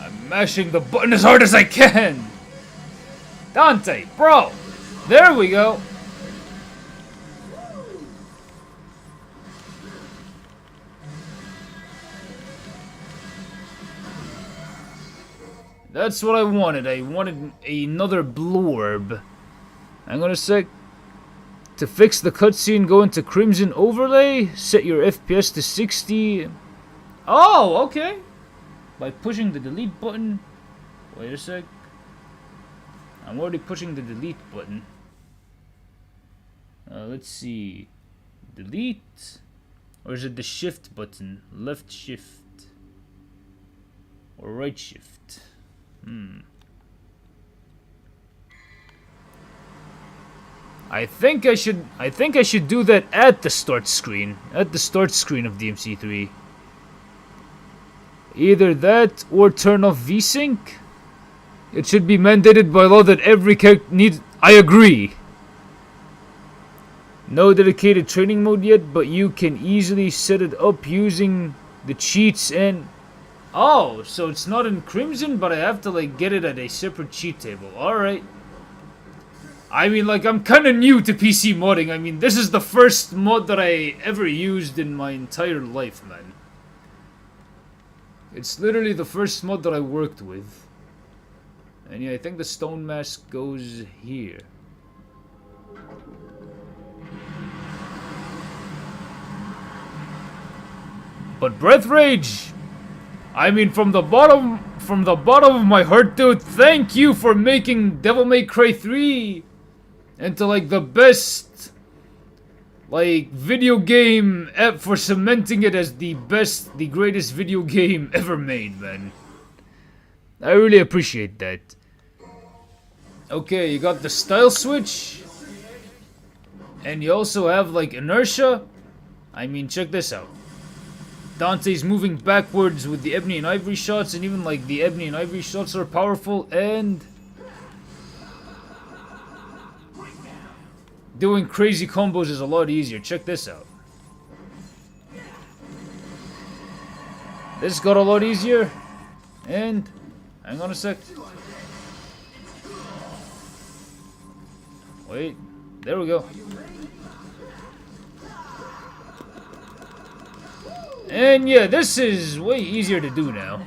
I'm mashing the button as hard as I can. Dante, bro. There we go. That's what I wanted. I wanted another blorb. Hang on a sec. To fix the cutscene, go into Crimson overlay. Set your FPS to 60. Oh, okay. By pushing the delete button. Wait a sec. I'm already pushing the delete button. Let's see. Delete? Or is it the shift button? Left shift. Or right shift? I think I should do that at the start screen. At the start screen of DMC3. Either that or turn off VSync. It should be mandated by law that every character needs. I agree. No dedicated training mode yet, but you can easily set it up using the cheats and. Oh, so it's not in Crimson, but I have to like get it at a separate cheat table. Alright. I mean, like, I'm kinda new to PC modding. I mean, this is the first mod that I ever used in my entire life, man. It's literally the first mod that I worked with. And yeah, I think the stone mask goes here. But Breath Rage! I mean, from the bottom of my heart, dude, thank you for making Devil May Cry 3 into, like, the best, like, video game, for cementing it as the greatest video game ever made, man. I really appreciate that. Okay, you got the style switch. And you also have, like, inertia. I mean, check this out. Dante's moving backwards with the ebony and ivory shots, and even, like, the ebony and ivory shots are powerful, and doing crazy combos is a lot easier. Check this out. This got a lot easier. And hang on a sec. Wait. There we go. And yeah, this is way easier to do now.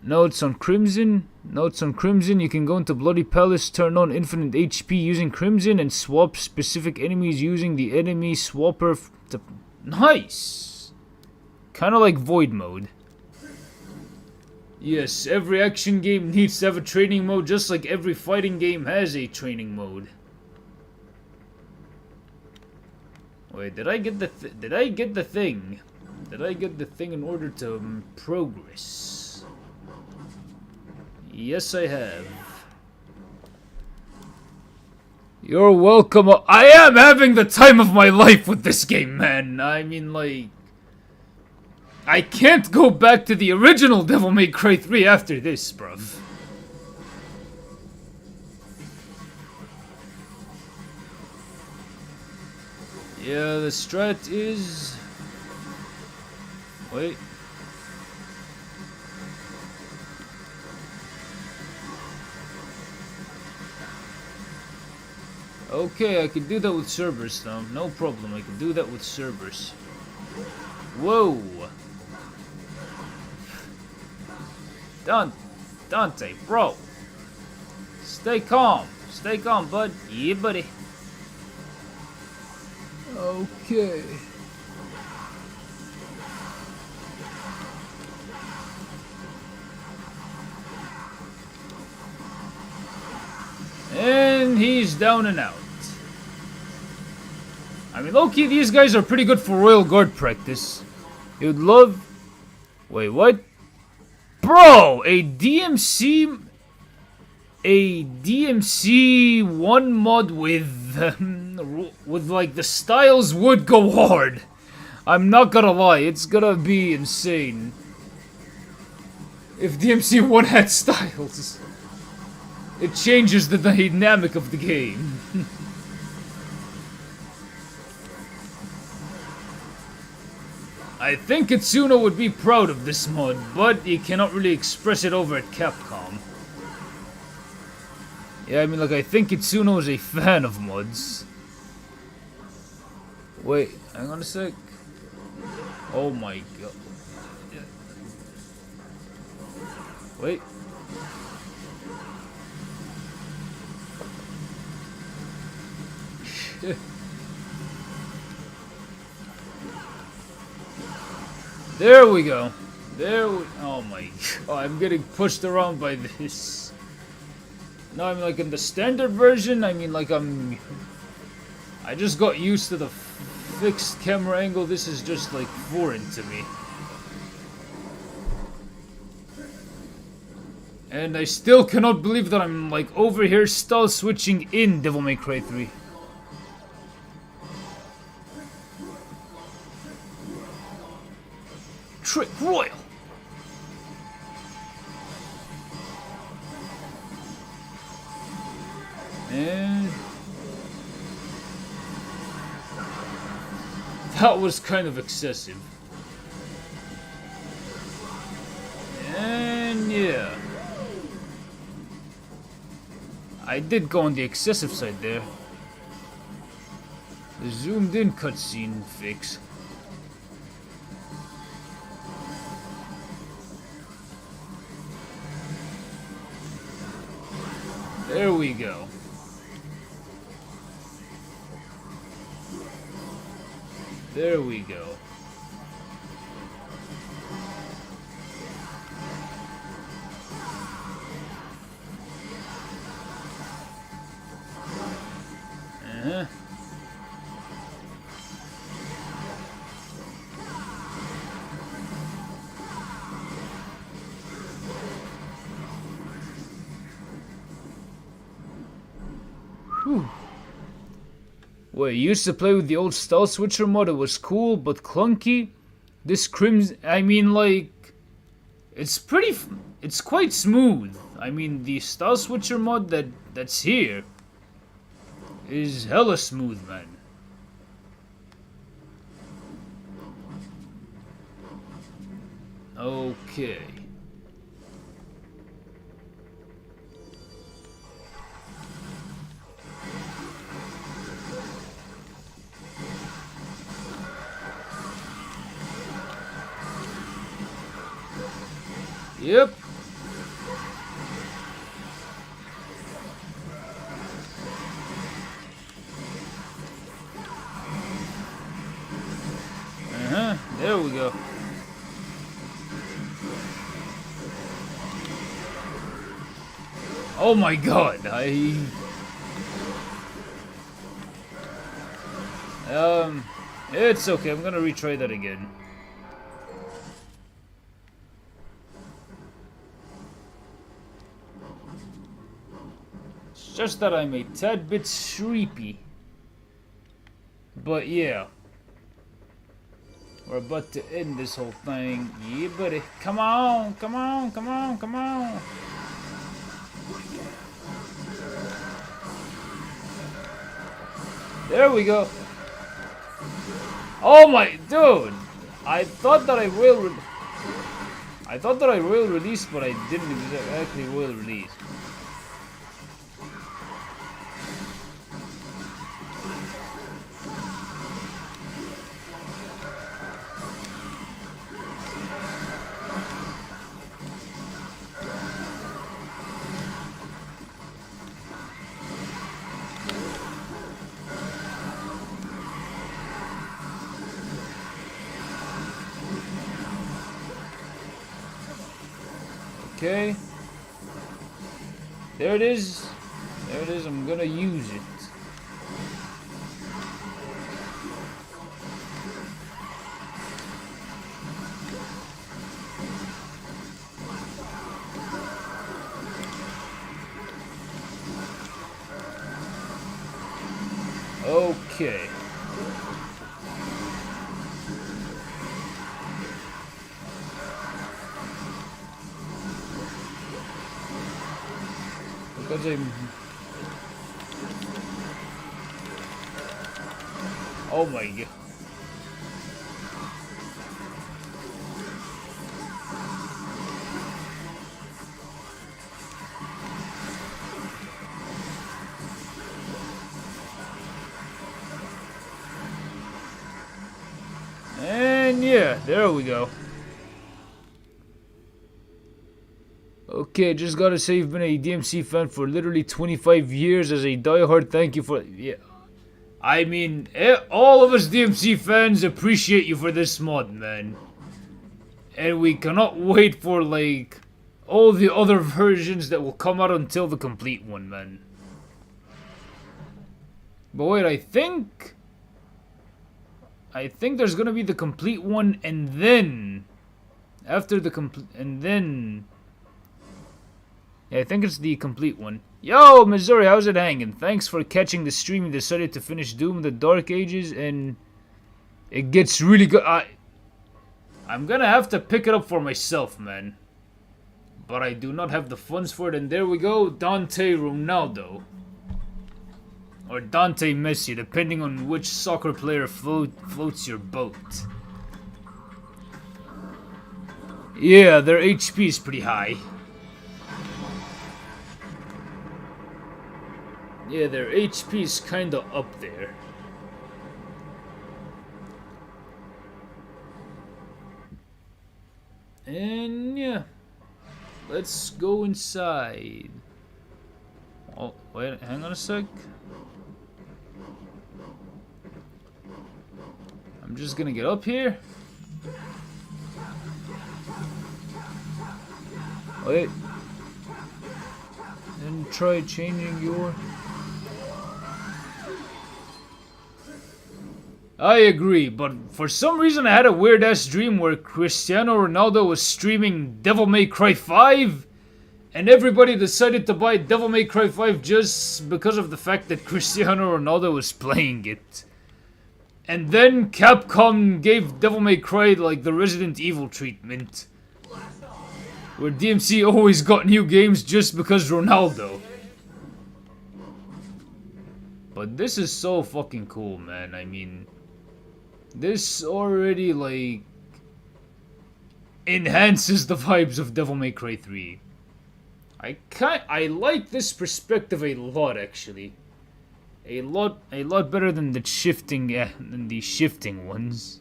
Notes on Crimson. Notes on Crimson. You can go into Bloody Palace, turn on infinite HP using Crimson, and swap specific enemies using the enemy swapper. Nice! Kinda like Void mode. Yes, every action game needs to have a training mode, just like every fighting game has a training mode. Wait, did I get the thing? Did I get the thing in order to progress? Yes, I have. You're welcome. I am having the time of my life with this game, man. I mean, like, I can't go back to the original Devil May Cry 3 after this, bruv. Yeah, the strat is... Wait. Okay, I can do that with Cerberus though. No problem, I can do that with Cerberus. Whoa! Dante, bro! Stay calm, bud. Yeah, buddy. Okay. And he's down and out. I mean, low-key, these guys are pretty good for Royal Guard practice. You'd love... Wait, what? Bro! A DMC 1 mod with like the styles would go hard. I'm not gonna lie, it's gonna be insane. If DMC 1 had styles. It changes the dynamic of the game. I think Itsuno would be proud of this mod, but he cannot really express it over at Capcom. Yeah, I mean, like, I think Itsuno is a fan of mods. Wait, hang on a sec. Oh my god. Wait. There we go. Oh my god, I'm getting pushed around by this. No, I mean, like, in the standard version, I mean, like, I just got used to the fixed camera angle. This is just, like, foreign to me. And I still cannot believe that I'm, like, over here style switching in Devil May Cry 3. Trick Royal! And... that was kind of excessive. And yeah. I did go on the excessive side there. The zoomed in cutscene fix. There we go. There we go. Uh-huh. Wait, you used to play with the old Style Switcher mod, it was cool, but clunky? This Crimson, I mean, like, it's quite smooth. I mean, the Style Switcher mod that's here is hella smooth, man. Okay. Yep. There we go. Oh my god, it's okay, I'm gonna retry that again. It's just that I'm a tad bit sleepy. But yeah. We're about to end this whole thing. Yeah, buddy. Come on, come on, come on, come on. There we go. Oh my, dude! I thought that I will release, but I didn't exactly will release. Okay. There it is. There it is. I'm gonna use it. Okay. Because oh my god. And yeah, there we go. Okay, just gotta say you've been a DMC fan for literally 25 years. As a diehard, thank you for... Yeah. I mean, all of us DMC fans appreciate you for this mod, man. And we cannot wait for, like, all the other versions that will come out until the complete one, man. But wait, I think there's gonna be the complete one, and then... After the complete... And then... Yeah, I think it's the complete one. Yo, Missouri, how's it hanging? Thanks for catching the stream. You decided to finish Doom in the Dark Ages, and it gets really good. I'm gonna have to pick it up for myself, man. But I do not have the funds for it, and there we go, Dante Ronaldo. Or Dante Messi, depending on which soccer player floats your boat. Yeah, their HP is pretty high. Yeah, their HP is kinda up there. And yeah, let's go inside. Oh, wait, hang on a sec. I'm just gonna get up here. Wait. And try changing your... I agree, but for some reason I had a weird ass dream where Cristiano Ronaldo was streaming Devil May Cry 5, And everybody decided to buy Devil May Cry 5 just because of the fact that Cristiano Ronaldo was playing it. And then Capcom gave Devil May Cry like the Resident Evil treatment. Where DMC always got new games just because Ronaldo. But this is so fucking cool, man. I mean, this already like enhances the vibes of Devil May Cry 3. I like this perspective a lot, actually. A lot better than the shifting ones.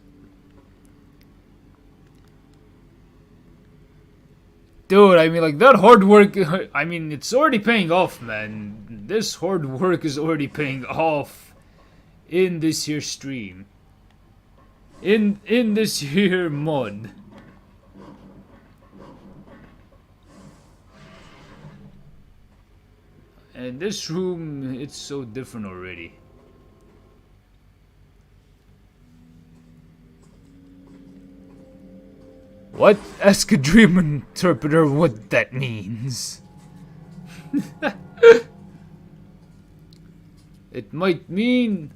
Dude, I mean, like, that hard work, I mean, it's already paying off, man. This hard work is already paying off in this here stream. In this here mod. And this room, it's so different already. What? Ask a dream interpreter what that means. It might mean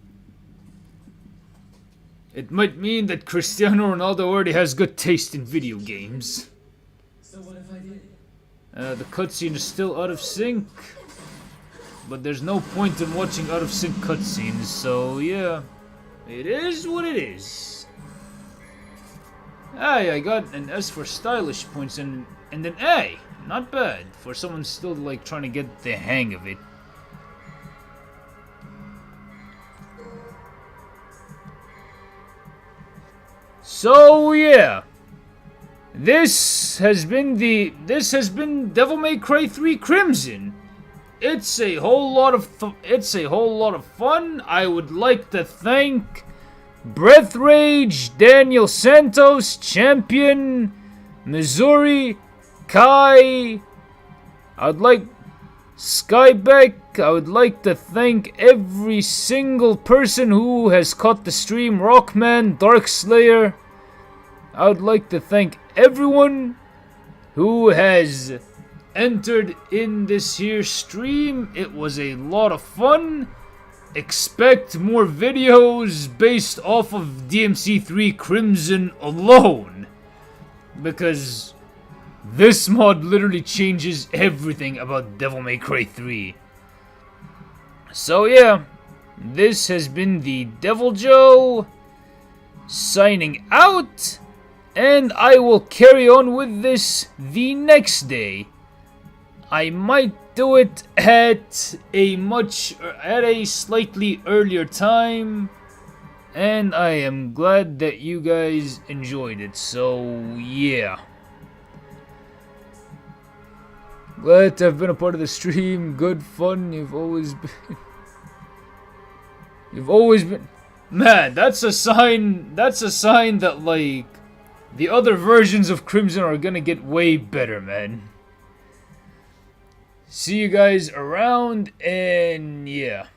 that Cristiano Ronaldo already has good taste in video games. So what if I did? The cutscene is still out of sync. But there's no point in watching out of sync cutscenes, so yeah. It is what it is. Hey, I got an S for stylish points and an A. Not bad for someone still like trying to get the hang of it. So yeah. This has been Devil May Cry 3 Crimson. It's a whole lot of fun. I would like to thank Breath Rage, Daniel Santos, Champion, Missouri, Kai. I'd like Skybeck. I would like to thank every single person who has caught the stream. Rockman, Darkslayer. I would like to thank everyone who has entered in this here stream. It was a lot of fun. Expect more videos based off of DMC3 Crimson alone, because this mod literally changes everything about Devil May Cry 3. So yeah, this has been the Devil Joe signing out, and I will carry on with this the next day. I might do it at a slightly earlier time, and I am glad that you guys enjoyed it. So yeah, glad to have been a part of the stream. Good fun. You've always been. Man, that's a sign that like the other versions of Crimson are gonna get way better, man. See you guys around, and yeah.